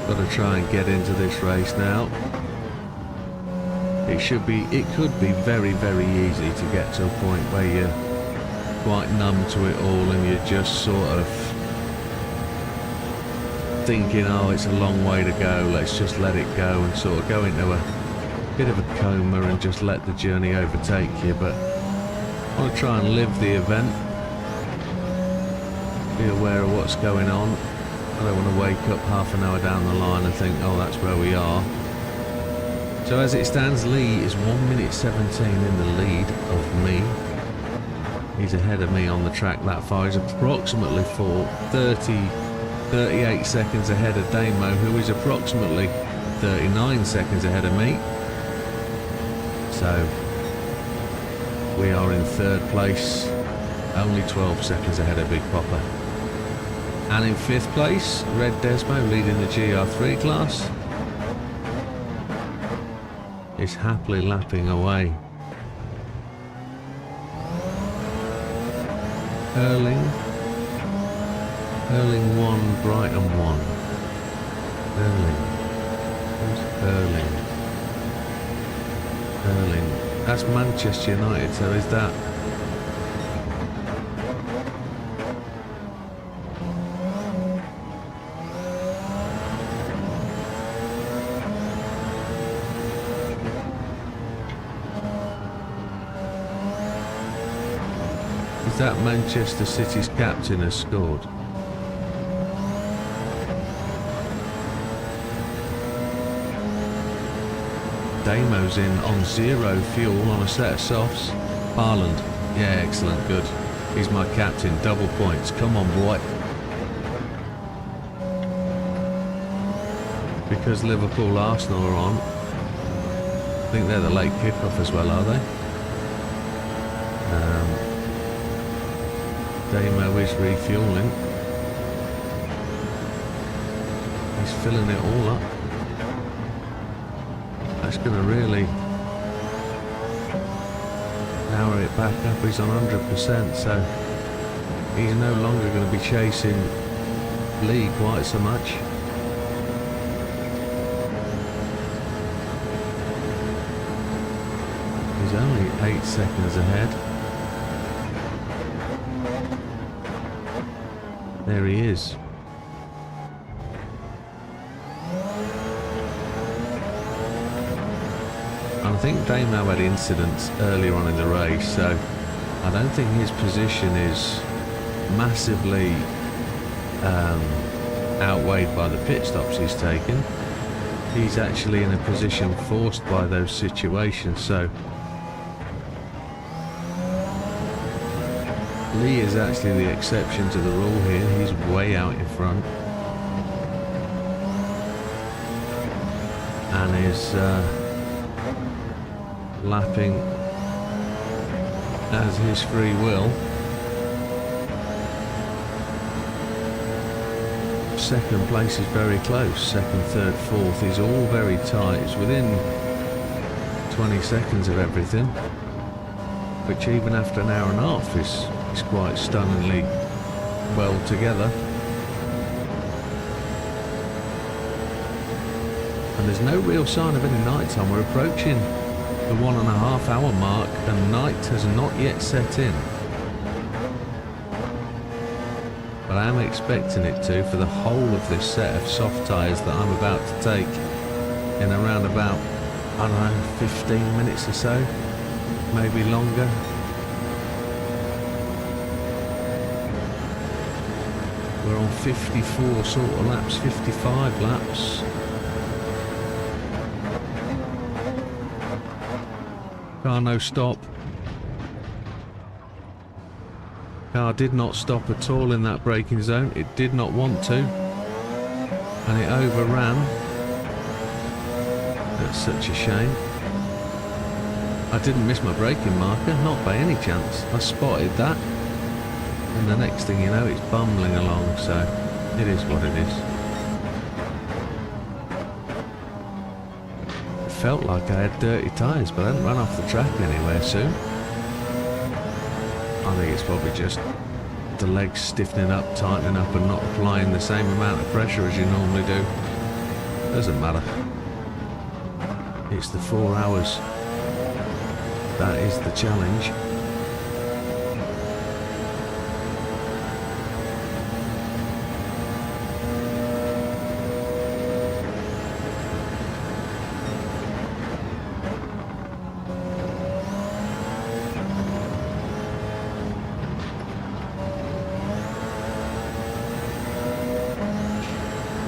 Got to try and get into this race now. It could be very, very easy to get to a point where you're quite numb to it all and you're just sort of thinking, oh, it's a long way to go, let's just let it go, and sort of go into a bit of a coma and just let the journey overtake you. But I want to try and live the event, be aware of what's going on. I don't want to wake up half an hour down the line and think, oh, that's where we are. So as it stands, Lee is 1 minute 17 in the lead of me. He's ahead of me on the track that far. He's approximately 38 seconds ahead of Damo, who is approximately 39 seconds ahead of me. So we are in third place, only 12 seconds ahead of Big Popper. And in fifth place, Red Desmo, leading the GR3 class, is happily lapping away. Erling 1, Brighton 1. Erling. That's Manchester United, so is that... that Manchester City's captain has scored. Damo's in on 0 fuel on a set of softs. Haaland, yeah, excellent, good. He's my captain, double points, come on boy. Because Liverpool Arsenal are on, I think they're the late kickoff as well, are they? Damo is refueling. He's filling it all up. That's going to really power it back up. He's on 100%, so he's no longer going to be chasing Lee quite so much. He's only 8 seconds ahead. There he is. And I think Damo had incidents earlier on in the race, so I don't think his position is massively outweighed by the pit stops he's taken. He's actually in a position forced by those situations, so Lee is actually the exception to the rule here. He's way out in front and is lapping as his free will. second place is very close. Second, third, fourth is all very tight. It's within 20 seconds of everything, which even after an hour and a half is quite stunningly well together. And there's no real sign of any night time. We're approaching the 1.5 hour mark and night has not yet set in. But I am expecting it to for the whole of this set of soft tyres that I'm about to take in around about, I don't know, 15 minutes or so, maybe longer. We're on 54 sort of laps, 55 laps. Car no stop. Car did not stop at all in that braking zone. It did not want to. And it overran. That's such a shame. I didn't miss my braking marker, not by any chance. I spotted that. And the next thing you know, it's bumbling along, so it is what it is. It felt like I had dirty tyres, but I hadn't run off the track anywhere soon. I think it's probably just the legs stiffening up, tightening up and not applying the same amount of pressure as you normally do. Doesn't matter. It's the 4 hours. That is the challenge.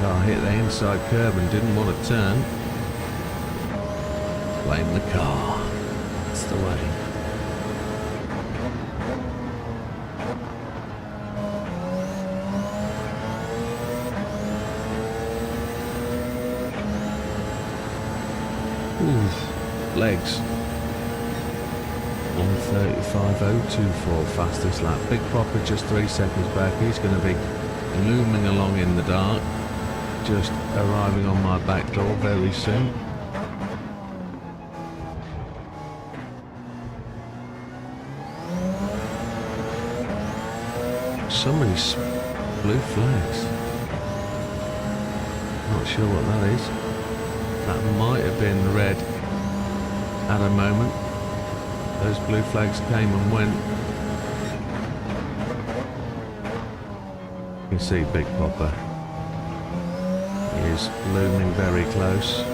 Car hit the inside curb and didn't want to turn. Blame the car. That's the way. Ooh, legs. 1:35.024 fastest lap. Big Popper just 3 seconds back. He's going to be looming along in the dark. Just arriving on my back door very soon. So many blue flags. Not sure what that is. That might have been red at a moment. Those blue flags came and went. You can see Big Popper is looming very close.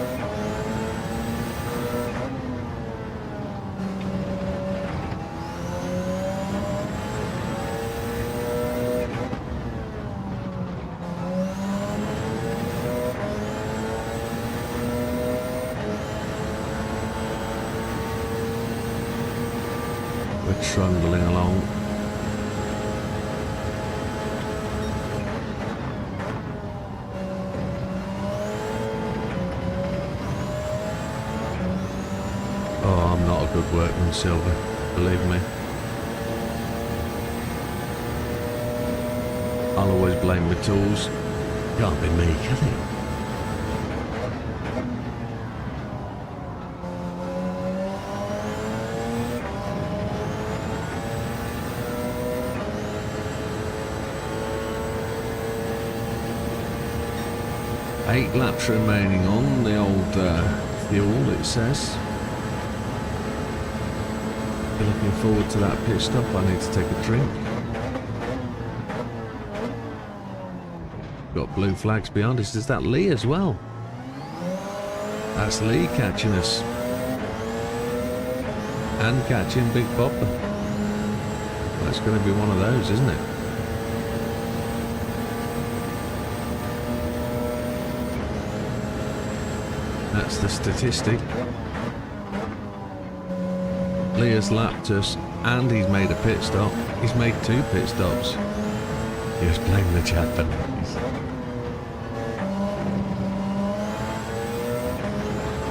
We're trundling along. Oh, I'm not a good workman, Silver, believe me. I'll always blame the tools. Can't be me, can it? Eight laps remaining on the old fuel, it says. Looking forward to that pit stop. I need to take a drink. Got blue flags behind us. Is that Lee as well? That's Lee catching us. And catching Big Popper. That's going to be one of those, isn't it? That's the statistic. Lee has lapped us and he's made a pit stop. He's made 2 pit stops. Just blame the Japanese.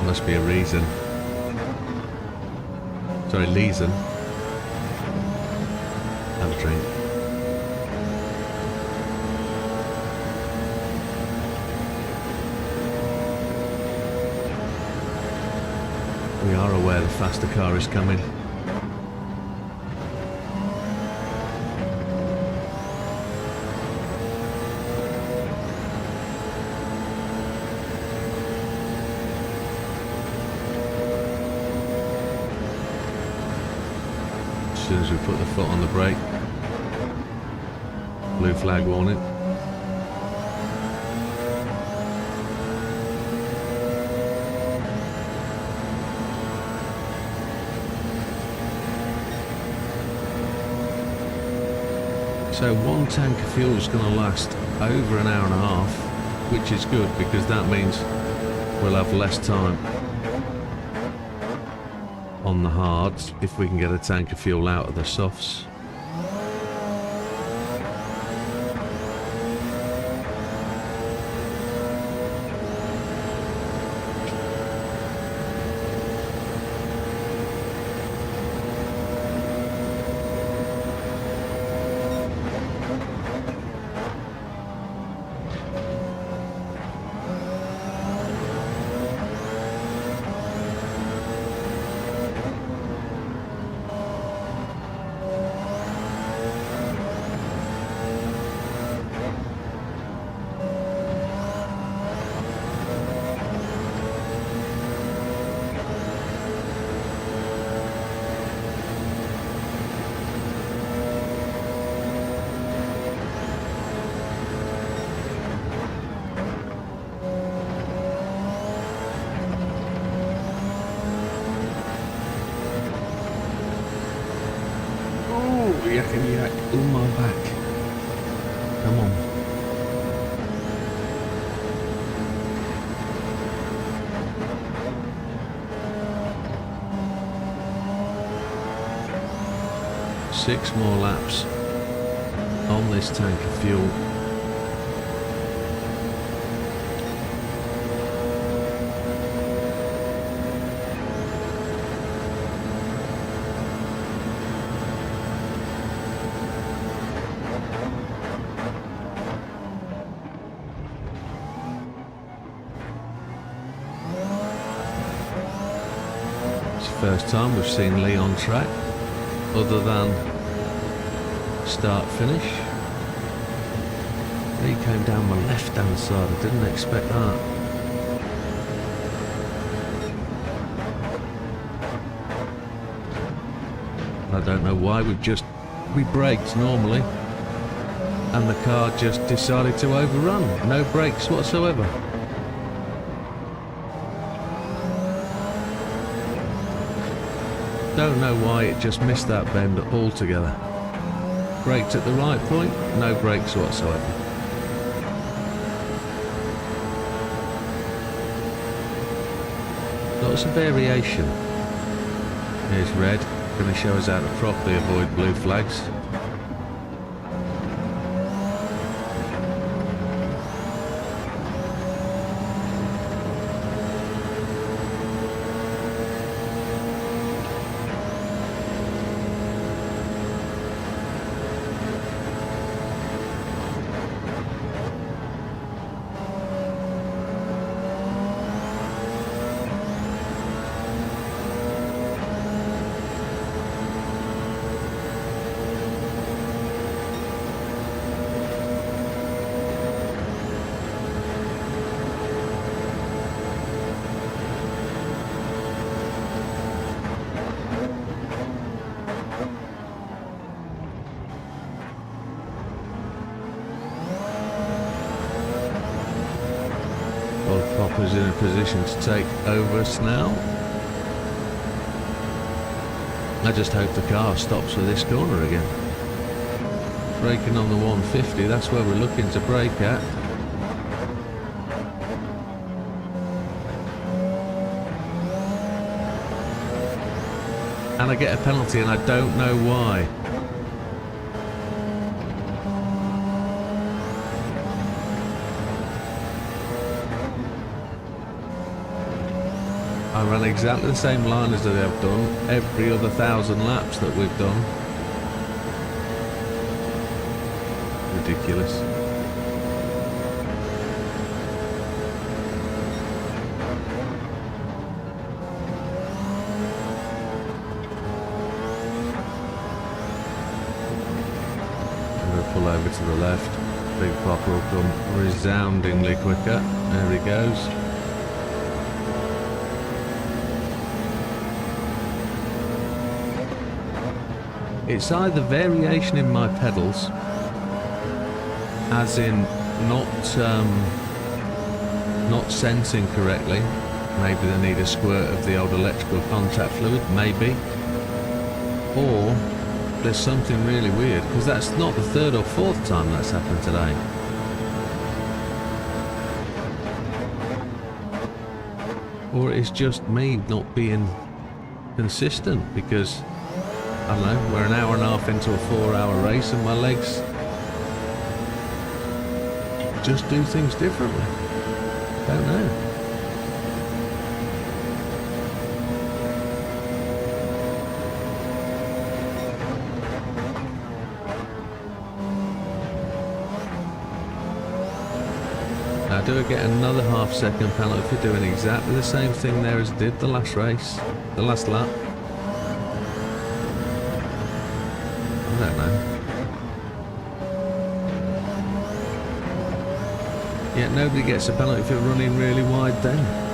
Must be a reason. Sorry, reason. Have a drink. We are aware the faster car is coming. As soon as we put the foot on the brake, blue flag warning. So one tank of fuel is going to last over an hour and a half, which is good because that means we'll have less time on the hards if we can get a tank of fuel out of the softs. Yak and yak, oh my back. Come on. Six more laps on this tank of fuel. First time we've seen Lee on track, other than start finish. He came down my left hand side, I didn't expect that. I don't know why we braked normally and the car just decided to overrun, no brakes whatsoever. Don't know why it just missed that bend altogether. Braked at the right point, no brakes whatsoever. Lots of variation. Here's red, going to show us how to properly avoid blue flags. Popper's in a position to take over us now. I just hope the car stops for this corner again. Braking on the 150, that's where we're looking to brake at. And I get a penalty and I don't know why. I ran exactly the same line as they have done every other 1,000 laps that we've done. Ridiculous. over to the left. Big Popper will come resoundingly quicker. There he goes. It's either variation in my pedals, as in not sensing correctly. Maybe they need a squirt of the old electrical contact fluid, maybe. Or there's something really weird, because that's not the third or fourth time that's happened today. Or it's just me not being consistent, because, I don't know, we're an hour and a half into a 4-hour race and my legs just do things differently. Don't know. Now, do I get another half-second penalty for doing exactly the same thing there as I did the last race, the last lap? I don't know. Yet nobody gets a penalty for running really wide then.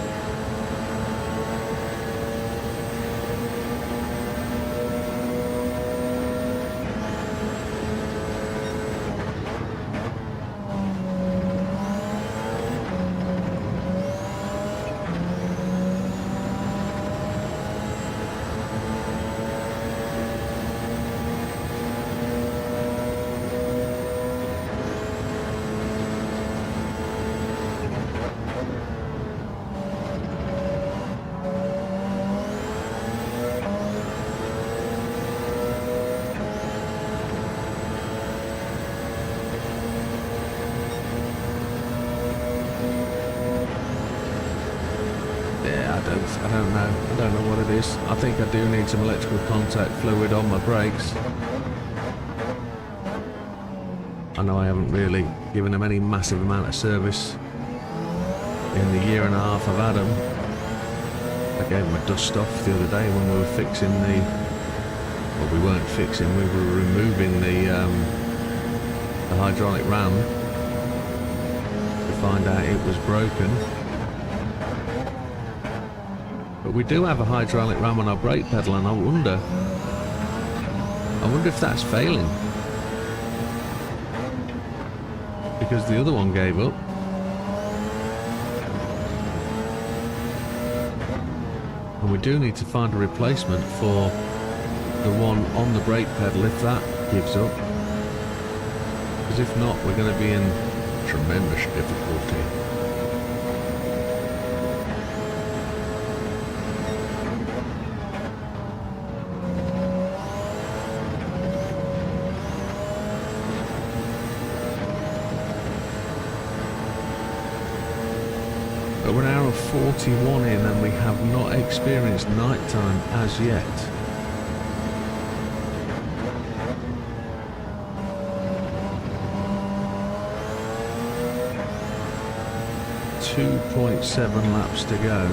I don't know what it is. I think I do need some electrical contact fluid on my brakes. I know I haven't really given them any massive amount of service in the year and a half I've had them. I gave them a dust off the other day when we were fixing the... Well, we weren't fixing, we were removing the hydraulic ram to find out it was broken. But we do have a hydraulic ram on our brake pedal, and I wonder if that's failing. Because the other one gave up. And we do need to find a replacement for the one on the brake pedal if that gives up. Because if not, we're going to be in tremendous difficulty. But we're an hour 41 in and we have not experienced nighttime as yet. .7 laps to go.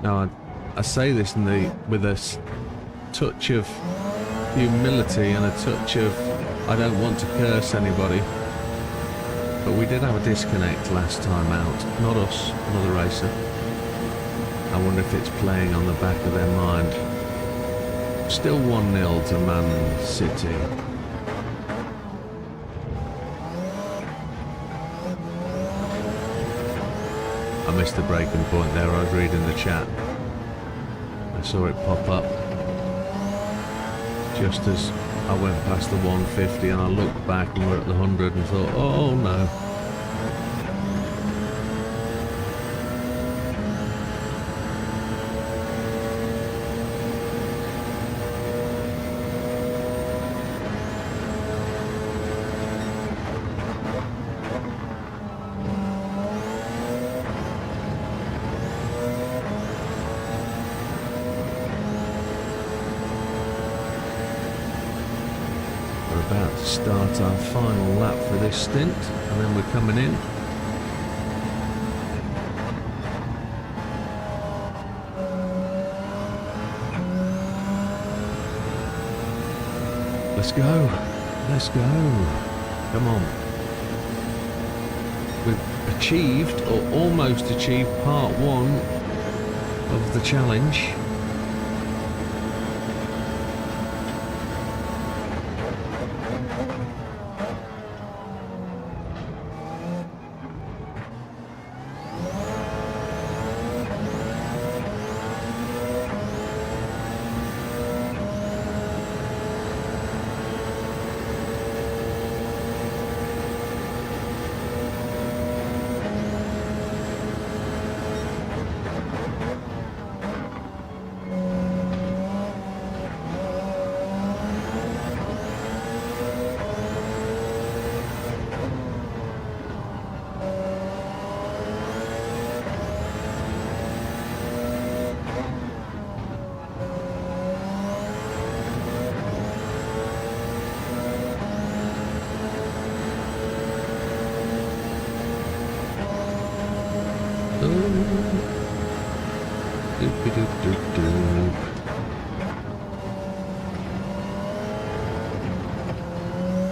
Now, I say this with a touch of humility and a touch of I don't want to curse anybody, but we did have a disconnect last time out. Not us, another racer. I wonder if it's playing on the back of their mind. Still 1-0 to Man City. I missed the breaking point there. I was reading the chat. I saw it pop up just as I went past the 150, and I looked back and we're at the 100 and thought, oh no. About to start our final lap for this stint, and then we're coming in. Let's go. Let's go. Come on. We've achieved, or almost achieved, part 1 of the challenge.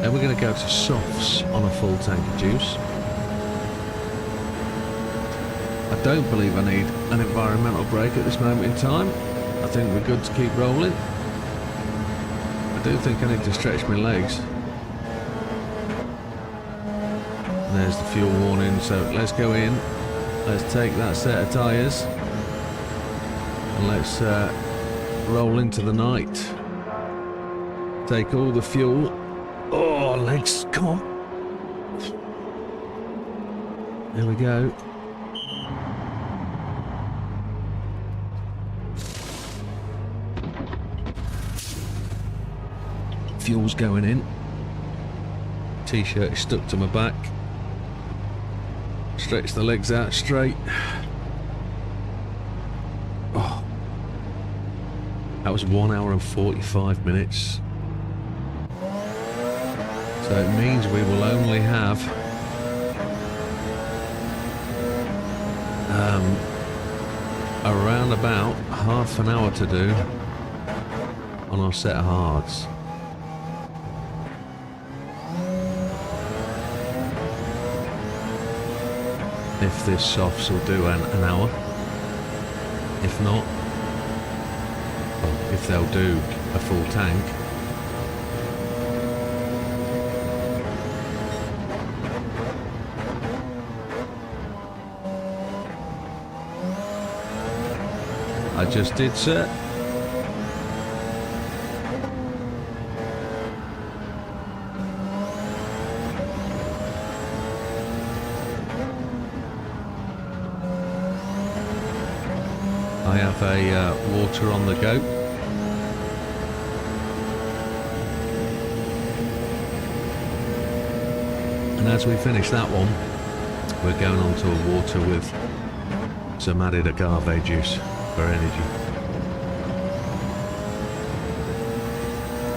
And we're going to go to softs on a full tank of juice. I don't believe I need an environmental break at this moment in time. I think we're good to keep rolling. I do think I need to stretch my legs. And there's the fuel warning, so let's go in. Let's take that set of tyres. And let's roll into the night. Take all the fuel. Oh, legs, come on. There we go. Fuel's going in. T-shirt is stuck to my back. Stretch the legs out straight. Oh. That was 1 hour and 45 minutes. So it means we will only have around about half an hour to do on our set of hards. If this softs will do an hour. If not, well, if they'll do a full tank. I just did, sir. I have a water on the go. And as we finish that one, we're going on to a water with some added agave juice for energy.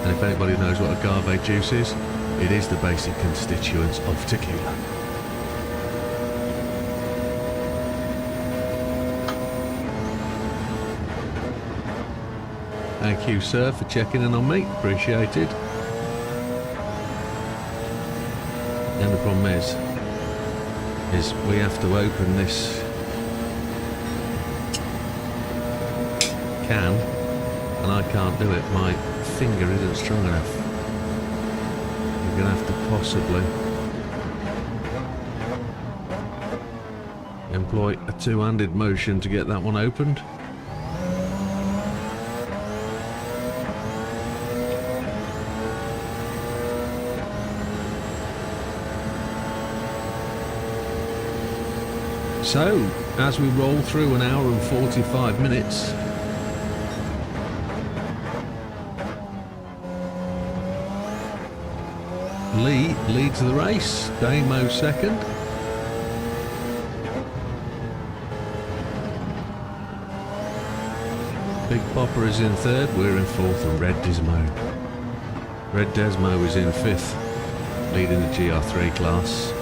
And if anybody knows what agave juice is, it is the basic constituents of tequila. Thank you, sir, for checking in on me. Appreciated. The only problem is we have to open this can, and I can't do it. My finger isn't strong enough. You're gonna have to possibly employ a two-handed motion to get that one opened. So, as we roll through an hour and 45 minutes, Lee leads the race, Damo second. Big Popper is in third, we're in fourth, and Red Desmo is in fifth. leading the GR3 class.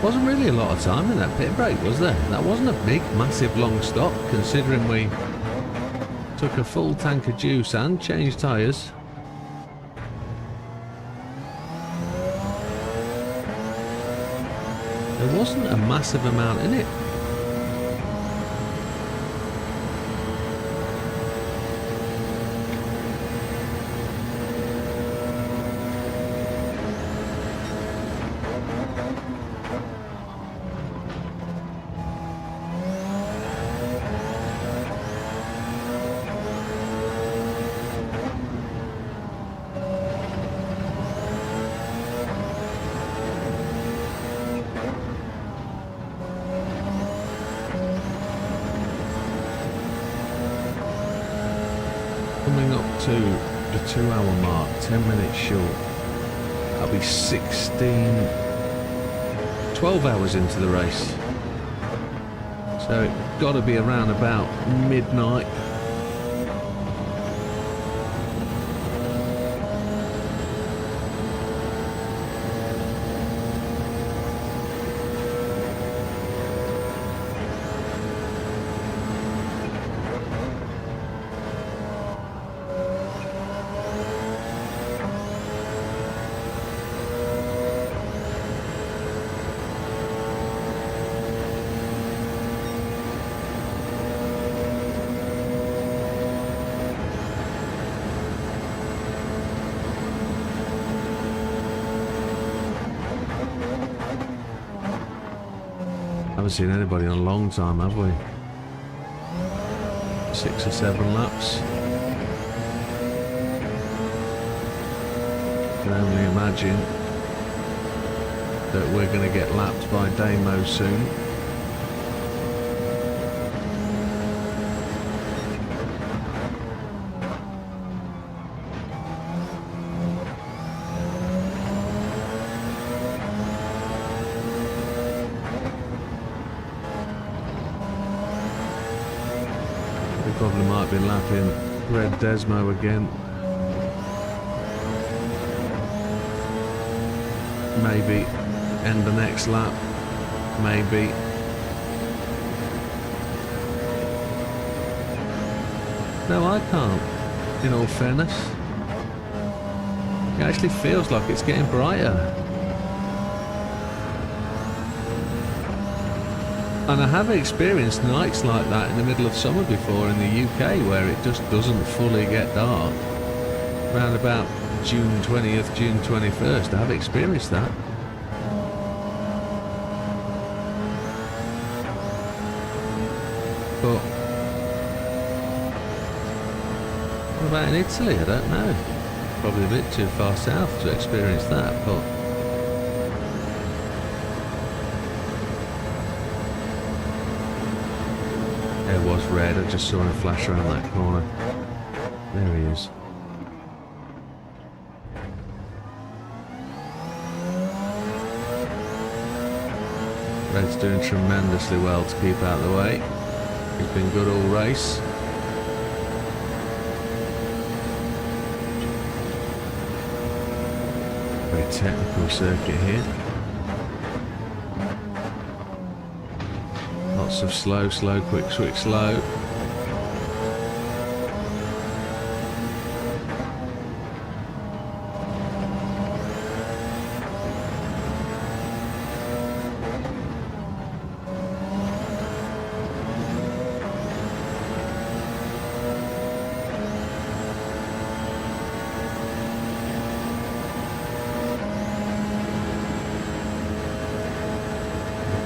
Wasn't really a lot of time in that pit break, was there? That wasn't a big, massive, long stop, considering we took a full tank of juice and changed tyres. There wasn't a massive amount in it. Coming up to the 2 hour mark, 10 minutes short. That'll be 12 hours into the race. So it's got to be around about midnight. Haven't seen anybody in a long time, have we? 6 or 7 laps. Can only imagine that we're going to get lapped by Damo soon. Probably might be lapping Red Desmo again. Maybe end the next lap. Maybe. No, I can't, in all fairness. It actually feels like it's getting brighter. And I have experienced nights like that in the middle of summer before in the UK, where it just doesn't fully get dark. Around about June 20th, June 21st, I have experienced that. But what about in Italy? I don't know. Probably a bit too far south to experience that, but there was red. I just saw him flash around that corner. There he is. Red's doing tremendously well to keep out of the way. He's been good all race. Very technical circuit here. Lots of slow, slow, quick, quick, slow.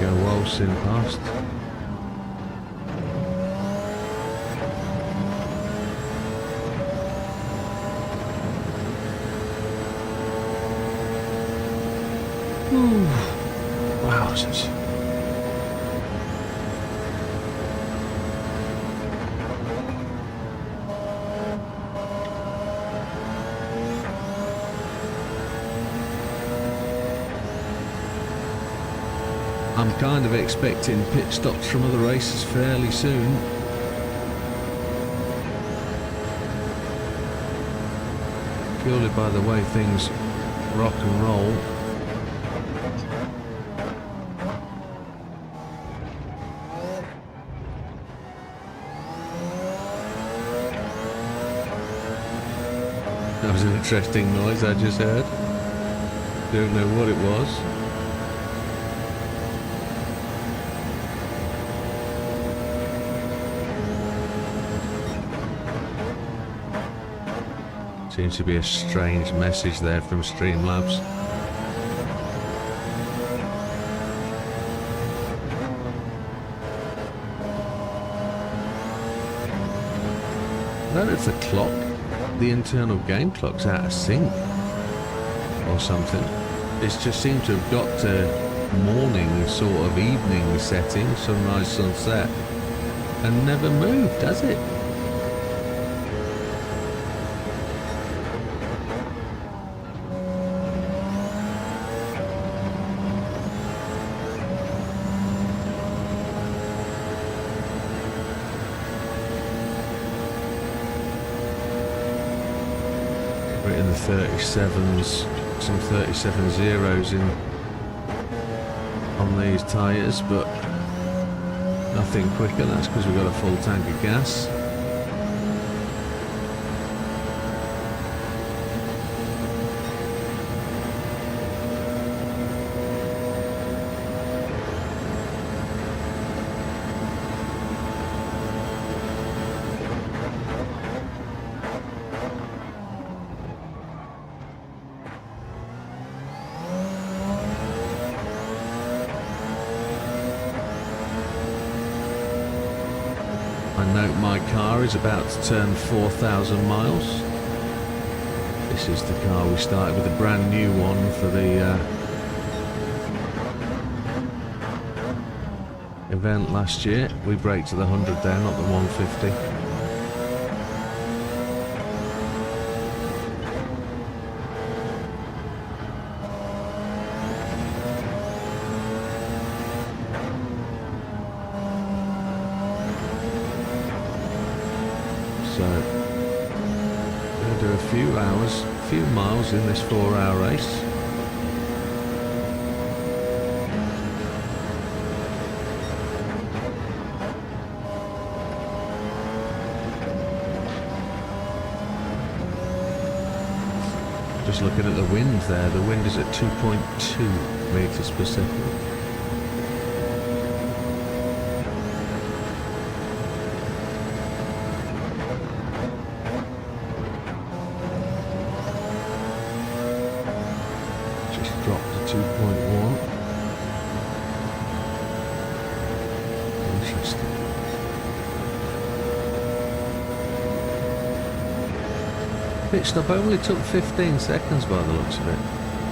go waltzing past. Ooh, wowzers. I'm kind of expecting pit stops from other races fairly soon. Purely by the way things rock and roll. That was an interesting noise I just heard. Don't know what it was. Seems to be a strange message there from Streamlabs. I don't know if the clock, the internal game clock's out of sync or something. It's just seemed to have got to morning, sort of evening setting, sunrise, sunset, and never moved, has it? We're in the 37s, some 37 zeros in on these tyres, but nothing quicker. That's because we've got a full tank of gas. I note my car is about to turn 4,000 miles. This is the car we started with, a brand new one for the event last year. We braked to the 100 there, not the 150. So, going to do a few miles in this 4-hour race. Just looking at the wind there, the wind is at 2.2 meters per second. Dropped to 2.1. Interesting. Pit stop only took 15 seconds by the looks of it.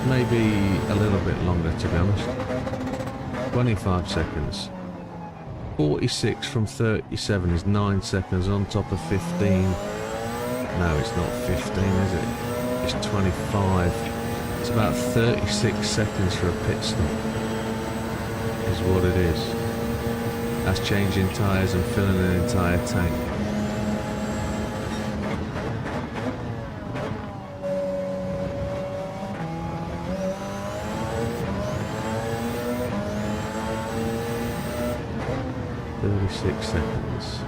Maybe a little bit longer, to be honest. 25 seconds. 46 from 37 is 9 seconds on top of 15. No, it's not 15, is it? It's 25. It's about 36 seconds for a pit stop, is what it is. That's changing tyres and filling an entire tank. Six seconds.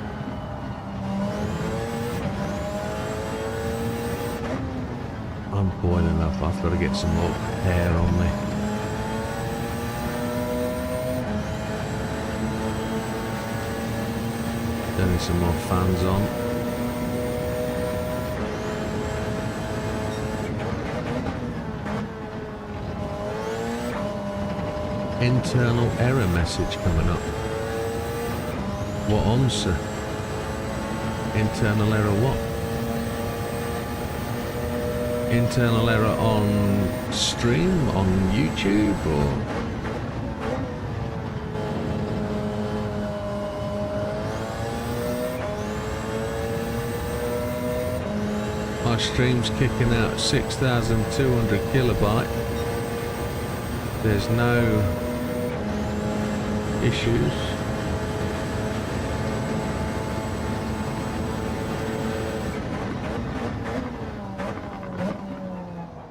I'm boiling up. I've got to get some more air on me. Getting some more fans on. internal error message coming up. What on, sir? Internal error what? Internal error on stream, on YouTube, or? My stream's kicking out 6,200 kilobyte. There's no issues.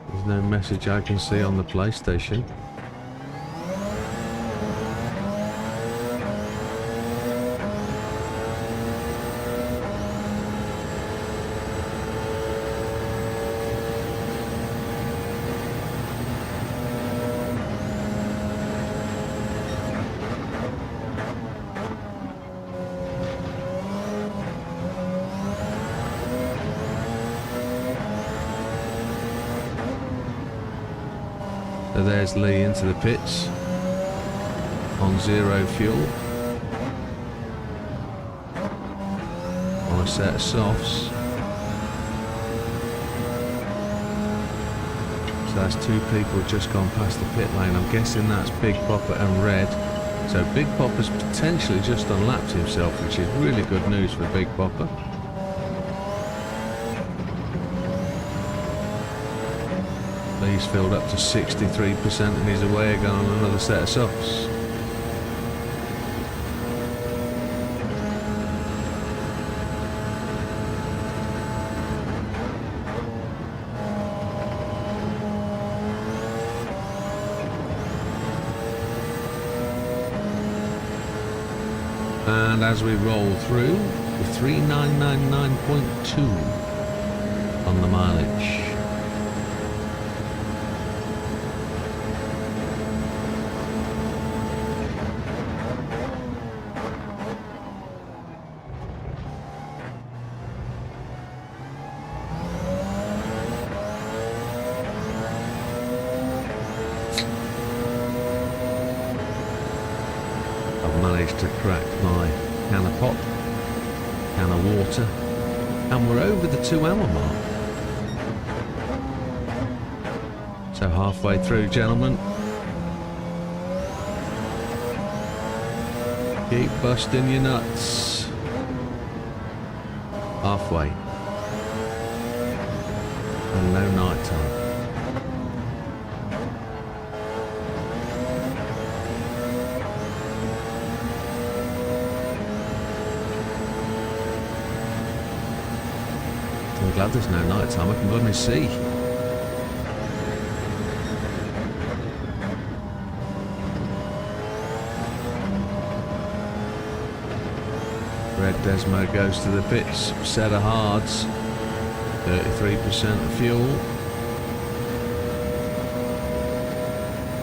There's no message I can see on the PlayStation. So there's Lee into the pits on 0 fuel on a set of softs. So that's 2 people just gone past the pit lane. I'm guessing that's Big Popper and Red. So Big Popper's potentially just unlapped himself, which is really good news for Big Popper. He's filled up to 63% and he's away again on another set of softs. And as we roll through, the 3999.2 on the mileage. To crack my can of pop, can of water, and we're over the 2 hour mark. So halfway through, gentlemen. Keep busting your nuts. Halfway. And no night time. I'm glad there's no night time, I can bloody see. Red Desmo goes to the pits, set of hards, 33% of fuel.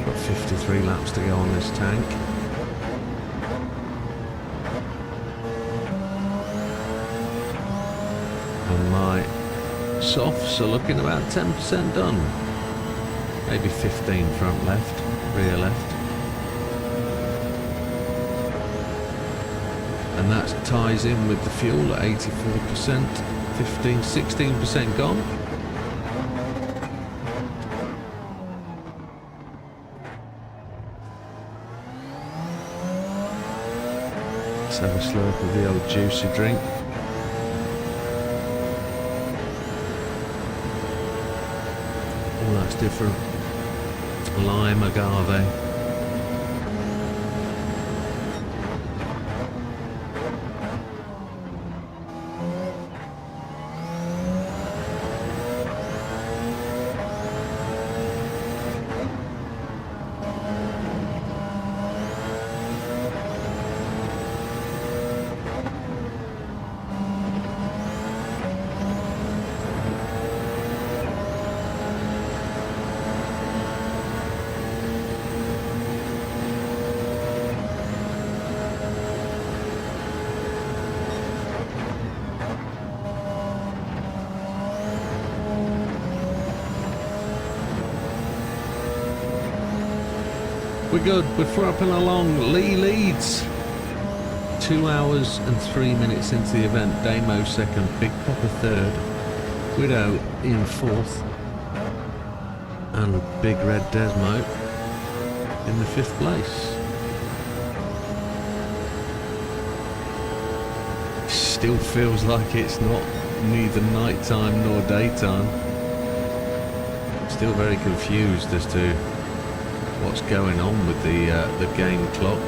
Got 53 laps to go on this tank. And my softs are looking about 10% done. Maybe 15 front left, rear left. And that ties in with the fuel at 84%, 16% gone. Let's have a slurp of the old juicy drink. Oh, that's different. Lime agave. We're good. We're flapping along. Lee leads. 2 hours and 3 minutes into the event. Damo second. Big Papa third. Widow in fourth. And Big Red Desmo in the 5th place. Still feels like it's not neither nighttime nor daytime. Still very confused as to what's going on with the game clock.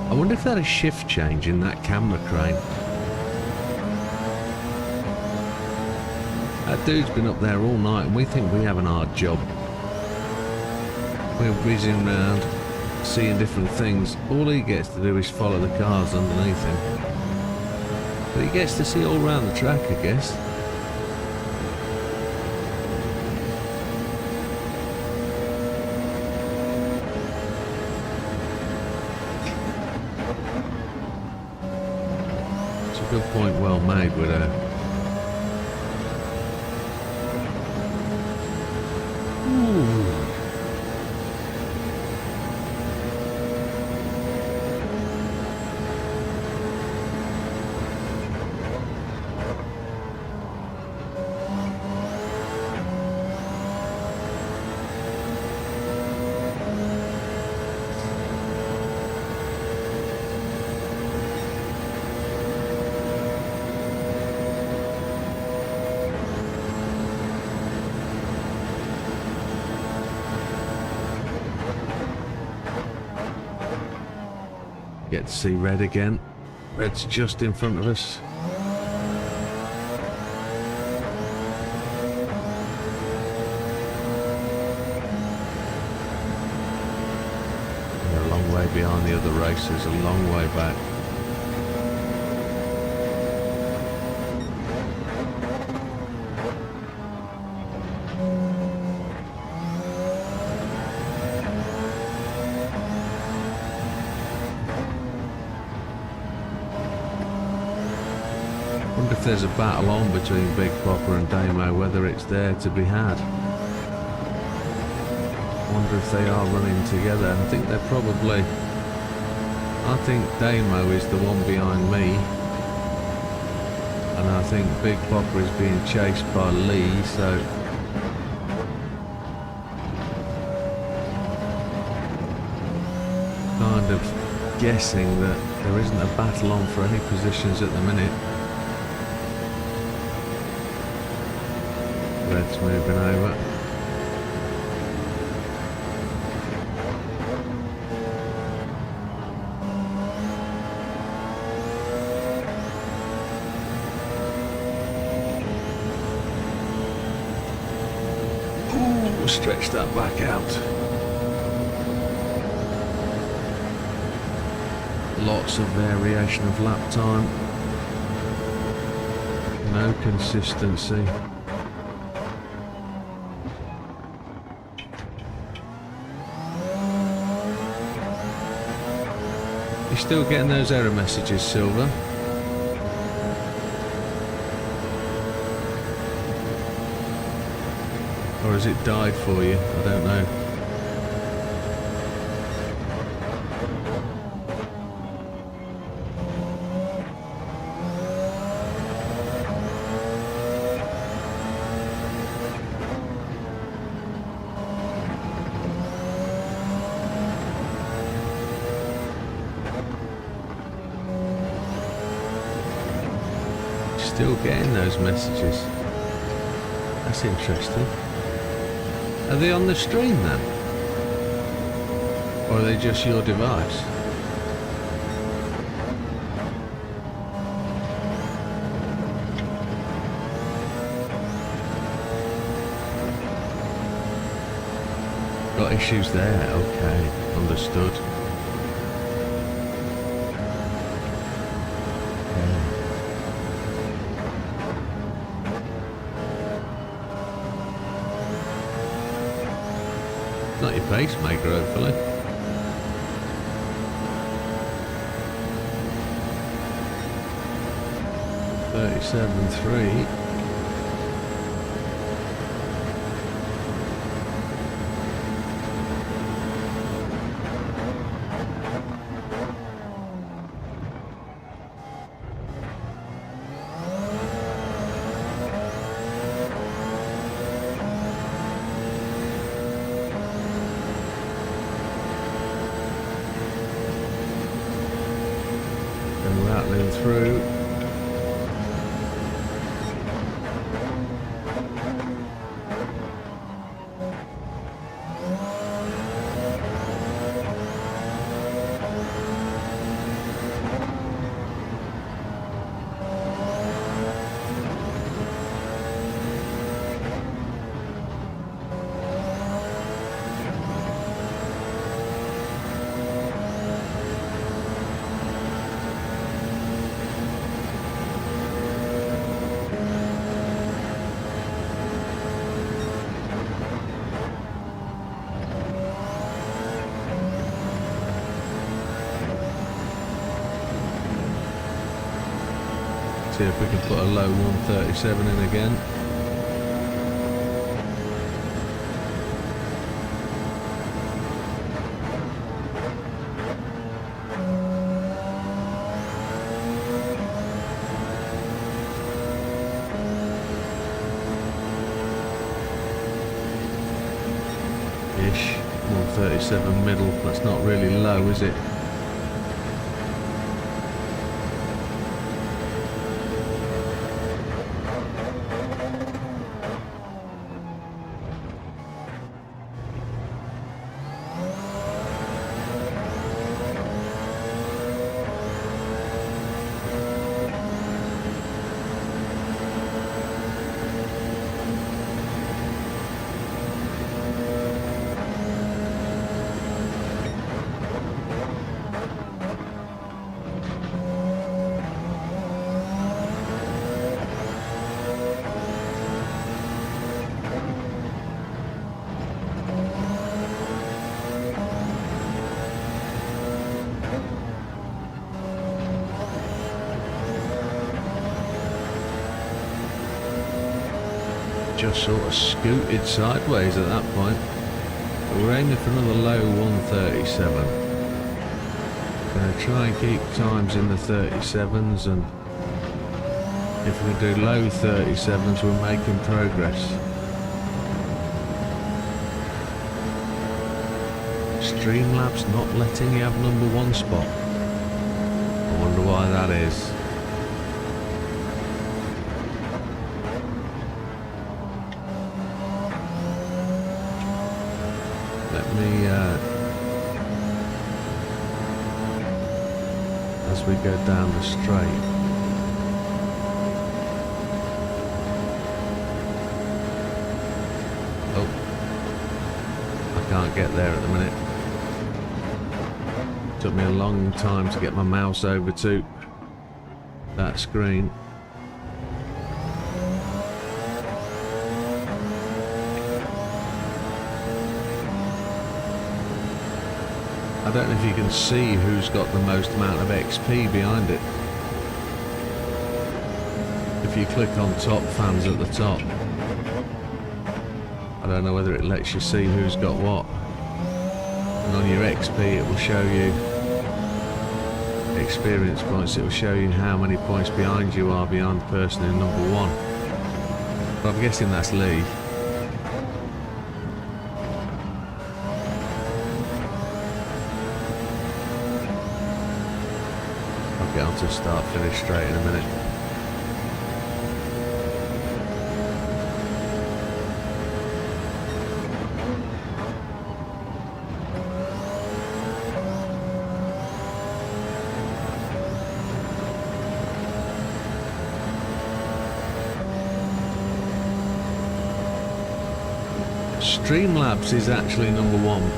I wonder if they had a shift change in that camera crane. That dude's been up there all night and we think we have an hard job. We're whizzing around, seeing different things. All he gets to do is follow the cars underneath him. But he gets to see all around the track, I guess. Good point, well made, Widow. Ooh. Get to see Red again. Red's just in front of us. They're a long way behind the other racers, a long way back. If there's a battle on between Big Popper and Damo, whether it's there to be had. I wonder if they are running together. I think they're probably... I think Damo is the one behind me. And I think Big Popper is being chased by Lee, so... kind of guessing that there isn't a battle on for any positions at the minute. Red's moving over. Ooh, stretch that back out. Lots of variation of lap time. No consistency. You're still getting those error messages, Silver? Or has it died for you? I don't know. Still getting those messages. That's interesting. Are they on the stream then? Or are they just your device? Got issues there, okay, understood. Not your pacemaker, hopefully. $37.3. And rattling through. See if we can put a low 137 in again. Ish, 137 middle, that's not really low, is it? Just sort of scooted sideways at that point. But we're aiming for another low 137. Going to try and keep times in the 37s, and if we can do low 37s, we're making progress. Streamlabs not letting you have #1 spot. I wonder why that is. As we go down the straight. Oh, I can't get there at the minute. Took me a long time to get my mouse over to that screen. I don't know if you can see who's got the most amount of XP behind it. If you click on top fans at the top, I don't know whether it lets you see who's got what. And on your XP it will show you experience points, it will show you how many points behind you are behind the person in #1. But I'm guessing that's Lee. Get on to start finish straight in a minute. Streamlabs is actually #1.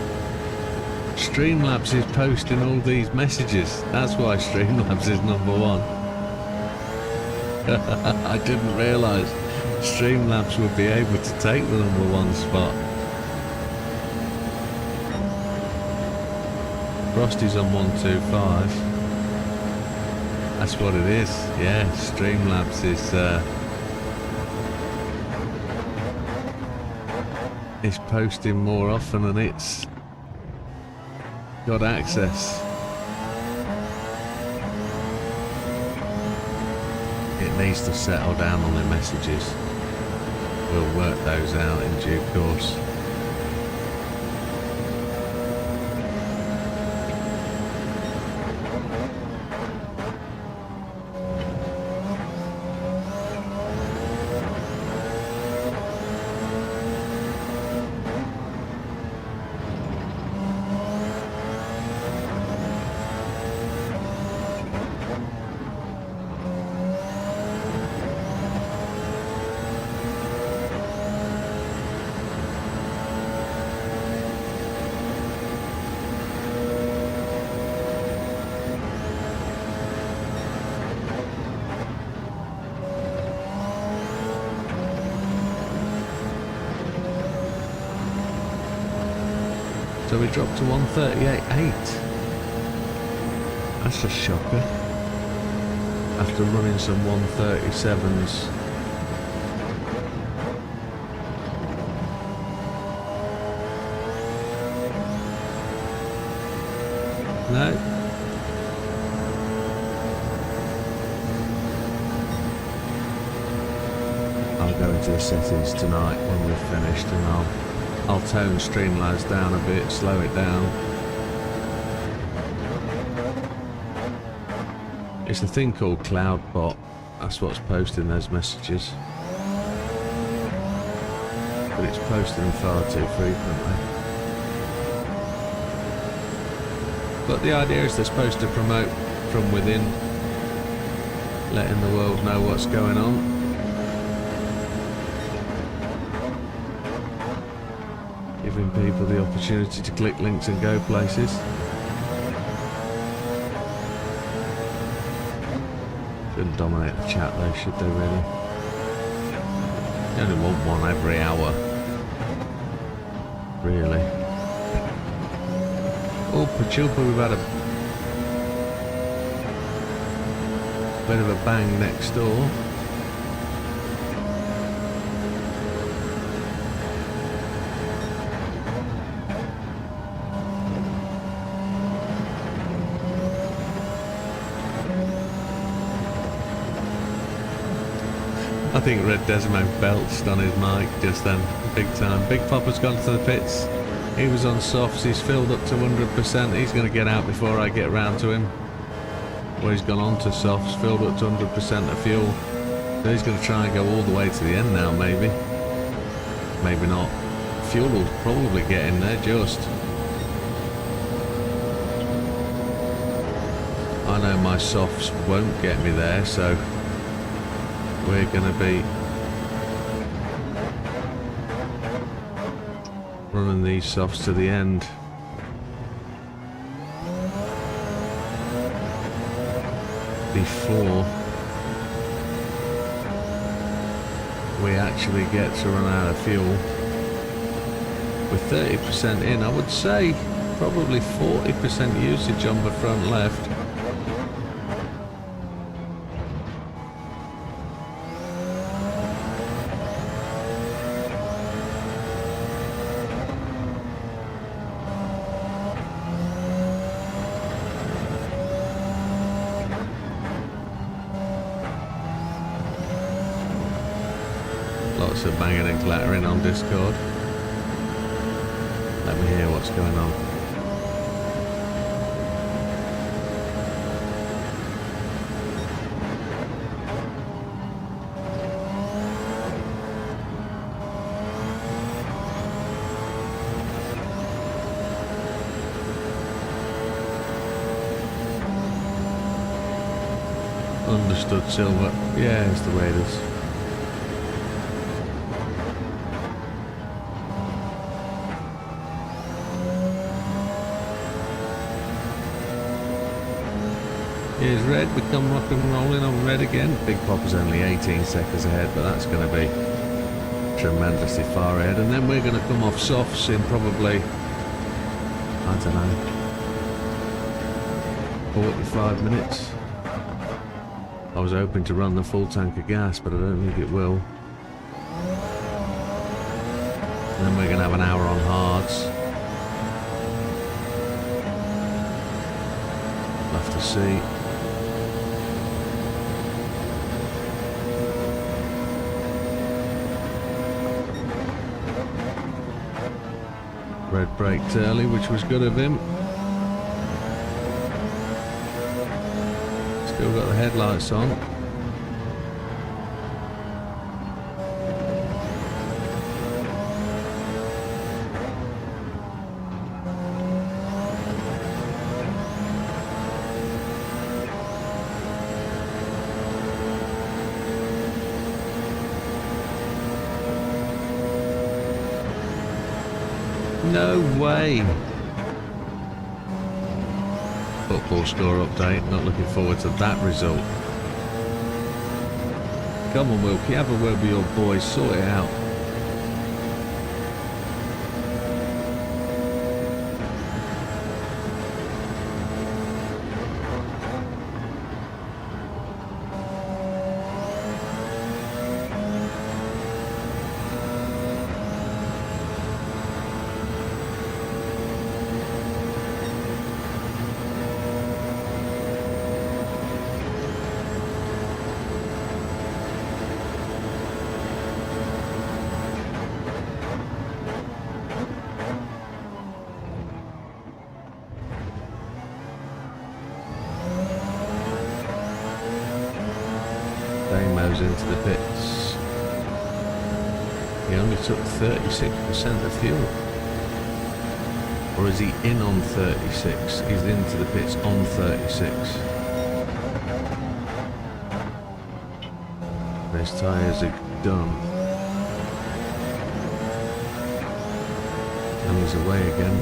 Streamlabs is posting all these messages. That's why Streamlabs is #1. I didn't realise Streamlabs would be able to take the #1 spot. Frosty's on 125. That's what it is. Yeah, Streamlabs is posting more often than it's got access. It needs to settle down on the messages. We'll work those out in due course. So we dropped to 138.8. That's a shocker. After running some 137s. No. I'll go into the settings tonight when we've finished, and I'll tone Streamlabs down a bit, slow it down. It's a thing called CloudBot. That's what's posting those messages. But it's posting them far too frequently. But the idea is they're supposed to promote from within, letting the world know what's going on. Giving people the opportunity to click links and go places. Shouldn't dominate the chat though, should they really? You only want one every hour. Really. Oh, Pachilpa, we've had a bit of a bang next door. I think Red Desmo belched on his mic just then, big time. Big Popper's gone to the pits. He was on softs, he's filled up to 100%. He's going to get out before I get round to him. Well, he's gone on to softs, filled up to 100% of fuel. So he's going to try and go all the way to the end now, maybe. Maybe not. Fuel will probably get in there just. I know my softs won't get me there, so we're going to be running these softs to the end. Before we actually get to run out of fuel. With 30% in, I would say probably 40% usage on the front left. Lots of banging and clattering on Discord. Let me hear what's going on. Understood, Silver. Yeah, it's the way it is. Here's Red, we come rock and rolling on Red again. Big Popper's only 18 seconds ahead, but that's going to be tremendously far ahead. And then we're going to come off softs in probably, I don't know, 45 minutes. I was hoping to run the full tank of gas, but I don't think it will. And then we're going to have an hour on hards. We'll have to see. Red braked early, which was good of him. Still got the headlights on. No way. Football score update. Not looking forward to that result. Come on, Wilkie, have a word with your boys. Sort it out. Damo's into the pits. He only took 36% of fuel. Or is he in on 36? He's into the pits on 36. His tyres are done. And he's away again.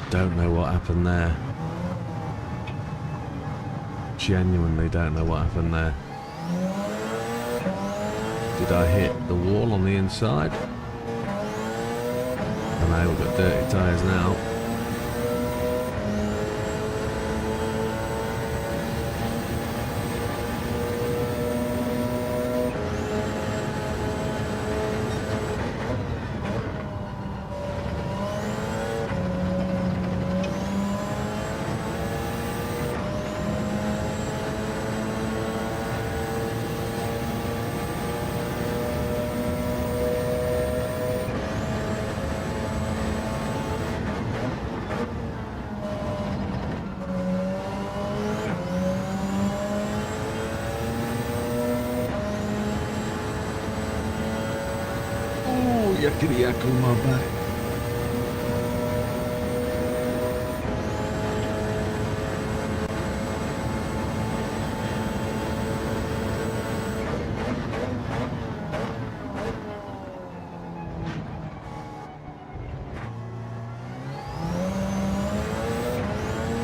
Don't know what happened there. Genuinely don't know what happened there. Did I hit the wall on the inside? I know we've got dirty tyres now. Yakety yak on my back.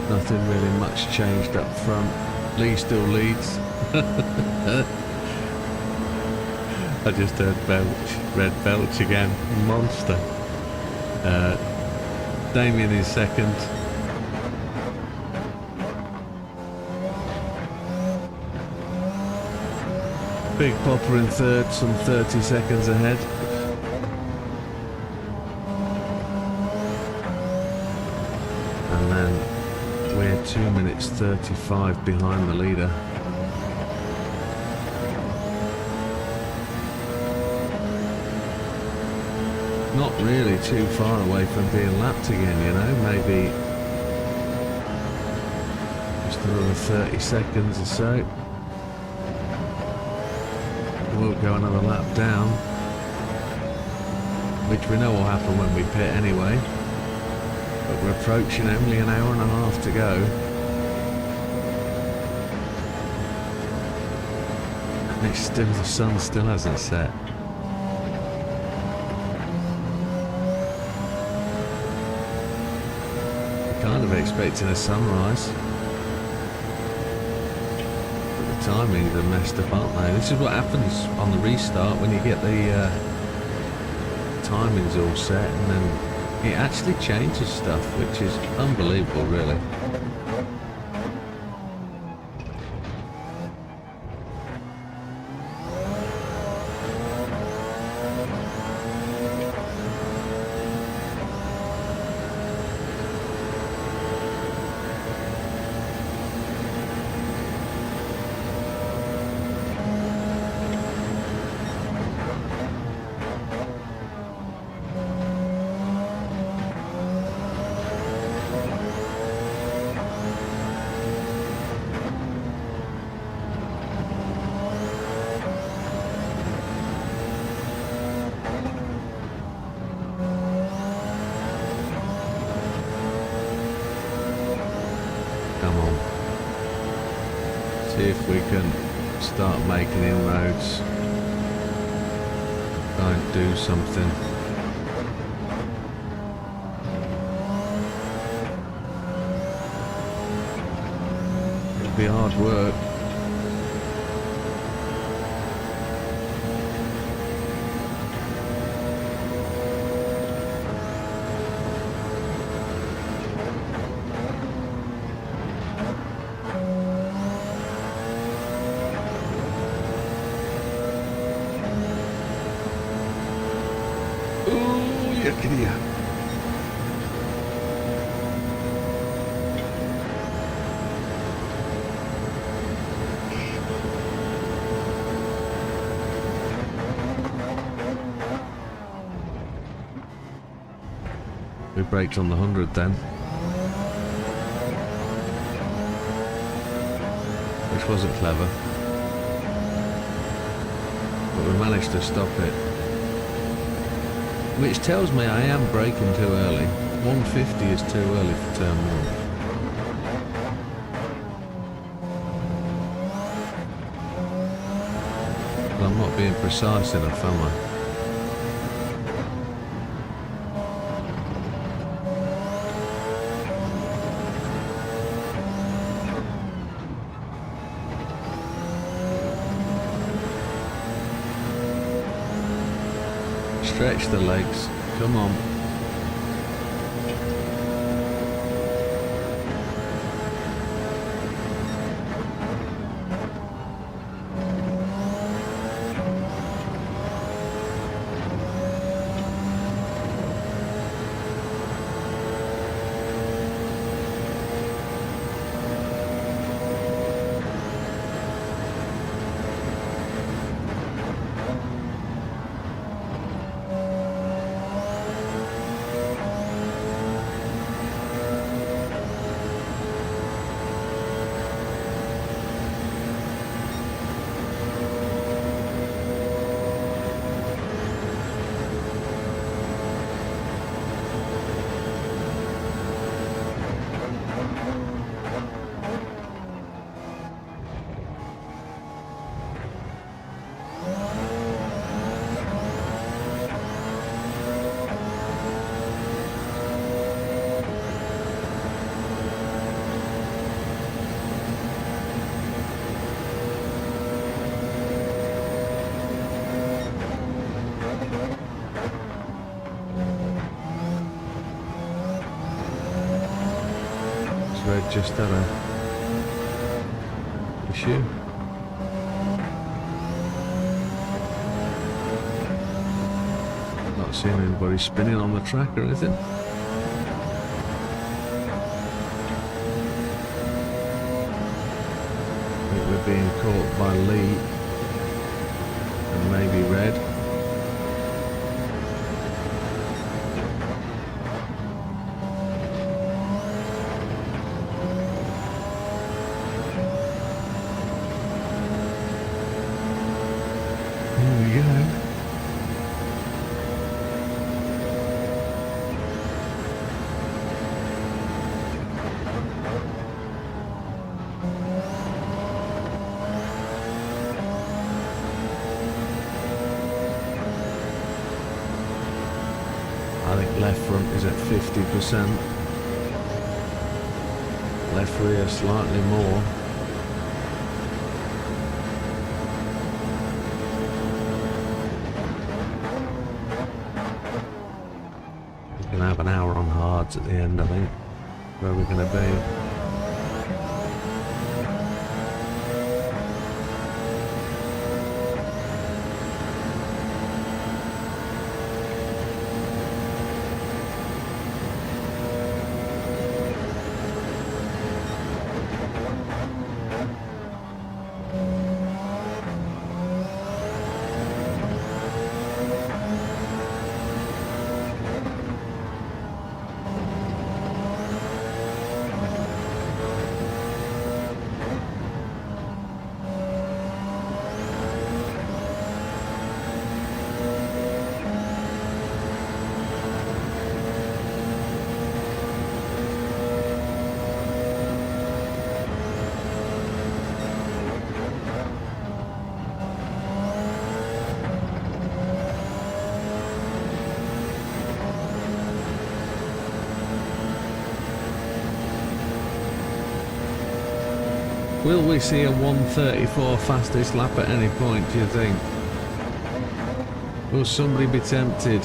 Nothing really much changed up front. Lee still leads. I just heard belch, red belch again, monster. Damien is second. Big Popper in third, some 30 seconds ahead. And then we're 2 minutes 35 behind the leader. Not really too far away from being lapped again, you know, maybe just another 30 seconds or so. We'll go another lap down, which we know will happen when we pit anyway, but we're approaching only an hour and a half to go. And it's still, the sun still hasn't set. Kind of expecting a sunrise, but the timings are messed up, aren't they? This is what happens on the restart when you get the timings all set and then It actually changes stuff, which is unbelievable, really. Come on. See if we can start making inroads. Try and do something. It'll be hard work. Yeah. We braked on the 100 then, which wasn't clever, but we managed to stop it. Which tells me I am braking too early. 150 is too early for turn 1. But I'm not being precise enough, am I? Stretch the legs, come on. Red just had a issue. Not seeing anybody spinning on the track or anything. I think we're being caught by Lee and maybe Red. I think left front is at 50%. Left rear slightly more. We can have an yards at the end, I think, where we're going to be. Will we see a 1:34 fastest lap at any point, do you think? Will somebody be tempted?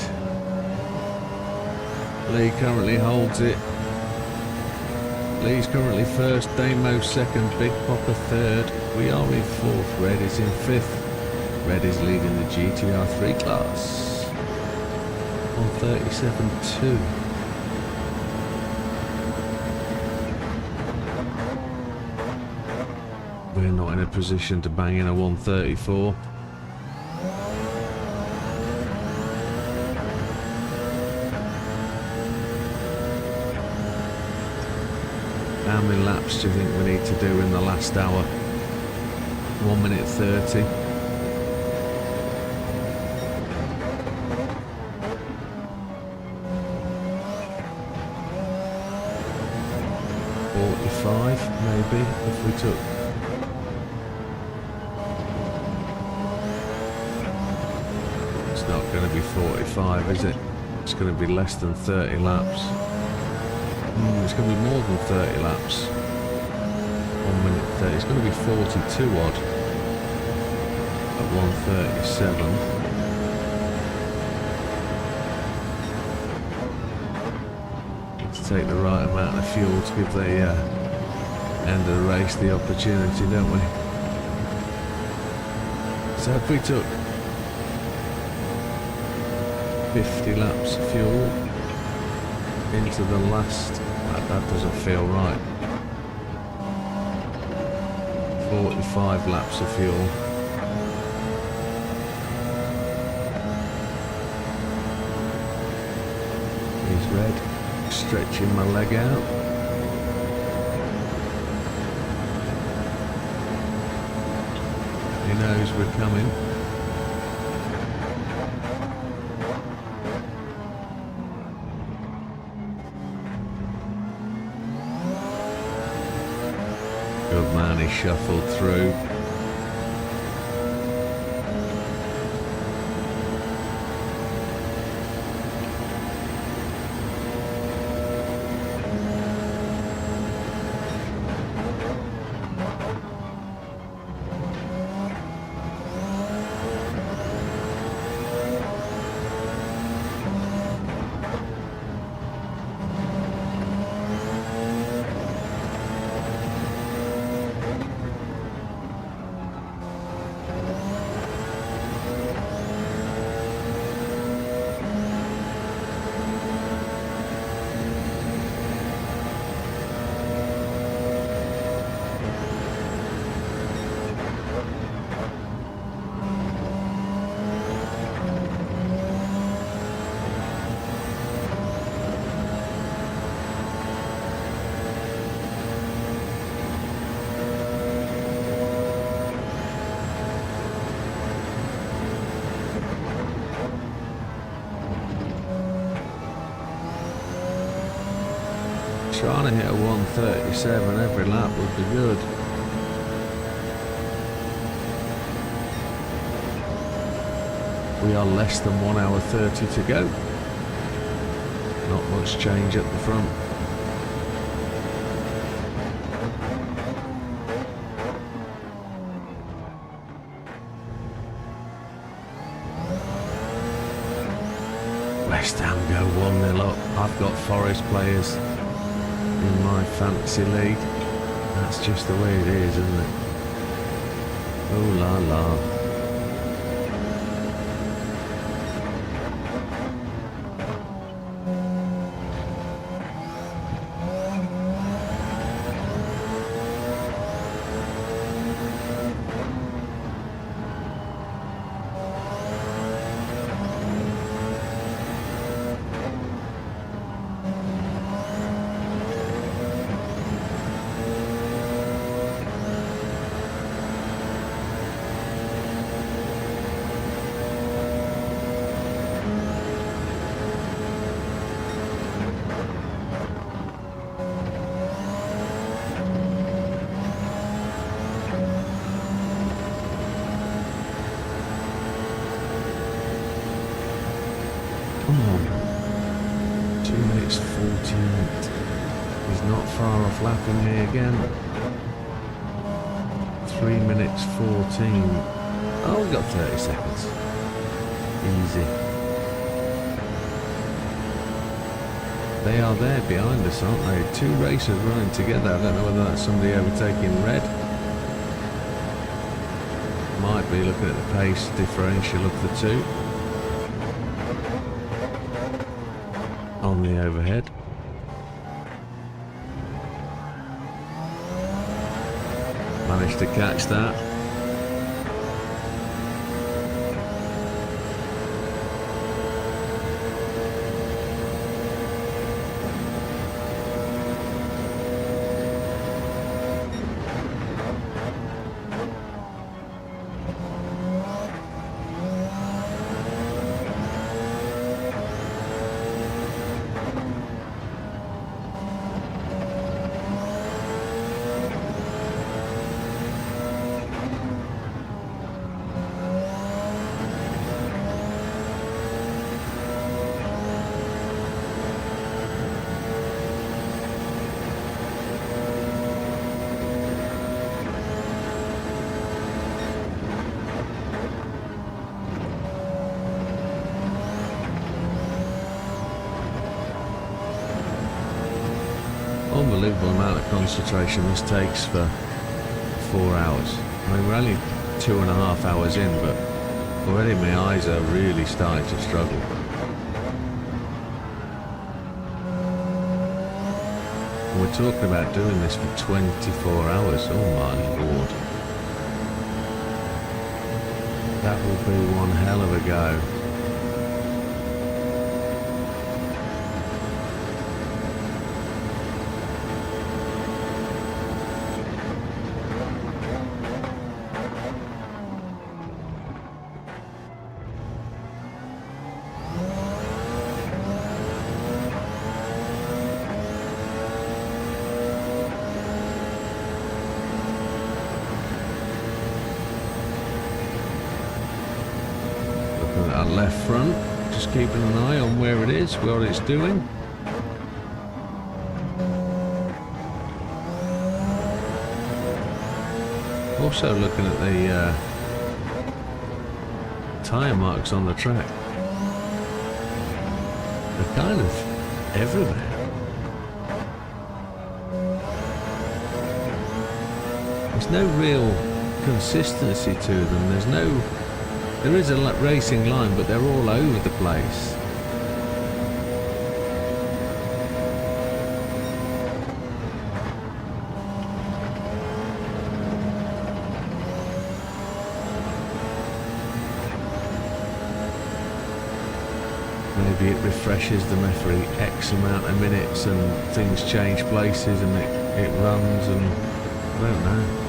Lee currently holds it. Lee's currently first, Damo second, Big Popper third. We are in fourth, Red is in fifth. Red is leading the GTR 3 class. 1:37.2. We're not in a position to bang in a 1:34. How many laps do you think we need to do in the last hour? 1 minute 30. Maybe if we took it's not going to be 45, is it? It's going to be less than 30 laps. It's going to be more than 30 laps. 1 minute 30. It's going to be 42 odd at 1:37. Take the right amount of fuel to give the end of the race the opportunity, don't we? So if we took 50 laps of fuel into the last, that doesn't feel right. 45 laps of fuel. He's red. Stretching my leg out. He knows we're coming. Good man, he shuffled through. Trying to hit a 1:37 every lap would be good. We are less than 1 hour 30 to go. Not much change at the front. We're West Ham go 1-0 up. I've got Forest players in my fantasy league. That's just the way it is, isn't it? Oh la la. Come on. 2 minutes 48. He's not far off lapping me again. 3 minutes 14. Oh, we've got 30 seconds. Easy. They are there behind us, aren't they? 2 racers running together. I don't know whether that's somebody overtaking red. Might be, looking at the pace differential of the two. On the overhead. Managed to catch that. Unbelievable amount of concentration this takes for 4 hours. I mean, we're only 2.5 hours in, but already my eyes are really starting to struggle. And we're talking about doing this for 24 hours. Oh my lord. That will be one hell of a go. That left front, just keeping an eye on where it is, what it's doing. Also looking at the tyre marks on the track. They're kind of everywhere. There's no real consistency to them. There is a racing line, but they're all over the place. Maybe it refreshes them every X amount of minutes and things change places and it runs, and I don't know.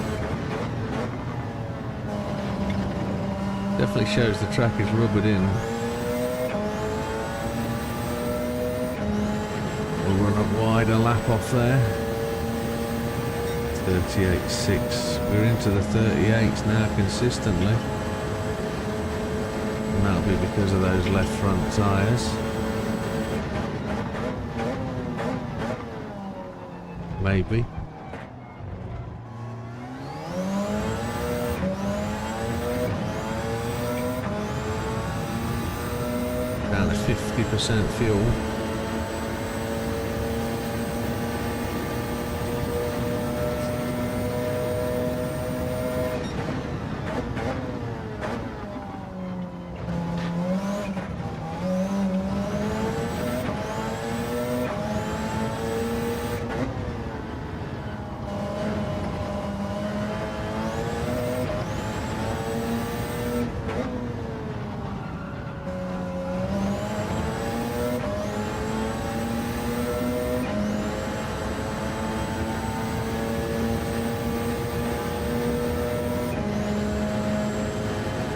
Definitely shows the track is rubbered in. We'll run a wider lap off there. 38.6. We're into the 38s now consistently. And that'll be because of those left front tyres. Maybe. Down to 50% fuel.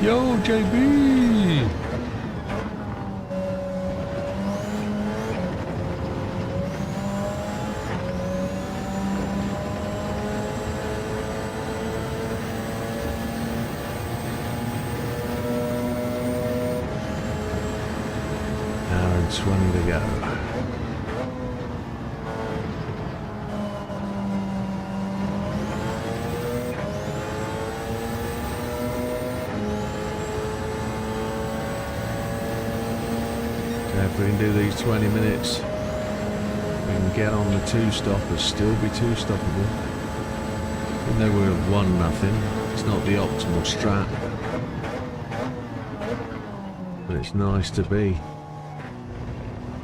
Yo, JB! Hour and 20 to go. If we can do these 20 minutes, we can get on the two-stopper, still be two-stoppable. Even though we're at 1-0, it's not the optimal strat. But it's nice to be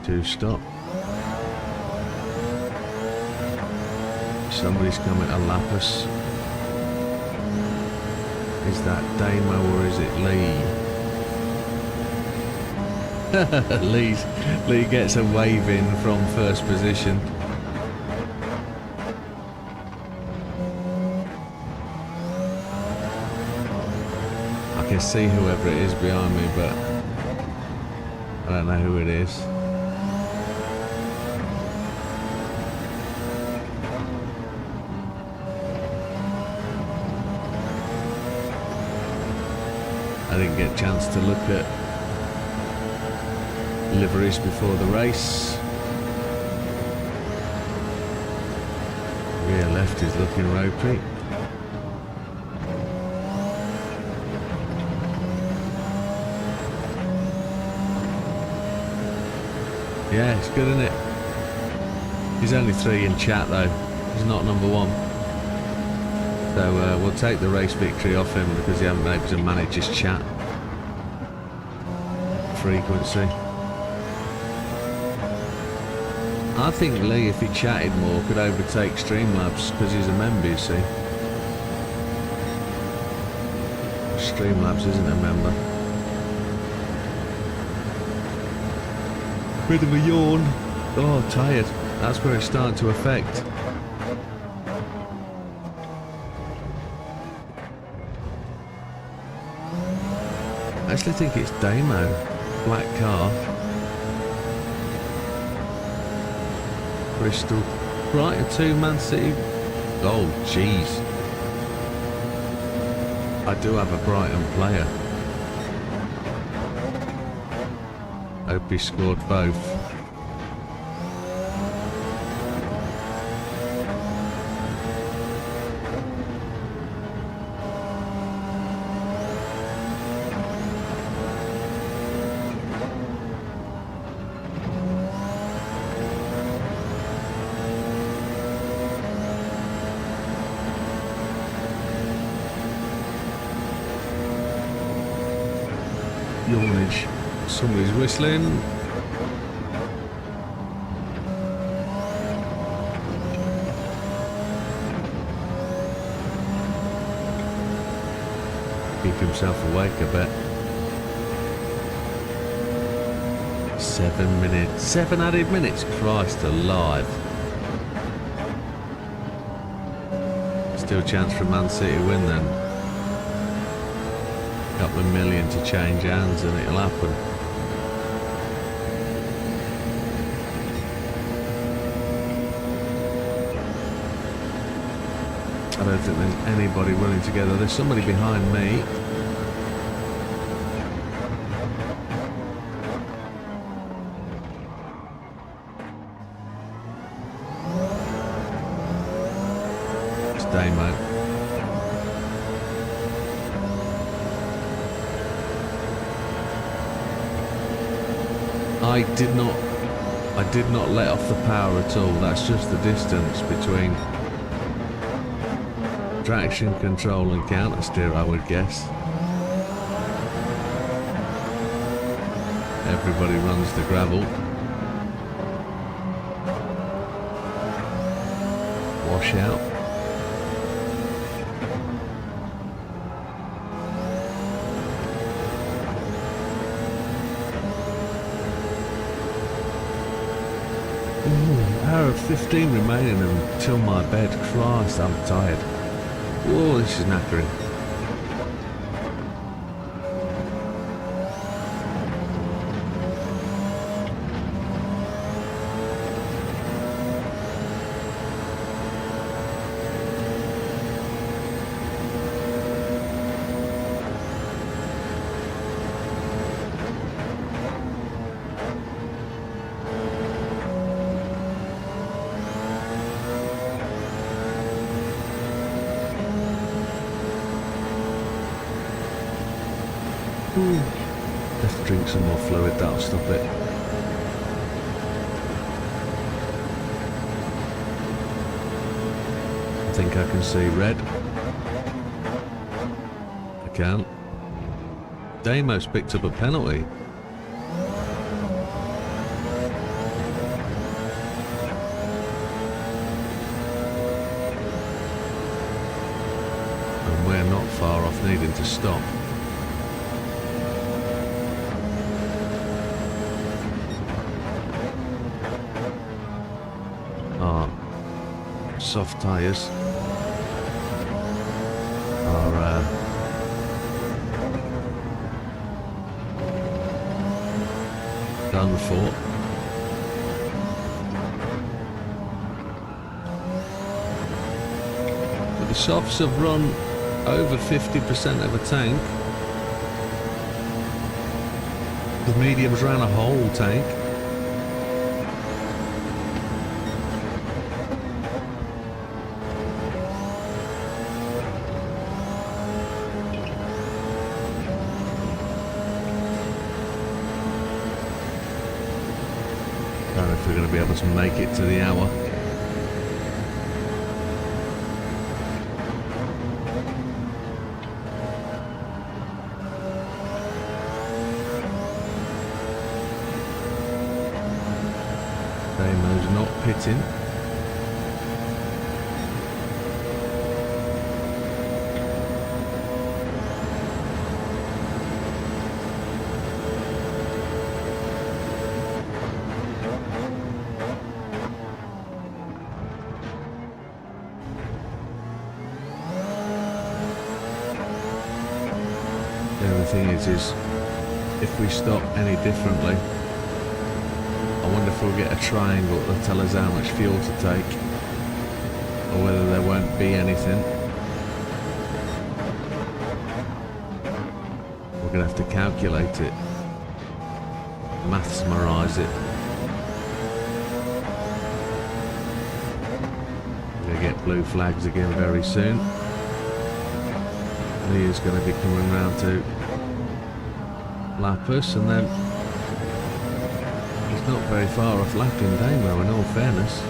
two-stop. Somebody's coming to lap us. Is that Damo or is it Lee? Lee gets a wave in from first position. I can see whoever it is behind me, but I don't know who it is. I didn't get a chance to look at liveries before the race. Rear left is looking ropey. Yeah, it's good, isn't it? He's only 3 in chat though. He's not number 1. So we'll take the race victory off him because he hasn't been able to manage his chat frequency. I think Lee, if he chatted more, could overtake Streamlabs because he's a member, you see. Streamlabs isn't a member. Bit of a yawn. Oh, tired. That's where it's starting to affect. I actually think it's Damo. Black car. Bristol. Brighton 2, Man City. Oh, jeez. I do have a Brighton player. Hope he scored both. Yawnage. Somebody's whistling. Keep himself awake a bit. 7 minutes. 7 added minutes? Christ alive. Still chance for Man City to win then. Couple of million to change hands and it'll happen. I don't think there's anybody willing to get there. There's somebody behind me. It's Damo. I did not let off the power at all. That's just the distance between traction control and counter steer, I would guess. Everybody runs the gravel. Wash out. Hour of 15 remaining until my bed. Christ, I'm tired. Whoa, this is knackering. Let's drink some more fluid, that'll stop it. I think I can see red. I can. Deimos picked up a penalty. And we're not far off needing to stop. Soft tyres are done for. But the softs have run over 50% of a tank. The mediums ran a whole tank. Don't know if we're going to be able to make it to the hour. Damo's not pitting. The only thing is if we stop any differently, I wonder if we'll get a triangle that'll tell us how much fuel to take, or whether there won't be anything. We're going to have to calculate it, mathematize it. We're going to get blue flags again very soon. Leah's going to be coming round to lap us, and then he's not very far off lapping Damo in all fairness.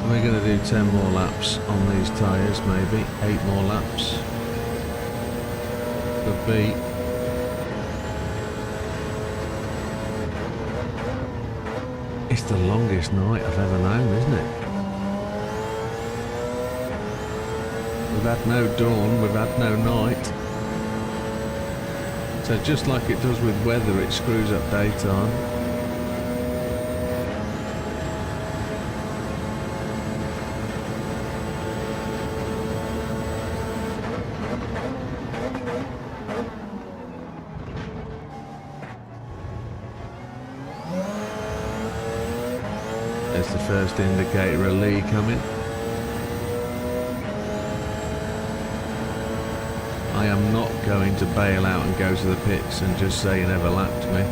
We're going to do 10 more laps on these tyres, maybe 8 more laps. Could be. It's the longest night I've ever known, isn't it? We've had no dawn, we've had no night. So just like it does with weather, it screws up daytime. There's the first indicator of Lee coming. I am not going to bail out and go to the pits and just say you never lapped me.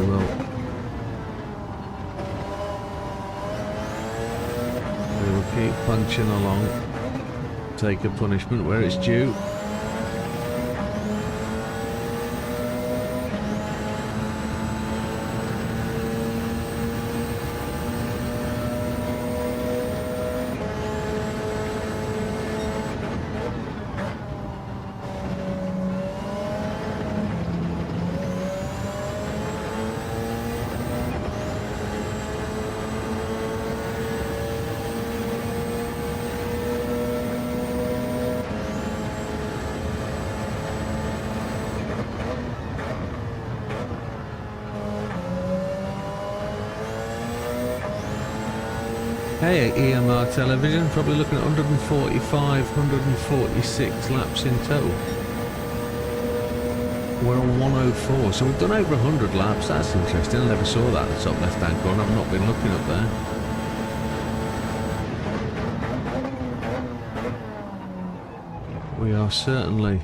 will. We will keep punching along. Take a punishment where it's due. Hey, EMR television, probably looking at 145, 146 laps in total. We're on 104, so we've done over 100 laps. That's interesting. I never saw that at the top left-hand corner. I've not been looking up there. We are certainly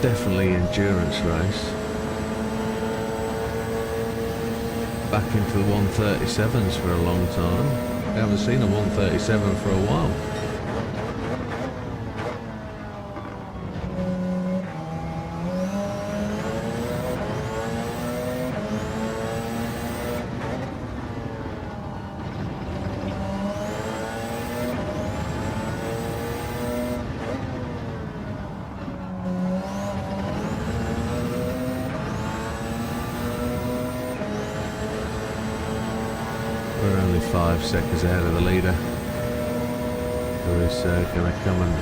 definitely endurance race. Back into the 137s for a long time. I haven't seen a 137 for a while. We're only 5 seconds ahead of the leader, who is going to come and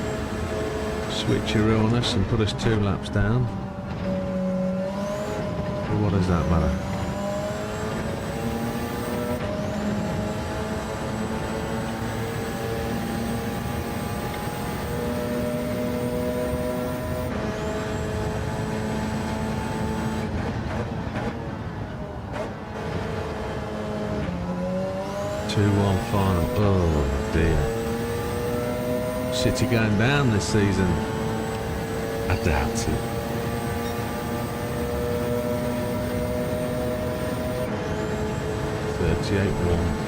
switcheroo on us and put us 2 laps down. But what does that matter? Two-one final. Oh dear. City going down this season. I doubt it. .38.1.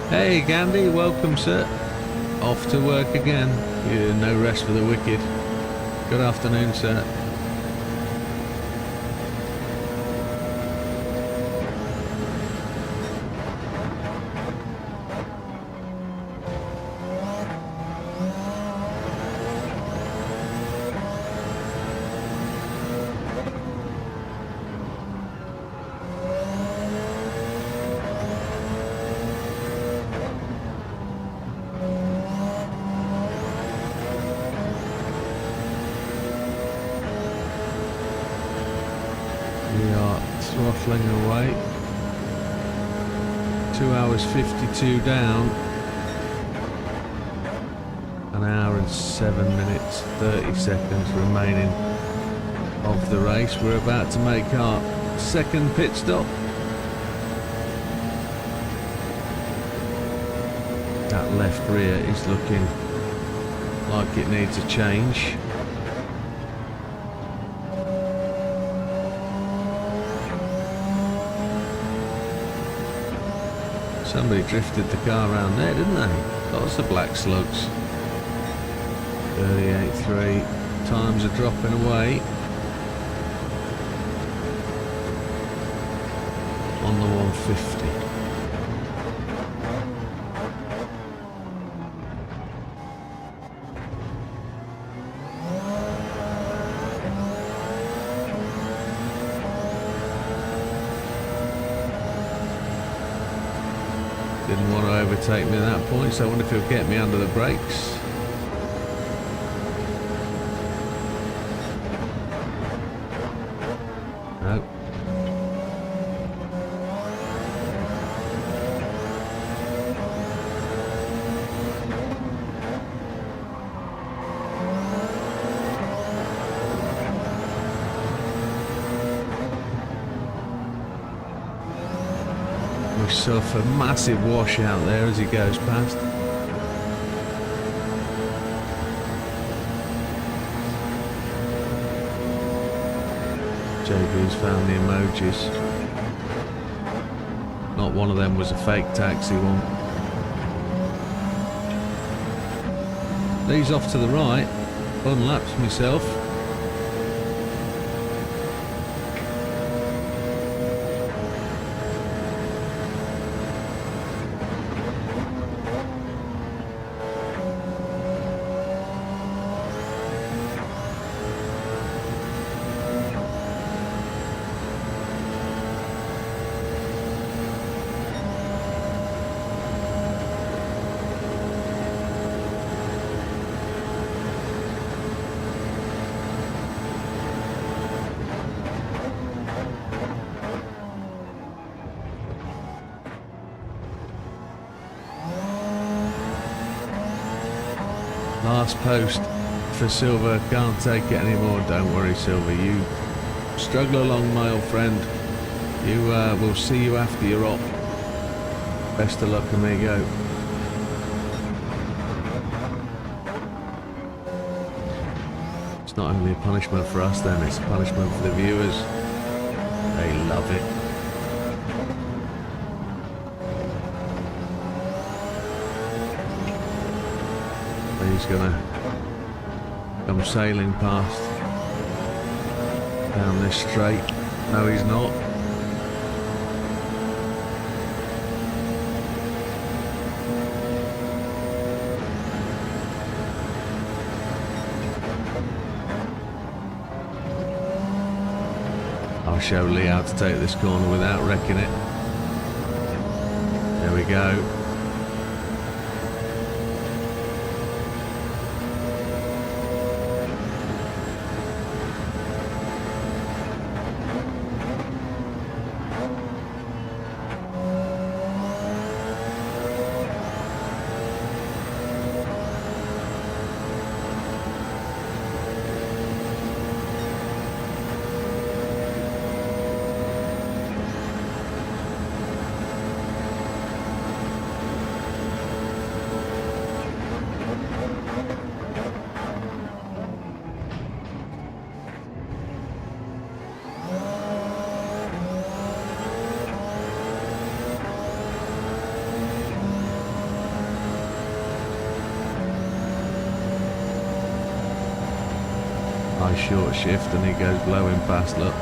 Hey Gandhi, welcome sir. Off to work again. Yeah, no rest for the wicked. Good afternoon sir. We are throttling away. 2 hours 52 down. An hour and 7 minutes 30 seconds remaining of the race. We're about to make our second pit stop. That left rear is looking like it needs a change. Somebody drifted the car around there, didn't they? Lots of black slugs. 38.3. Times are dropping away on the 150. Didn't want to overtake me at that point, so I wonder if he'll get me under the brakes. No. We suffer massive washout there as he goes past. JB's found the emojis. Not one of them was a fake taxi one. Lee's off to the right. Unlaps myself. Last post for Silver. Can't take it anymore. Don't worry, Silver. You struggle along, my old friend. You we'll see you after you're off. Best of luck, amigo. It's not only a punishment for us then, it's a punishment for the viewers. They love it. He's gonna come sailing past down this straight. No, he's not. I'll show Lee how to take this corner without wrecking it. There we go. Nice short shift and he goes blowing past, look.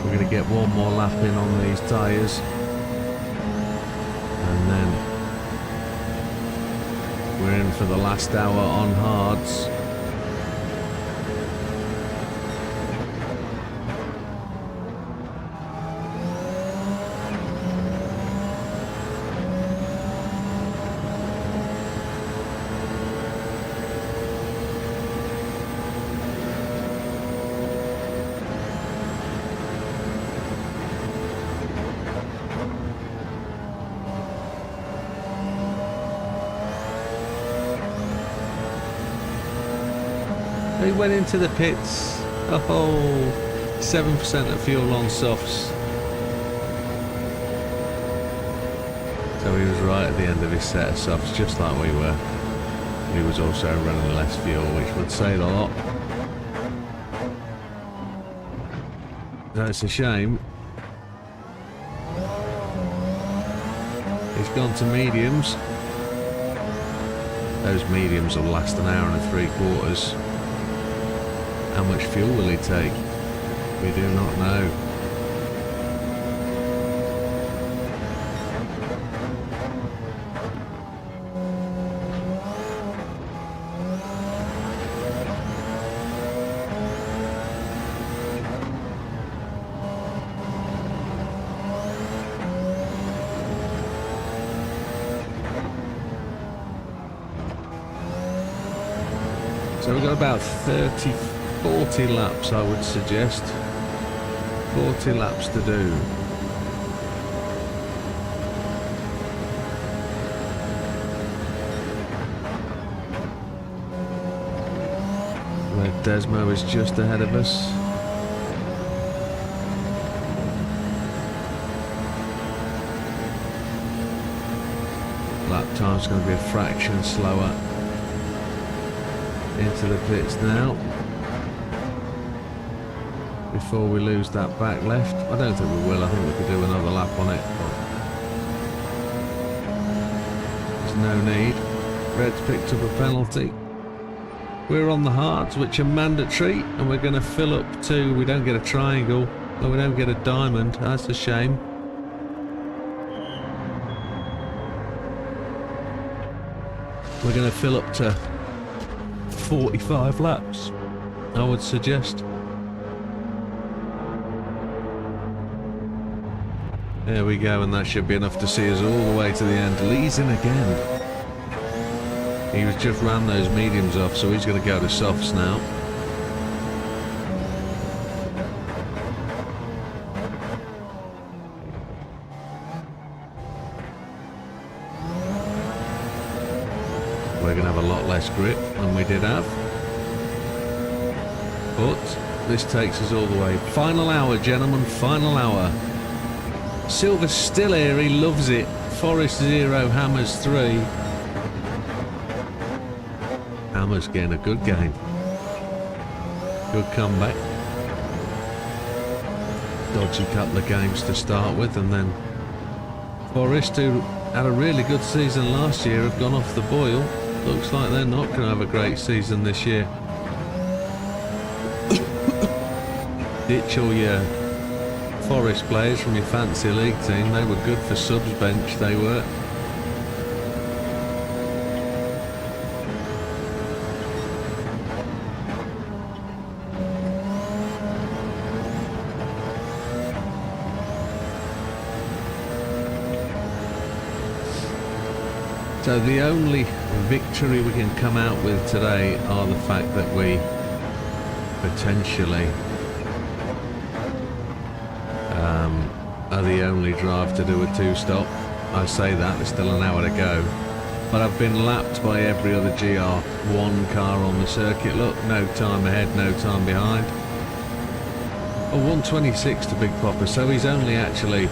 We're going to get one more lap in on these tyres and then we're in for the last hour on hards. He went into the pits. Oh, 7% of fuel on softs. So he was right at the end of his set of softs, just like we were. He was also running less fuel, which would say a lot. That's a shame. He's gone to mediums. Those mediums will last an hour and 3/4. How much fuel will he take? We do not know. So we've got about 30 40 laps, I would suggest. 40 laps to do. Where Desmo is just ahead of us. Lap time's going to be a fraction slower. Into the pits now. Before we lose that back left. I don't think we will. I think we could do another lap on it. There's no need. Red's picked up a penalty. We're on the hards, which are mandatory, and we're going to fill up to... We don't get a triangle, and we don't get a diamond. That's a shame. We're going to fill up to 45 laps, I would suggest. There we go, and that should be enough to see us all the way to the end. Lee's in again. He was just ran those mediums off, so he's going to go to softs now. We're going to have a lot less grip than we did have. But this takes us all the way. Final hour, gentlemen, final hour. Silver's still here, he loves it. Forest 0, Hammers 3. Hammers getting a good game. Good comeback. Dodgy couple of games to start with, and then Forest, who had a really good season last year, have gone off the boil. Looks like they're not going to have a great season this year. Ditch all your Forest players from your fancy league team. They were good for subs bench, they were. So the only victory we can come out with today are the fact that we potentially are the only drive to do a two-stop. I say that, there's still an hour to go. But I've been lapped by every other GR1 car on the circuit. Look, no time ahead, no time behind. Oh, 126 to Big Popper, so he's only actually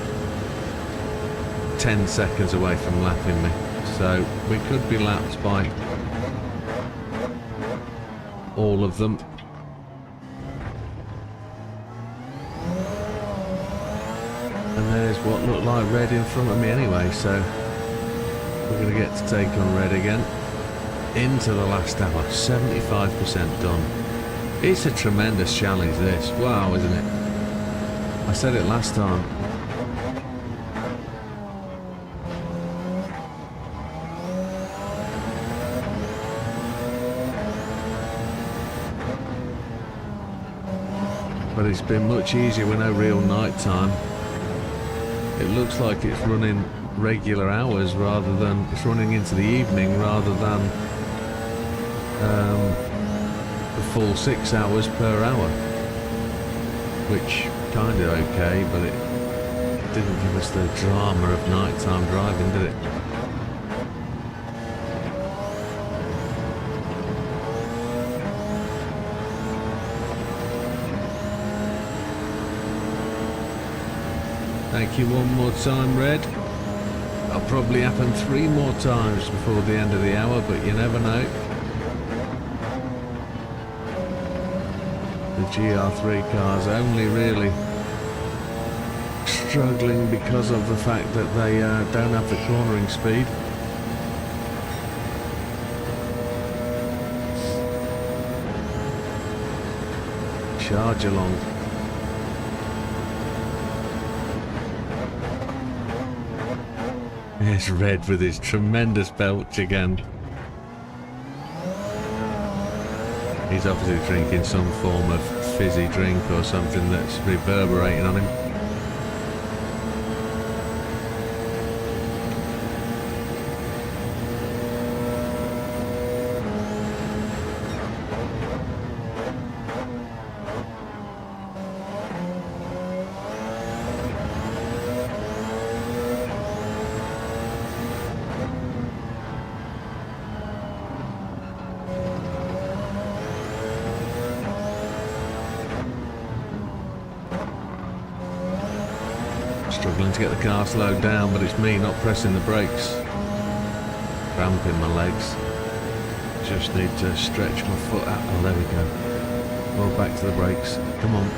10 seconds away from lapping me. So we could be lapped by all of them. And there's what looked like red in front of me anyway, so we're going to get to take on red again. Into the last hour, 75% done. It's a tremendous challenge this, wow, isn't it? I said it last time. But it's been much easier with no real night time. It looks like it's running regular hours rather than it's running into the evening rather than the full 6 hours per hour, which kind of okay, but it didn't give us the drama of nighttime driving, did it? Thank you one more time, Red. That'll probably happen 3 more times before the end of the hour, but you never know. The GR3 cars only really struggling because of the fact that they don't have the cornering speed. Charge along. There's Red with his tremendous belch again. He's obviously drinking some form of fizzy drink or something that's reverberating on him. Struggling to get the car slowed down, but it's me not pressing the brakes. Cramping my legs. Just need to stretch my foot out. Oh, there we go. Well, back to the brakes. Come on.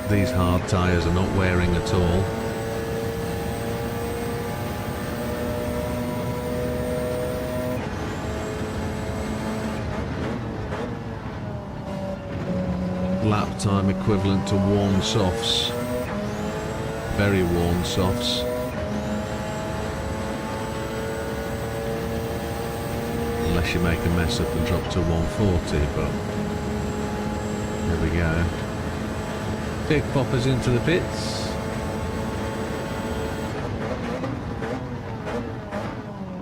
These hard tyres are not wearing at all. Lap time equivalent to worn softs. Very worn softs. Unless you make a mess up and drop to 140, but there we go. Big poppers into the pits.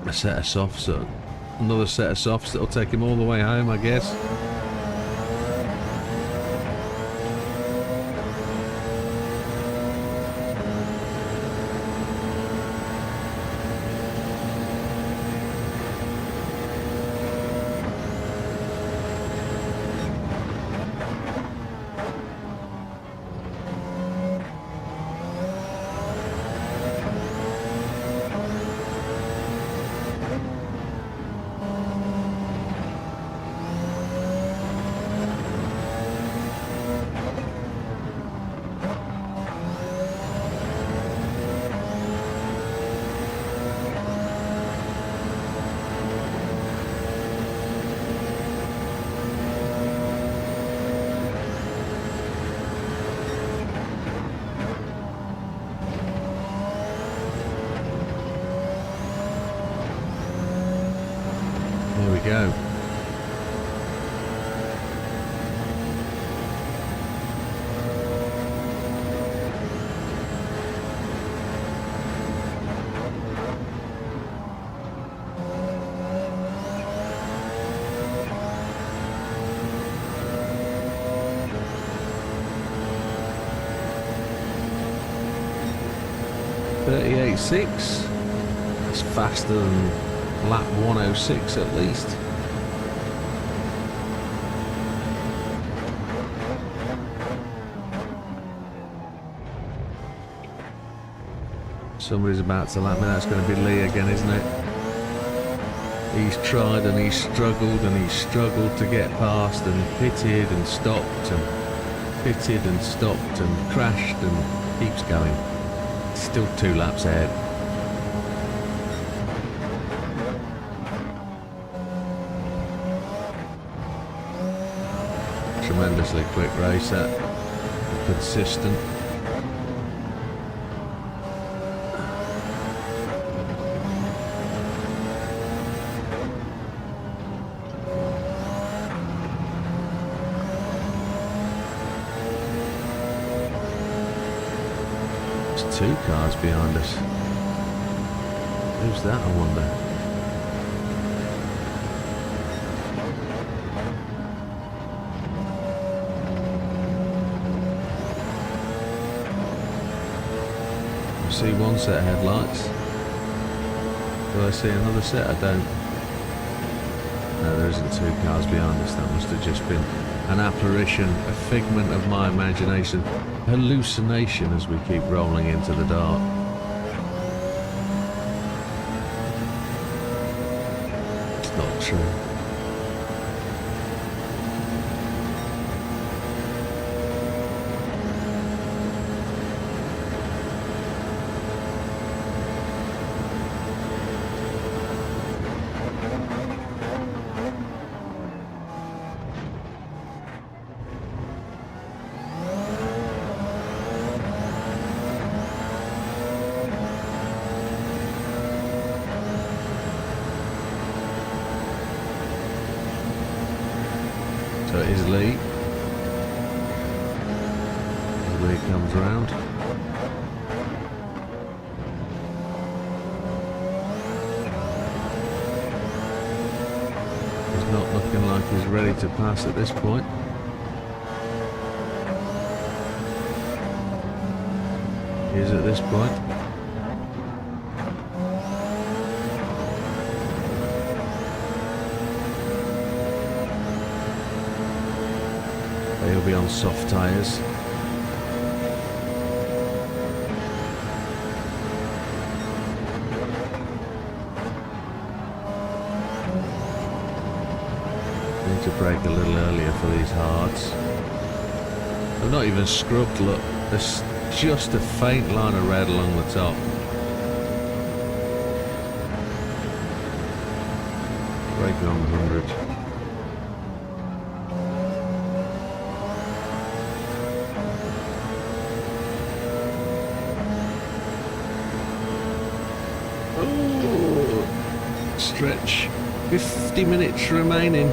A set of softs, another set of softs that'll take him all the way home, I guess. There we go. .38.6. It's faster than lap 106 at least. Somebody's about to lap me. That's going to be Lee again, isn't it? He's tried and he's struggled and he's struggled to get past and pitted and stopped and pitted and stopped and crashed and keeps going. Still 2 laps ahead. Tremendously quick race, that consistent. There's 2 cars behind us. Who's that, I wonder? See one set of headlights. Do I see another set? I don't. No, there isn't 2 cars behind us. That must have just been an apparition, a figment of my imagination, hallucination as we keep rolling into the dark. It's not true. So it is Lee. As Lee comes round. He's not looking like he's ready to pass at this point. He is at this point. he'll be on soft tyres. Need to brake a little earlier for these hards. I've not even scrubbed, look. There's just a faint line of red along the top. Braking on 100. Oh, stretch. 50 minutes remaining.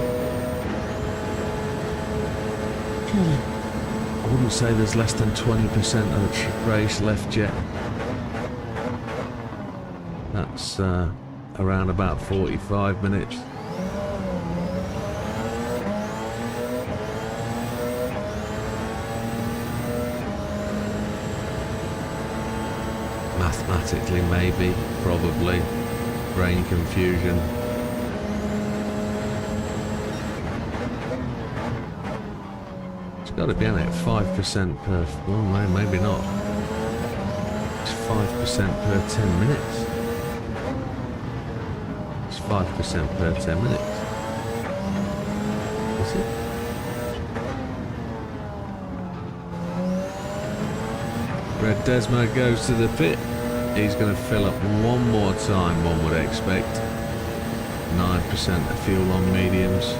I wouldn't say there's less than 20% of the race left yet. That's around about 45 minutes. Mathematically, maybe, probably. Brain confusion. Got to be on it 5% per. Well, no, maybe not. It's 5% per 10 minutes. It's 5% per 10 minutes. Is it? Red Desmo goes to the pit. He's going to fill up one more time, one would expect. 9% of fuel on mediums.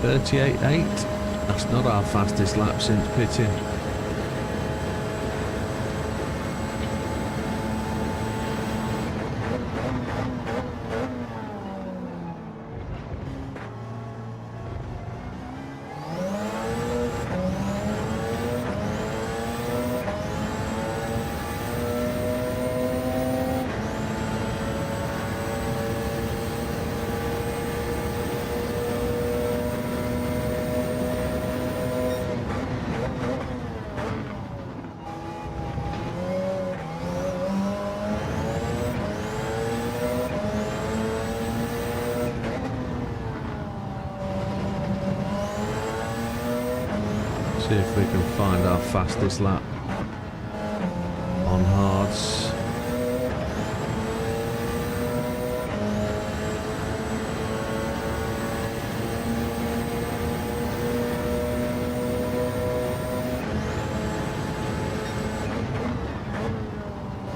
.38.8. That's not our fastest lap since pitting. See if we can find our fastest lap on hards.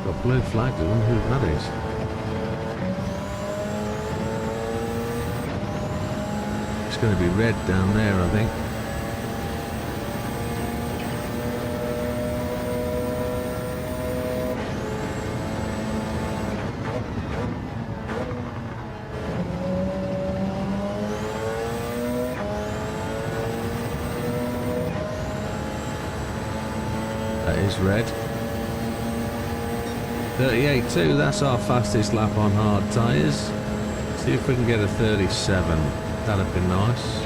Got blue flags, I wonder who that is. It's going to be red down there, I think. Red 38.2, that's our fastest lap on hard tyres. See if we can get a 37, that'd be nice.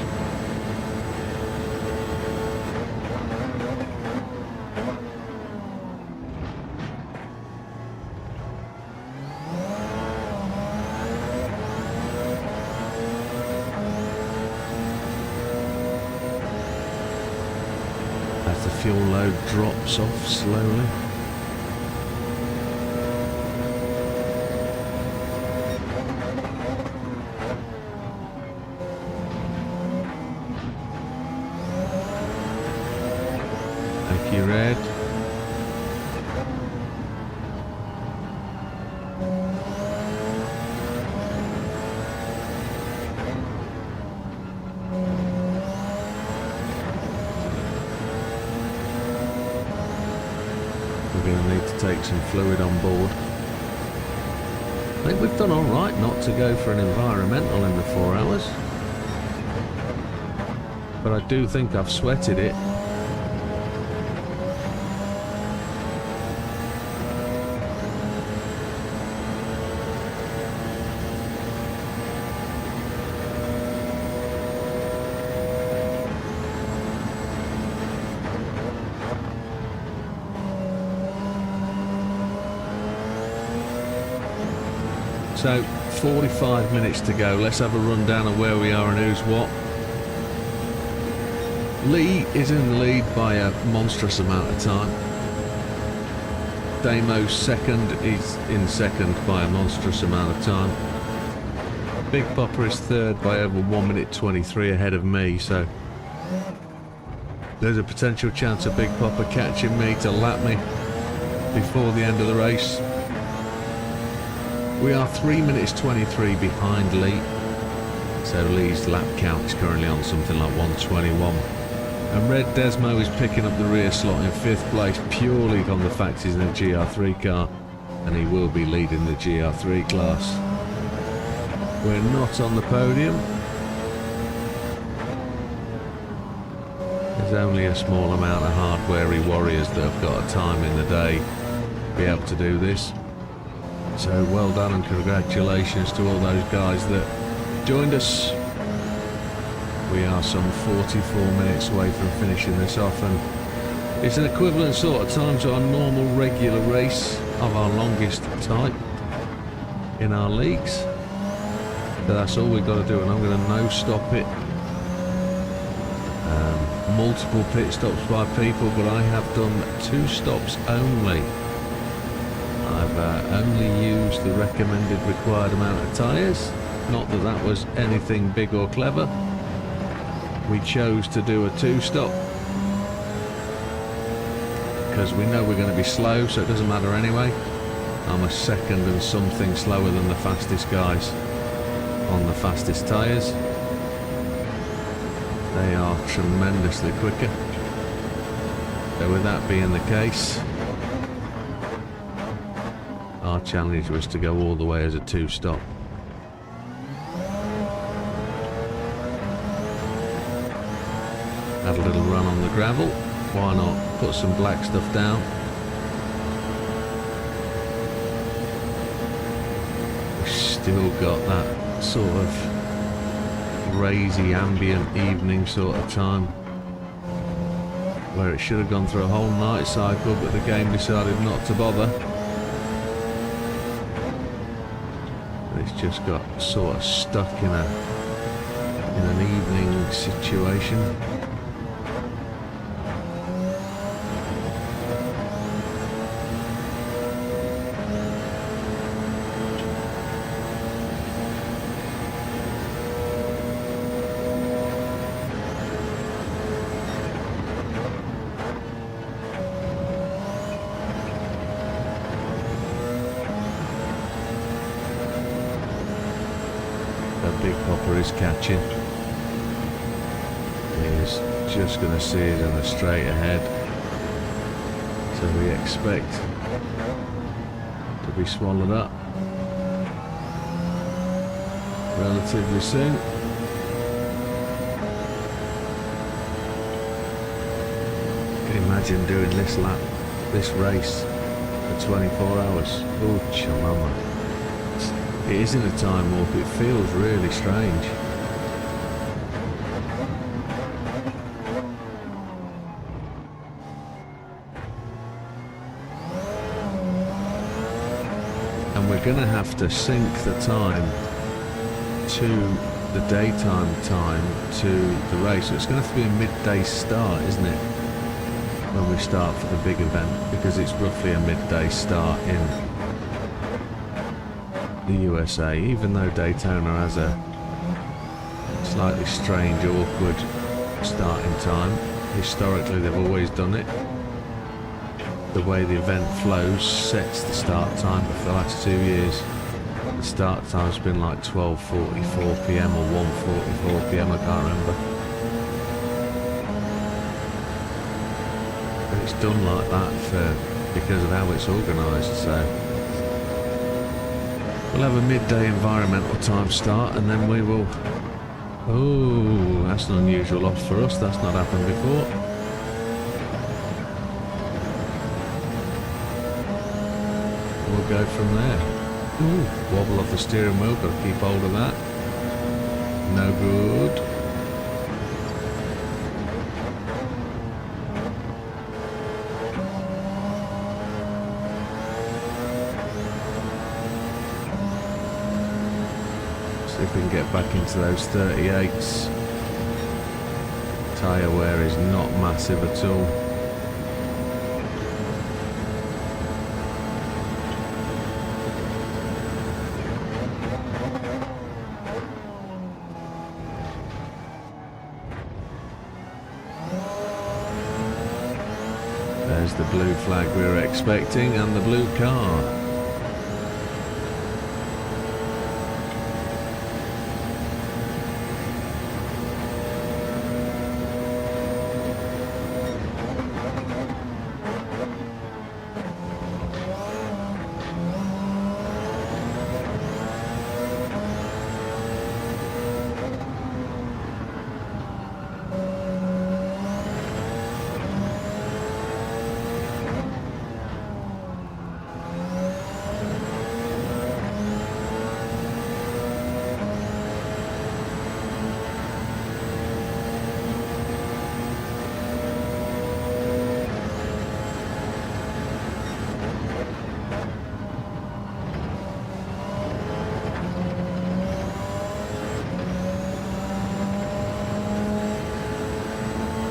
The fuel load drops off slowly. Thank you, Red. We're going to need to take some fluid on board. I think we've done all right not to go for an environmental in the 4 hours. But I do think I've sweated it. So, 45 minutes to go. Let's have a rundown of where we are and who's what. Lee is in the lead by a monstrous amount of time. Damo's second, he's in second by a monstrous amount of time. Big Papa is third by over 1 minute 23 ahead of me, so there's a potential chance of Big Papa catching me to lap me before the end of the race. We are 3 minutes 23 behind Lee, so Lee's lap count is currently on something like 121. And Red Desmo is picking up the rear slot in 5th place purely on the fact he's in a GR3 car, and he will be leading the GR3 class. We're not on the podium. There's only a small amount of hard-weary warriors that have got a time in the day to be able to do this. So well done and congratulations to all those guys that joined us. We are some 44 minutes away from finishing this off, and it's an equivalent sort of time to our normal regular race of our longest type in our leagues. So that's all we've got to do, and I'm going to no stop it. Multiple pit stops by people, but I have done 2 stops only. I've only used the recommended required amount of tyres. Not that that was anything big or clever. We chose to do a 2-stop because we know we're going to be slow, so it doesn't matter anyway. I'm a second and something slower than the fastest guys on the fastest tyres. They are tremendously quicker. So with that being the case, our challenge was to go all the way as a 2-stop. Had a little run on the gravel. Why not put some black stuff down? We've still got that sort of crazy ambient evening sort of time where it should have gone through a whole night cycle, but the game decided not to bother. It's just got sort of stuck in an evening situation. Big Papa is catching. He's just going to see it in the straight ahead. So we expect to be swallowed up relatively soon. Can you imagine doing this lap, this race for 24 hours? Oh, chamama. It isn't a time warp, it feels really strange. And we're going to have to sync the time to the daytime time to the race. So it's going to have to be a midday start, isn't it? When we start for the big event, because it's roughly a midday start in the USA, even though Daytona has a slightly strange, awkward starting time. Historically, they've always done it. The way the event flows sets the start time, but for the last 2 years, the start time's been like 12:44 PM or 1:44 PM, I can't remember. But it's done like that because of how it's organised, so We'll have a midday environmental time start and then we will... Oh, that's an unusual off for us. That's not happened before. We'll go from there. Ooh, wobble off the steering wheel. Got to keep hold of that. No good. See if we can get back into those 38s. Tyre wear is not massive at all. There's the blue flag we were expecting and the blue car.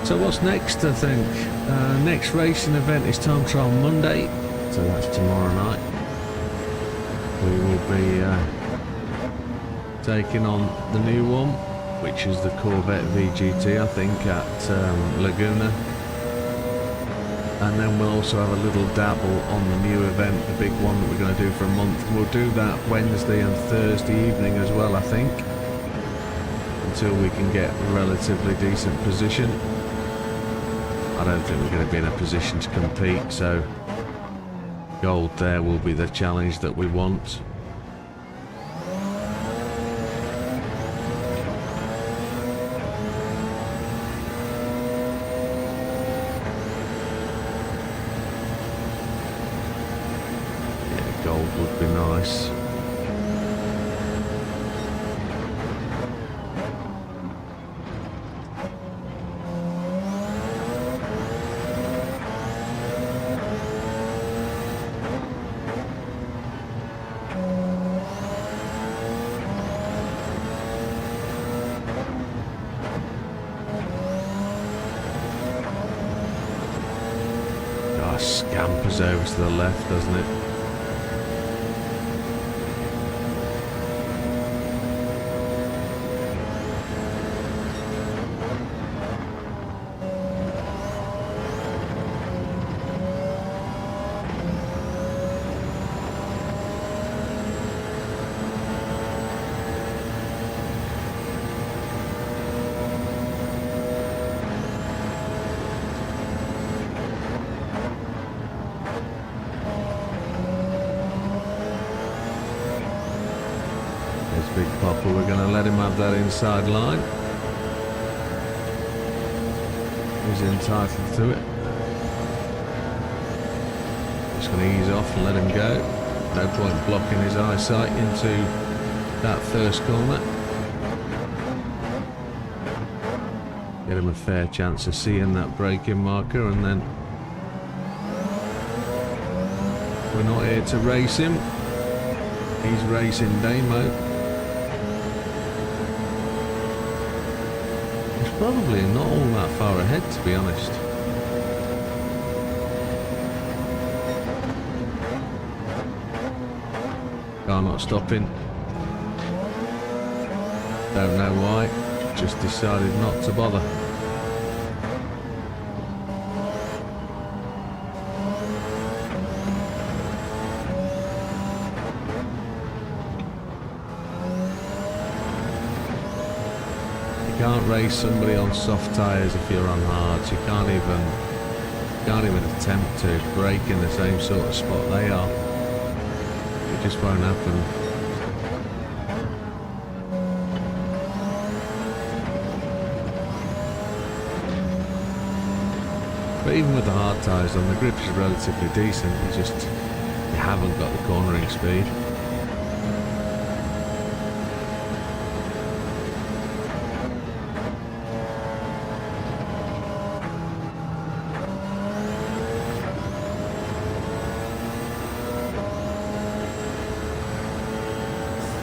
So what's next, I think? Next racing event is time trial Monday, so that's tomorrow night. We will be taking on the new one, which is the Corvette VGT, I think, at Laguna. And then we'll also have a little dabble on the new event, the big one that we're going to do for a month. We'll do that Wednesday and Thursday evening as well, I think, until we can get a relatively decent position. I don't think we're going to be in a position to compete, so gold there will be the challenge that we want. Yeah, gold would be nice. Scampers over to the left, doesn't it? Big Papa, we're going to let him have that inside line. He's entitled to it. Just going to ease off and let him go. No point blocking his eyesight into that first corner. Get him a fair chance of seeing that braking marker, and then we're not here to race him. He's racing Damo. Probably not all that far ahead, to be honest. Car not stopping. Don't know why. Just decided not to bother. You can't race somebody on soft tyres if you're on hards. You can't even attempt to brake in the same sort of spot they are. It just won't happen. But even with the hard tyres on, the grip is relatively decent. You haven't got the cornering speed.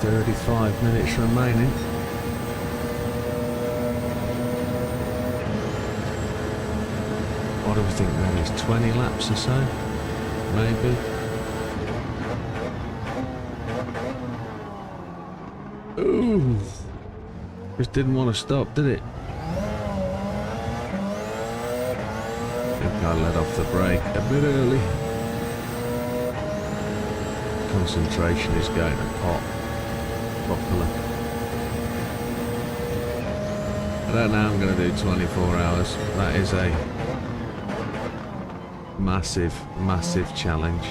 "35 minutes remaining." What do we think that is? 20 laps or so? Maybe. Ooh! Just didn't want to stop, did it? I think I let off the brake a bit early. Concentration is going to pop properly. I don't know how I'm going to do 24 hours. That is a massive, massive challenge.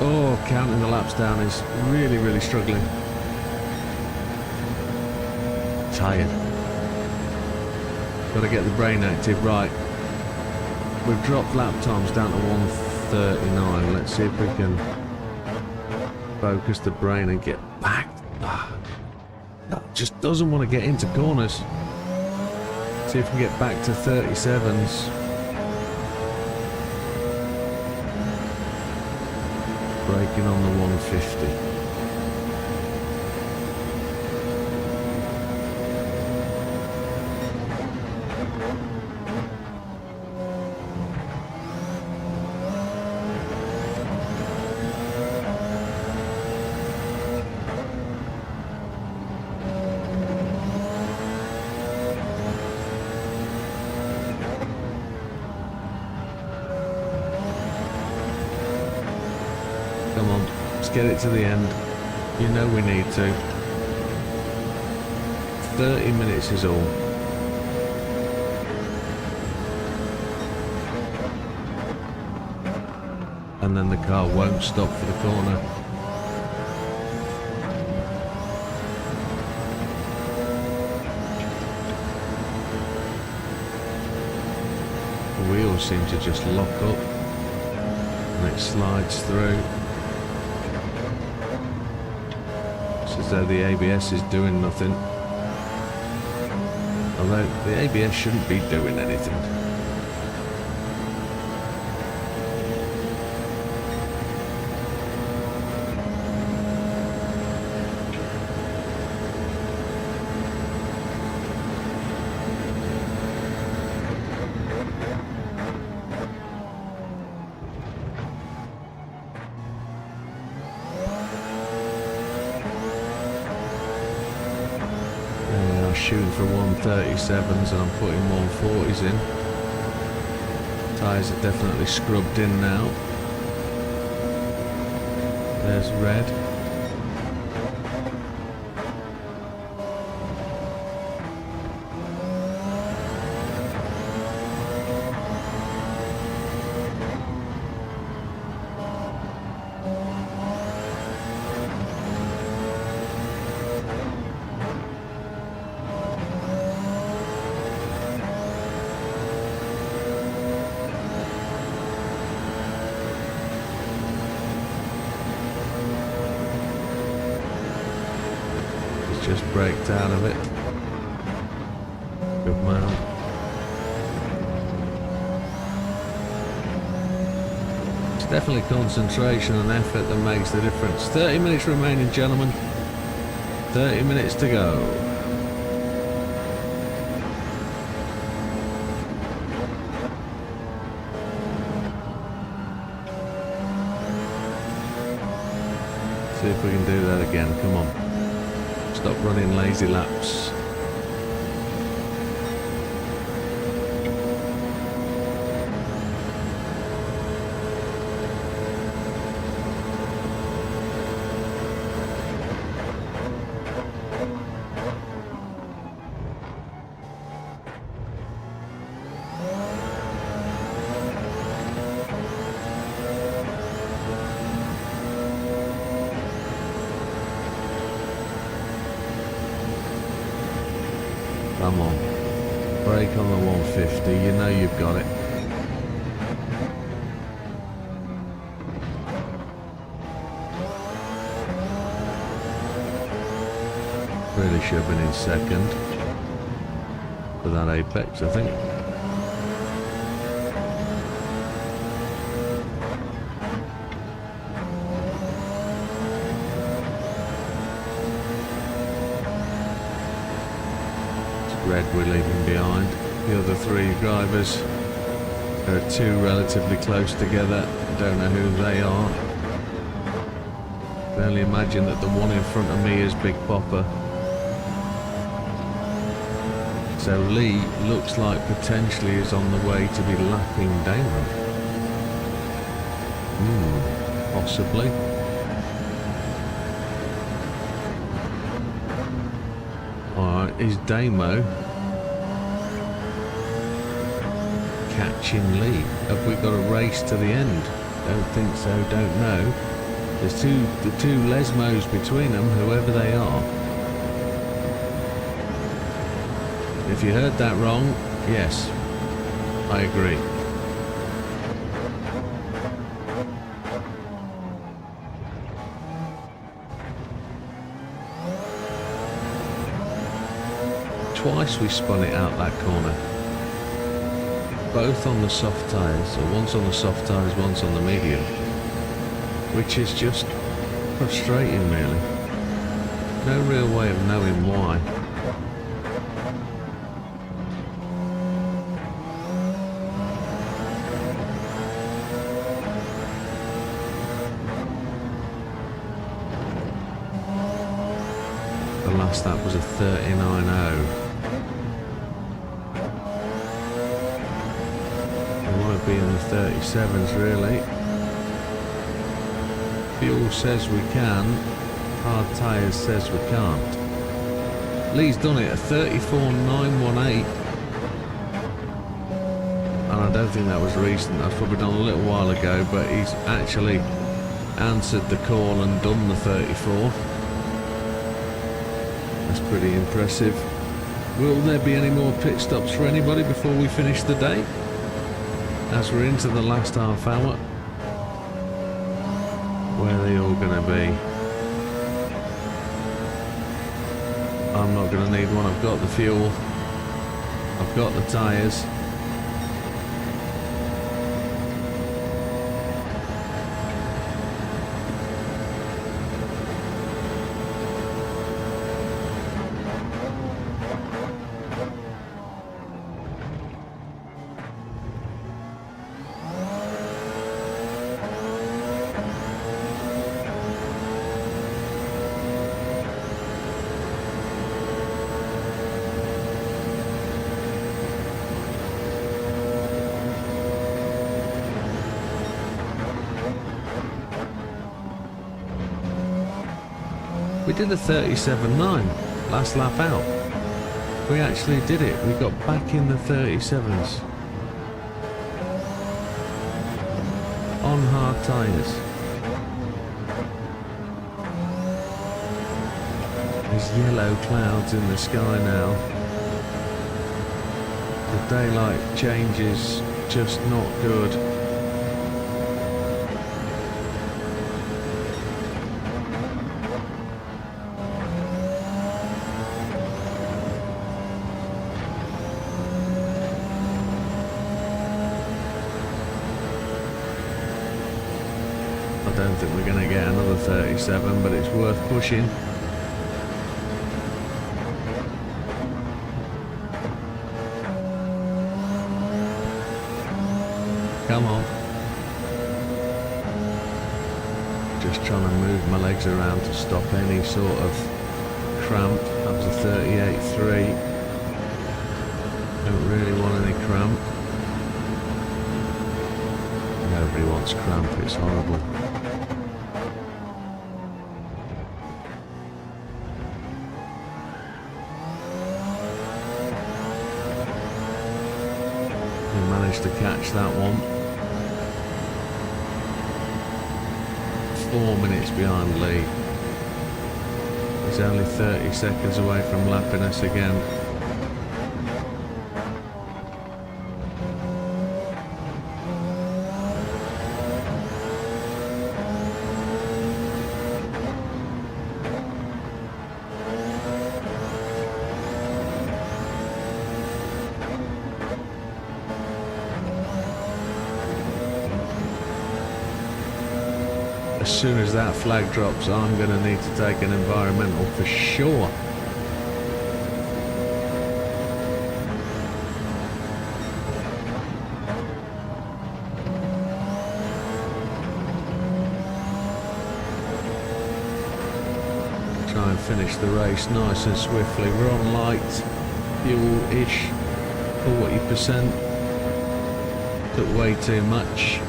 Oh, counting the laps down is really, really struggling. Tired. Got to get the brain active. Right. We've dropped lap times down to 1:39. Let's see if we can focus the brain and get back. Just doesn't want to get into corners. See if we can get back to 37s. Braking on the 150. Come on, let's get it to the end. You know we need to. 30 minutes is all. And then the car won't stop for the corner. The wheels seem to just lock up and it slides through. As though the ABS is doing nothing. Although the ABS shouldn't be doing anything. Shooting for 137s and I'm putting 140s in. Tyres are definitely scrubbed in now. There's red. Just braked out of it. Good man. definitely concentration and effort that makes the difference. 30 minutes remaining, gentlemen. 30 minutes to go. See if we can do that again. Come on. Stop running lazy laps. Come on. Brake on the 150. You know you've got it. Really should have been in second for that apex, I think. Red we're leaving behind. The other three drivers, there are two relatively close together. Don't know who they are. Can only imagine that the one in front of me is Big Popper. So Lee looks like potentially is on the way to be lapping Damon. Possibly. Alright, is Damo catching Lee? Have we got a race to the end? Don't think so, don't know. There's the two Lesmos between them, whoever they are. If you heard that wrong, yes, I agree. Twice we spun it out that corner. Both on the soft tyres, or once on the soft tyres, once on the medium. Which is just frustrating, really. No real way of knowing why. The last lap was a 39.0. Be in the 37s really. Fuel says we can, hard tyres says we can't. Lee's done it at 34.918, and I don't think that was recent. That's probably done a little while ago, but he's actually answered the call and done the 34. That's pretty impressive. Will there be any more pit stops for anybody before we finish the day? As we're into the last half hour, where are they all going to be? I'm not going to need one. I've got the fuel, I've got the tyres. We did the 37.9 last lap out. We actually did it. We got back in the 37s. On hard tyres. There's yellow clouds in the sky now. The daylight change is just not good. don't think we're going to get another 37, but it's worth pushing. Come on. Just trying to move my legs around to stop any sort of cramp. That was a 38.3. Don't really want any cramp. Nobody wants cramp, it's horrible. We managed to catch that one. 4 minutes behind Lee. He's only 30 seconds away from lapping us again. As soon as that flag drops, I'm going to need to take an environmental for sure. Try and finish the race nice and swiftly. We're on light fuel-ish, 40%. Took way too much.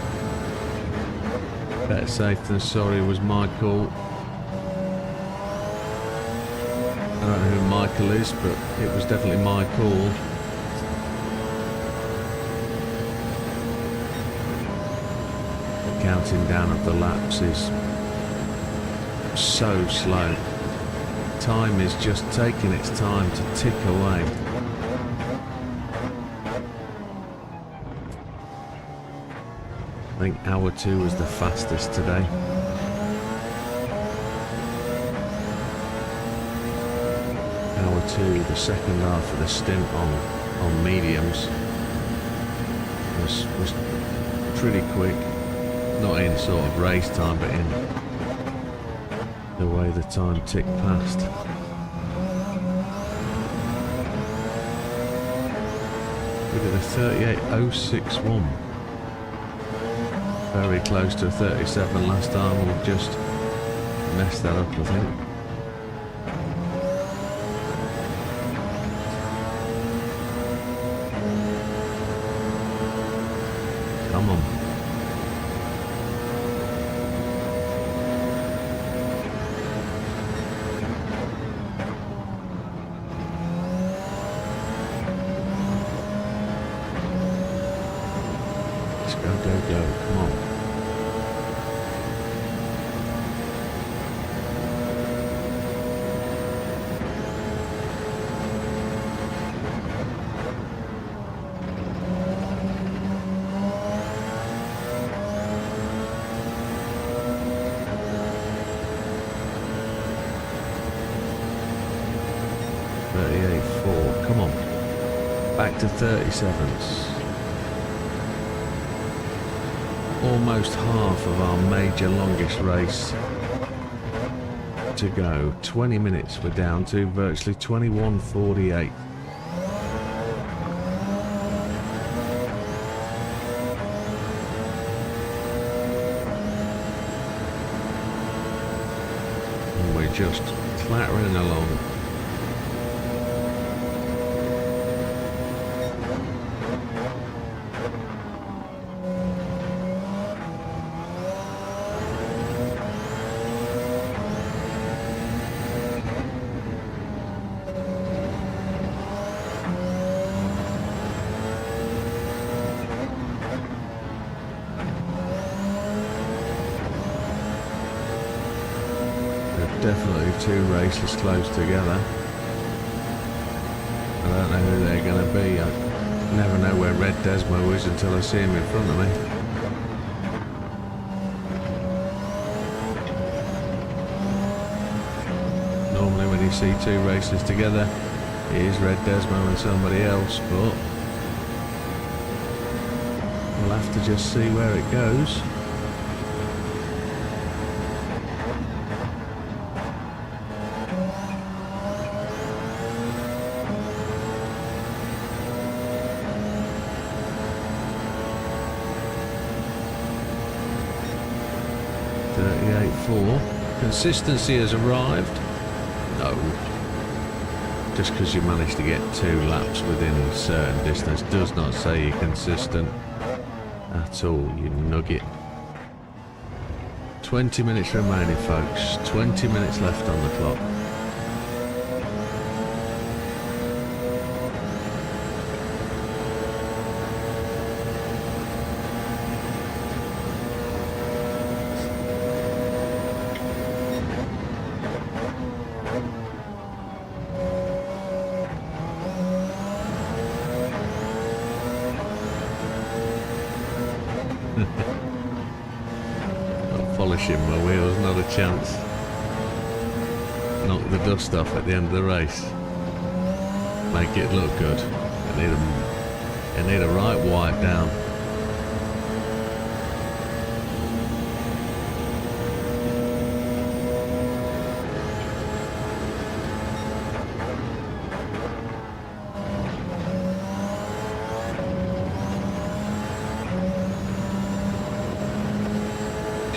Better safe than sorry was my call. I don't know who Michael is, but it was definitely my call. The counting down of the laps is so slow. Time is just taking its time to tick away. I think hour 2 was the fastest today. Hour 2, the second half of the stint on mediums was pretty quick. Not in sort of race time, but in the way the time ticked past. We did a 38.061. Very close to a 37 last time. We've just messed that up, I think. Come on. Let's go, come on. Come on. Back to 37s. Almost half of our major longest race to go. 20 minutes we're down to, virtually 21:48. And we're just clattering along. Definitely two races close together. I don't know who they're going to be. I never know where Red Desmo is until I see him in front of me. Normally when you see two races together, it is Red Desmo and somebody else, but we'll have to just see where it goes. 38.4. Consistency has arrived. No. Just because you managed to get 2 laps within a certain distance does not say you're consistent at all, you nugget. 20 minutes remaining, folks. 20 minutes left on the clock. Not polishing my wheels, not a chance. Knock the dust off at the end of the race. Make it look good. I need a right wipe down.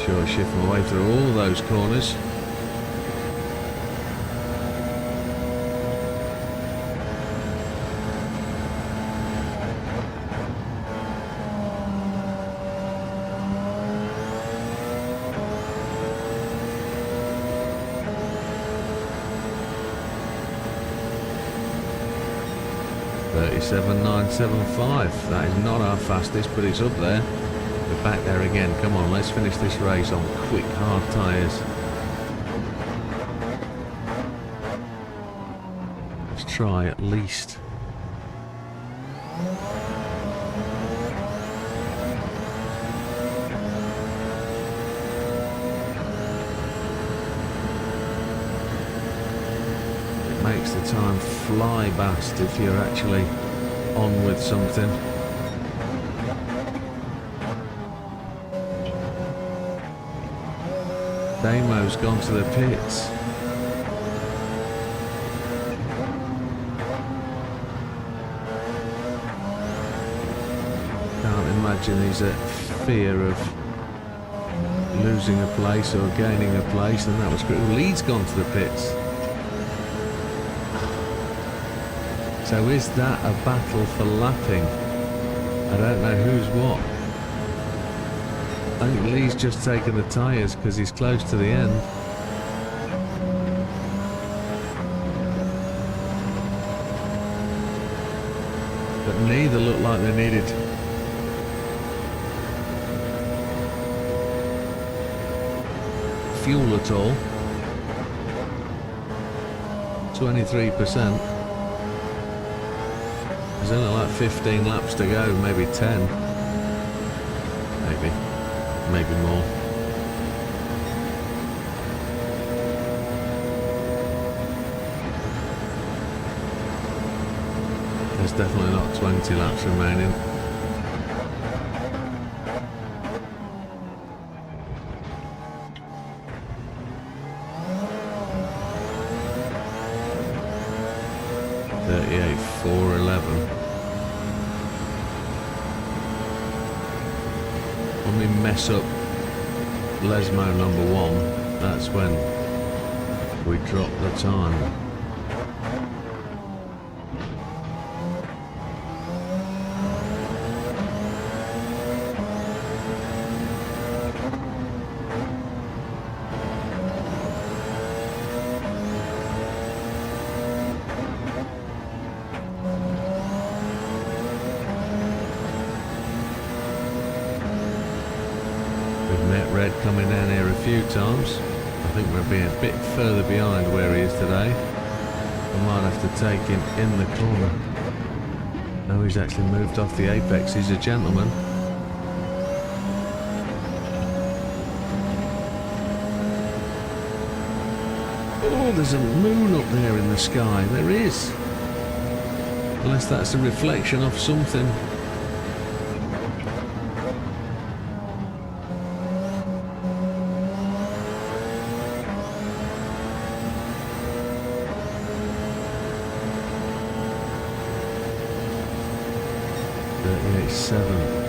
Sure, shift my way through all those corners. .37.975. That is not our fastest, but it's up there. We're back there again. Come on, let's finish this race on quick, hard tyres. Let's try at least. It makes the time fly past if you're actually on with something. Damo's gone to the pits. Can't imagine he's at fear of losing a place or gaining a place, and that was good. Lee's gone to the pits. So is that a battle for lapping? I don't know who's what. I think Lee's just taken the tyres because he's close to the end. But neither looked like they needed fuel at all. 23%. There's only like 15 laps to go, maybe 10. Maybe more. There's definitely not 20 laps remaining. .38.411. When we mess up Lesmo number 1, that's when we drop the time. Red coming down here a few times. I think we're being a bit further behind where he is today. I might have to take him in the corner. No, he's actually moved off the apex. He's a gentleman. Oh, there's a moon up there in the sky. There is. Unless that's a reflection of something.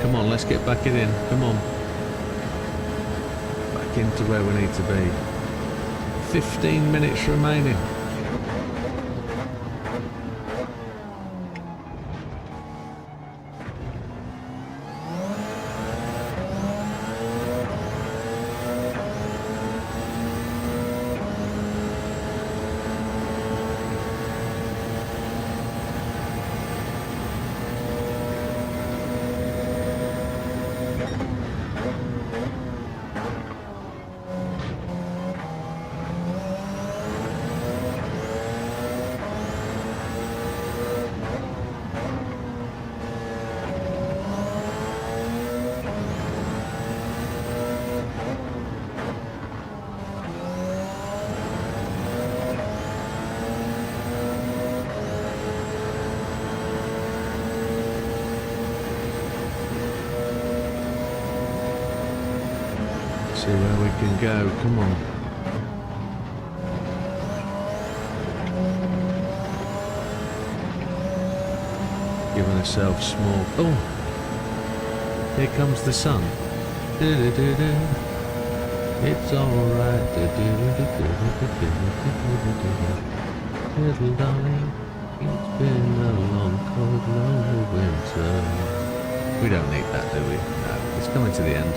Come on, let's get back in. Come on. Back back into where we need to be. 15 minutes remaining. See where we can go, come on. Giving ourselves small... Oh! Here comes the sun. Do-do-do-do. It's alright. Little darling, it's been a long, cold, lonely winter. We don't need that, do we? No, it's coming to the end.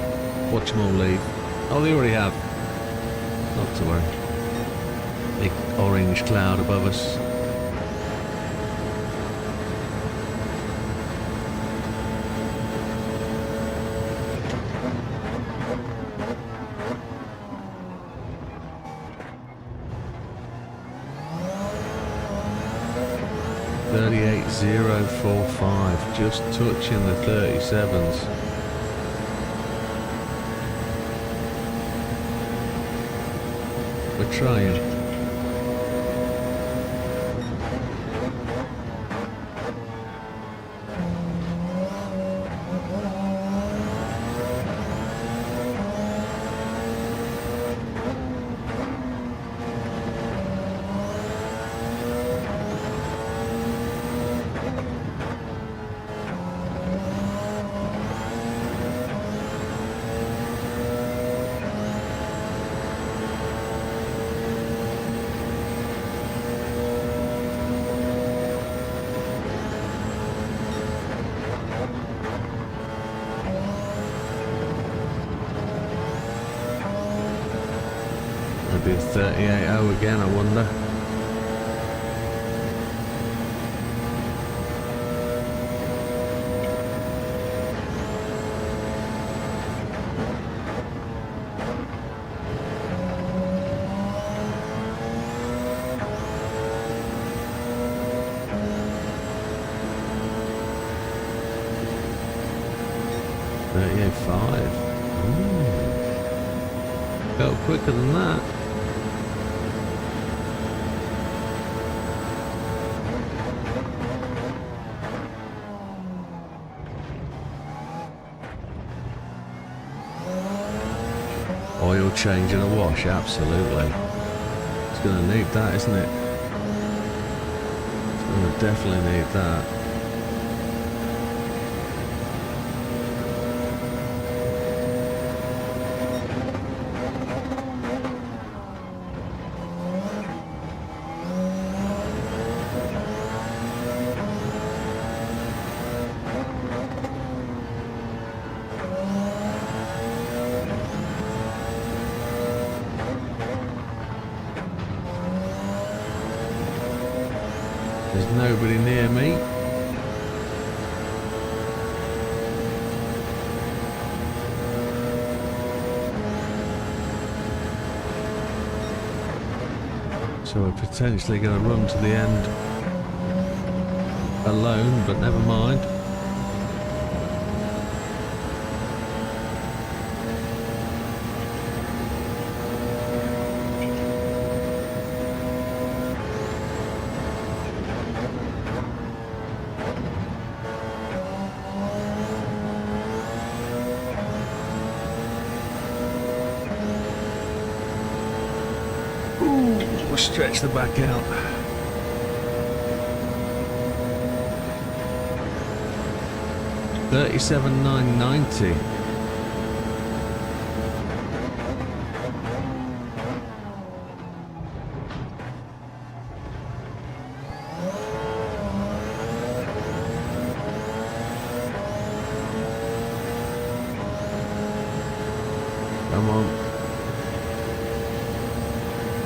Watch them all leave. Oh, they already have. Not to worry. Big orange cloud above us. .38.045, just touching the 37s. We're trying. Maybe a 38.0 again, I wonder. Go quicker than that. Oil change and a wash, absolutely. It's going to need that, isn't it? It's going to definitely need that. There's nobody near me. So we're potentially going to run to the end alone, but never mind. We'll stretch the back out. $37,990. Come on.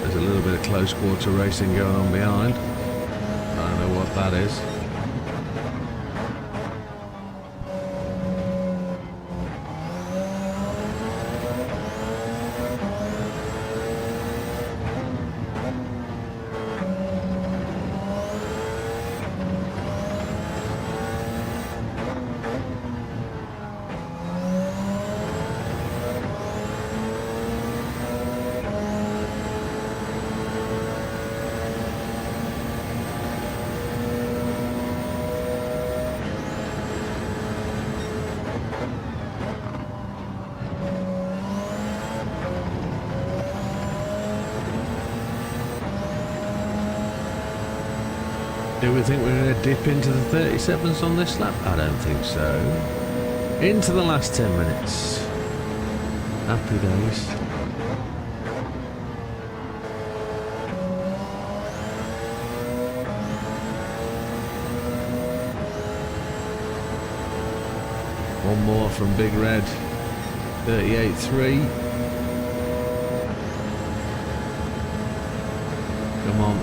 There's a little bit of close quarter racing going on behind. I don't know what that is. Do we think we're going to dip into the 37s on this lap? I don't think so. Into the last 10 minutes. Happy days. One more from Big Red. 38.3. Come on.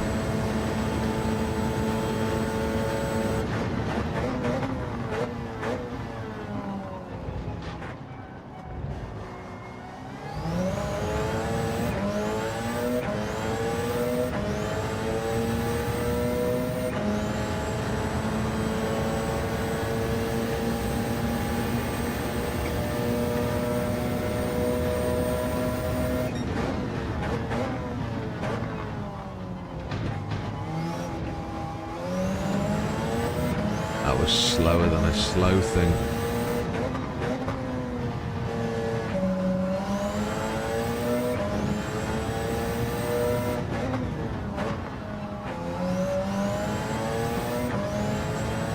That was slower than a slow thing.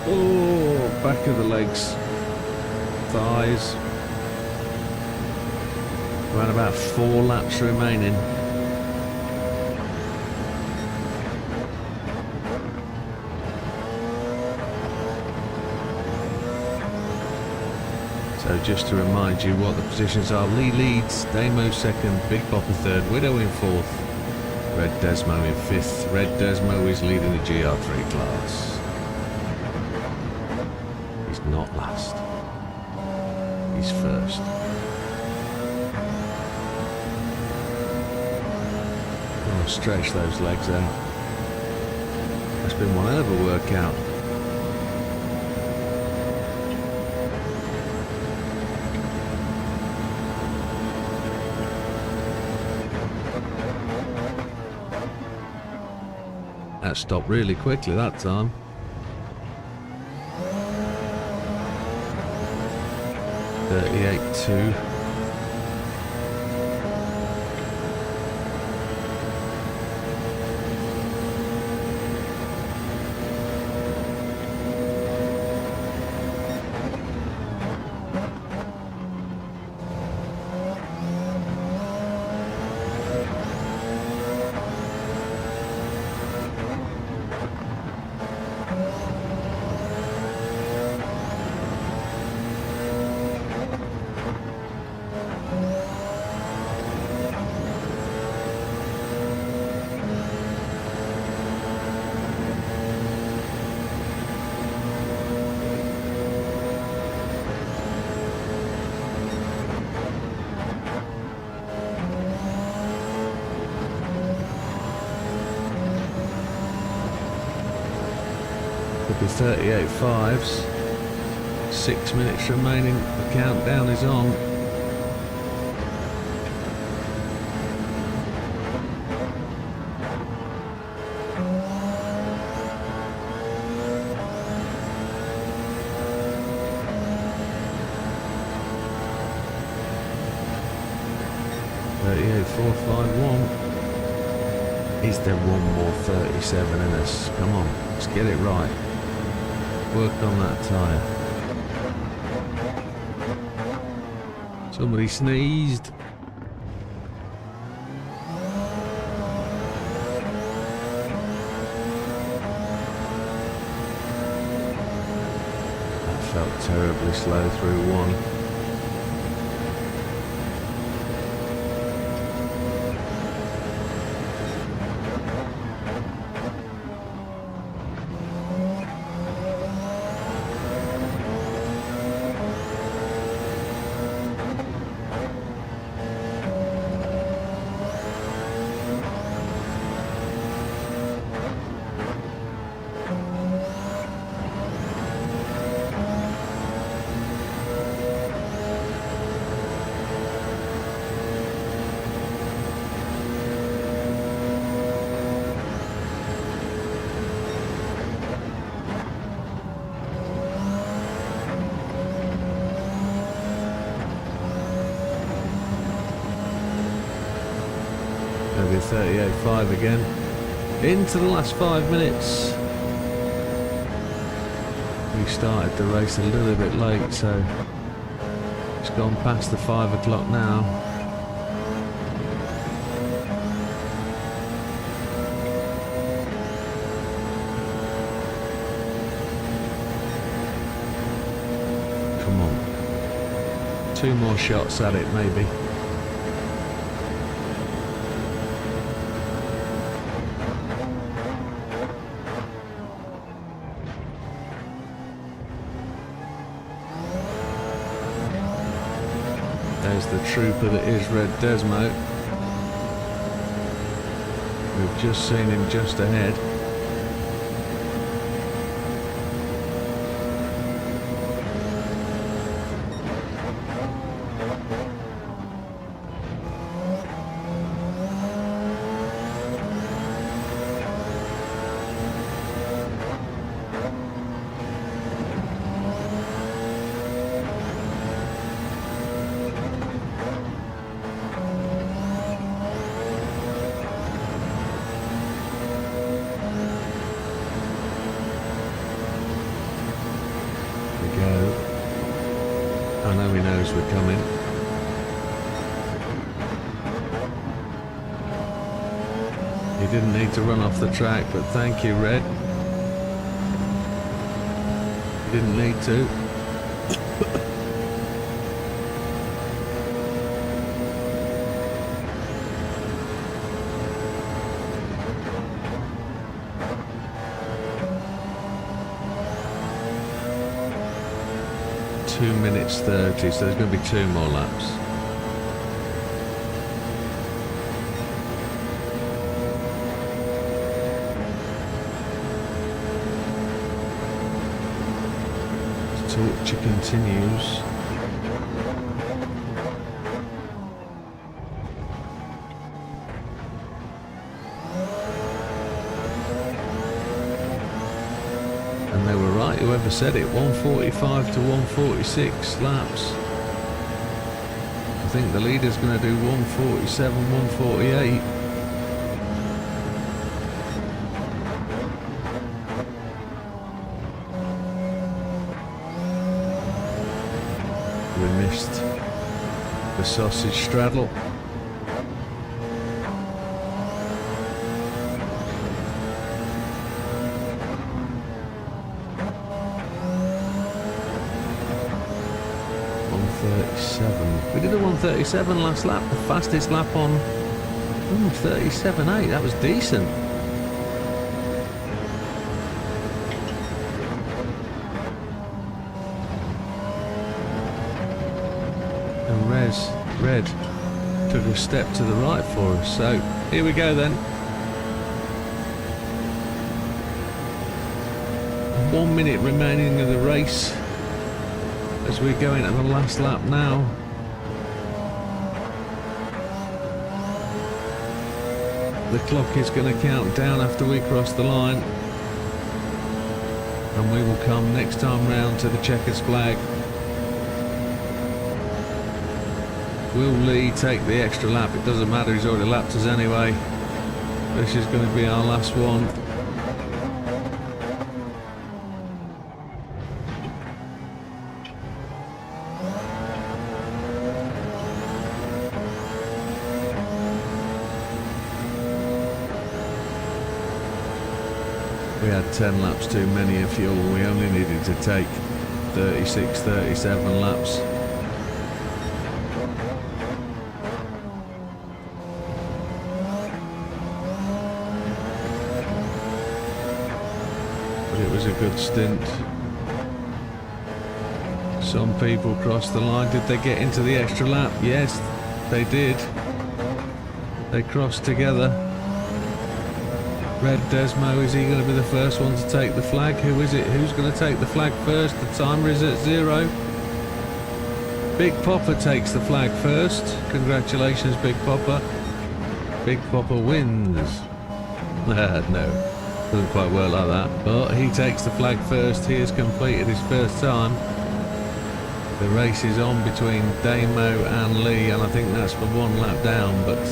Oh, back of the legs, thighs. Around about 4 laps remaining. So just to remind you what the positions are: Lee leads, Damo second, Big Bopper third, Widow in fourth, Red Desmo in fifth. Red Desmo is leading the GR3 class. He's not last. He's first. Oh, stretch those legs out. That's been one hell of a workout. That stopped really quickly that time. .38.2. Could be 38.5s. 6 minutes remaining. The countdown is on. Is there one more 37 in us? Come on, let's get it right. Work on that tyre. Somebody sneezed. That felt terribly slow through one. 38.5 again. Into the last 5 minutes. We started the race a little bit late, so it's gone past the 5 o'clock now. Come on. 2 more shots at it, maybe. There's the trooper that is Red Desmo. We've just seen him just ahead. I know he knows we're coming. He didn't need to run off the track, but thank you, Red. He didn't need to. 2 minutes 30, so there's going to be 2 more laps. The torture continues. And they were right, whoever said it, 145 to 146 laps. I think the leader's going to do 147, 148. We missed the sausage straddle. We did a 137 last lap, the fastest lap on 37.8. That was decent. And Red took a step to the right for us. So here we go then. 1 minute remaining of the race as we go into the last lap now. The clock is going to count down after we cross the line, and we will come next time round to the checkers flag. Will Lee take the extra lap? It doesn't matter, he's already lapped us anyway. This is going to be our last one. We had 10 laps too many of fuel. We only needed to take 36, 37 laps. But it was a good stint. Some people crossed the line. Did they get into the extra lap? Yes, they did. They crossed together. Red Desmo, is he going to be the first one to take the flag? Who is it? Who's going to take the flag first? The timer is at 0. Big Popper takes the flag first. Congratulations, Big Popper. Big Popper wins. No, doesn't quite work like that. But he takes the flag first. He has completed his first time. The race is on between Damo and Lee, and I think that's for 1 lap down, but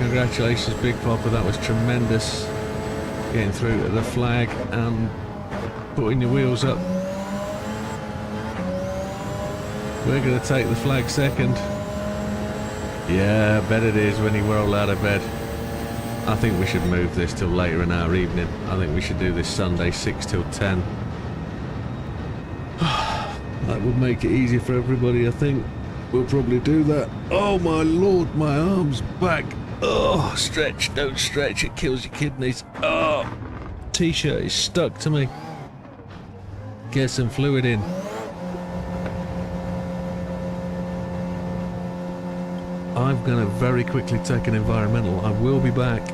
Congratulations, Big Papa. That was tremendous. Getting through to the flag and putting your wheels up. We're going to take the flag second. Yeah, I bet it is when you roll out of bed. I think we should move this till later in our evening. I think we should do this Sunday 6 till 10. That would make it easier for everybody, I think. We'll probably do that. Oh my lord, my arm's back. Oh, stretch, don't stretch, it kills your kidneys. Oh, t-shirt is stuck to me. Get some fluid in. I'm going to very quickly take an environmental. I will be back.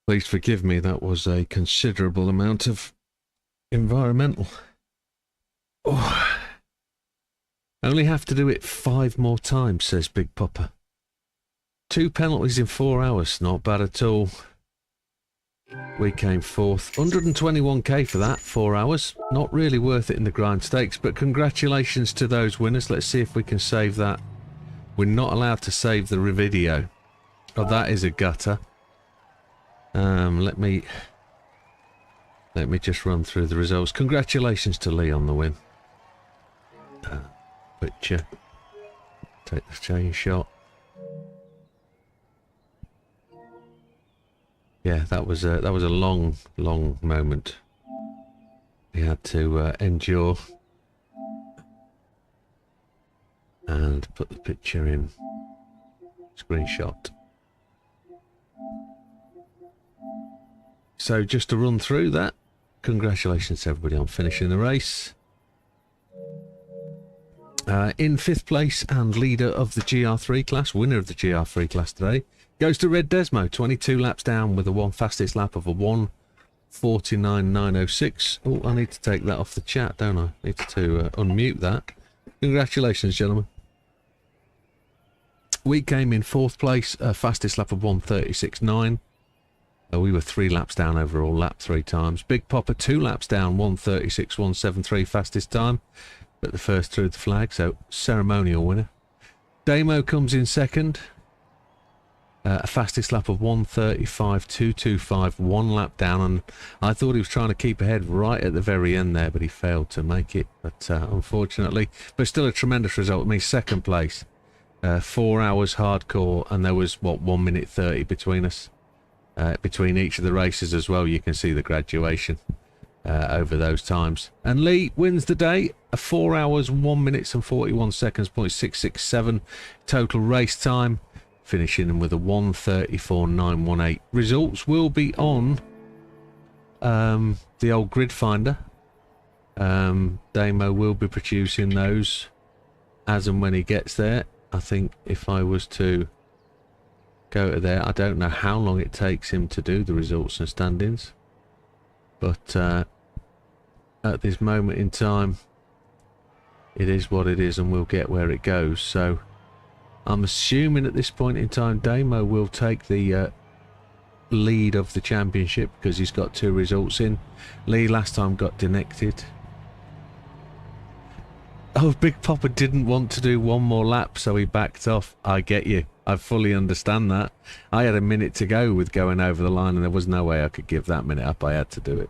Please forgive me, that was a considerable amount of environmental. Oh. Only have to do it 5 more times, says Big Papa. 2 penalties in 4 hours, not bad at all. We came 4th. 121k for that, 4 hours. Not really worth it in the grind stakes, but congratulations to those winners. Let's see if we can save that. We're not allowed to save the video. Oh, that is a gutter. Let me just run through the results. Congratulations to Lee on the win. Picture. Take the chain shot. Yeah, that was a long moment. We had to endure and put the picture in. Screenshot. So just to run through that, congratulations to everybody on finishing the race. In 5th place and leader of the GR3 class, winner of the GR3 class today, goes to Red Desmo, 22 laps down with a fastest lap of a 1:49.906. Oh, I need to take that off the chat, don't I? Need to unmute that. Congratulations, gentlemen. We came in 4th place, fastest lap of 1:36.9. We were 3 laps down overall, lap 3 times. Big Papa 2 laps down, 1:36.173 fastest time, but the first through the flag, so ceremonial winner. Damo comes in 2nd, a fastest lap of 1:35.225, 1 lap down, and I thought he was trying to keep ahead right at the very end there, but he failed to make it, but unfortunately, but still a tremendous result. I mean, 2nd place, 4 hours hardcore, and there was, what, 1:30 between us. between each of the races as well. You can see the graduation over those times. And Lee wins the day, 4 hours 1 minutes and 41 seconds, 0.667 total race time, finishing with a 1:34.918. Results will be on the old grid finder. Damo will be producing those as and when he gets there. I think if I was to go to there, I don't know how long it takes him to do the results and stand-ins, but at this moment in time it is what it is, and we'll get where it goes. So I'm assuming at this point in time Damo will take the lead of the championship because he's got 2 results in. Lee last time got denected. Oh, Big Papa didn't want to do one more lap, so he backed off. I get you. I fully understand that. I had a minute to go with going over the line, and there was no way I could give that minute up. I had to do it.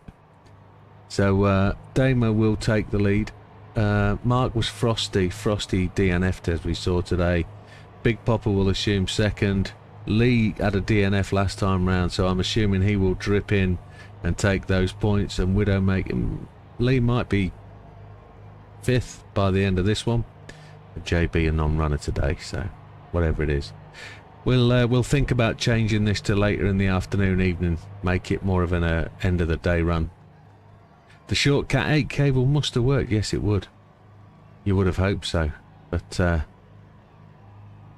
So Damo will take the lead. Mark was Frosty DNF'd as we saw today. Big Papa will assume second. Lee had a DNF last time round, so I'm assuming he will drip in and take those points, and Widdowmaker. Lee might be 5th by the end of this one. JB a non-runner today, so whatever it is, we'll think about changing this to later in the afternoon, evening, make it more of an end of the day run. The short Cat 8 cable must have worked. Yes, it would. You would have hoped so. But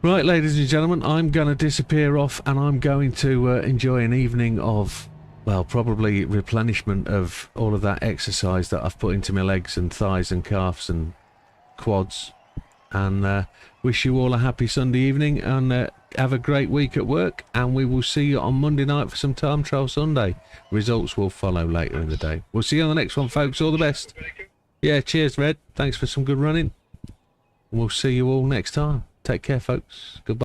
right, ladies and gentlemen, I'm going to disappear off, and I'm going to enjoy an evening of, well, probably replenishment of all of that exercise that I've put into my legs and thighs and calves and quads. And wish you all a happy Sunday evening, and have a great week at work, and we will see you on Monday night for some Time Trial Sunday. Results will follow later in the day. We'll see you on the next one, folks. All the best. Yeah, cheers, Red. Thanks for some good running. We'll see you all next time. Take care, folks. Goodbye.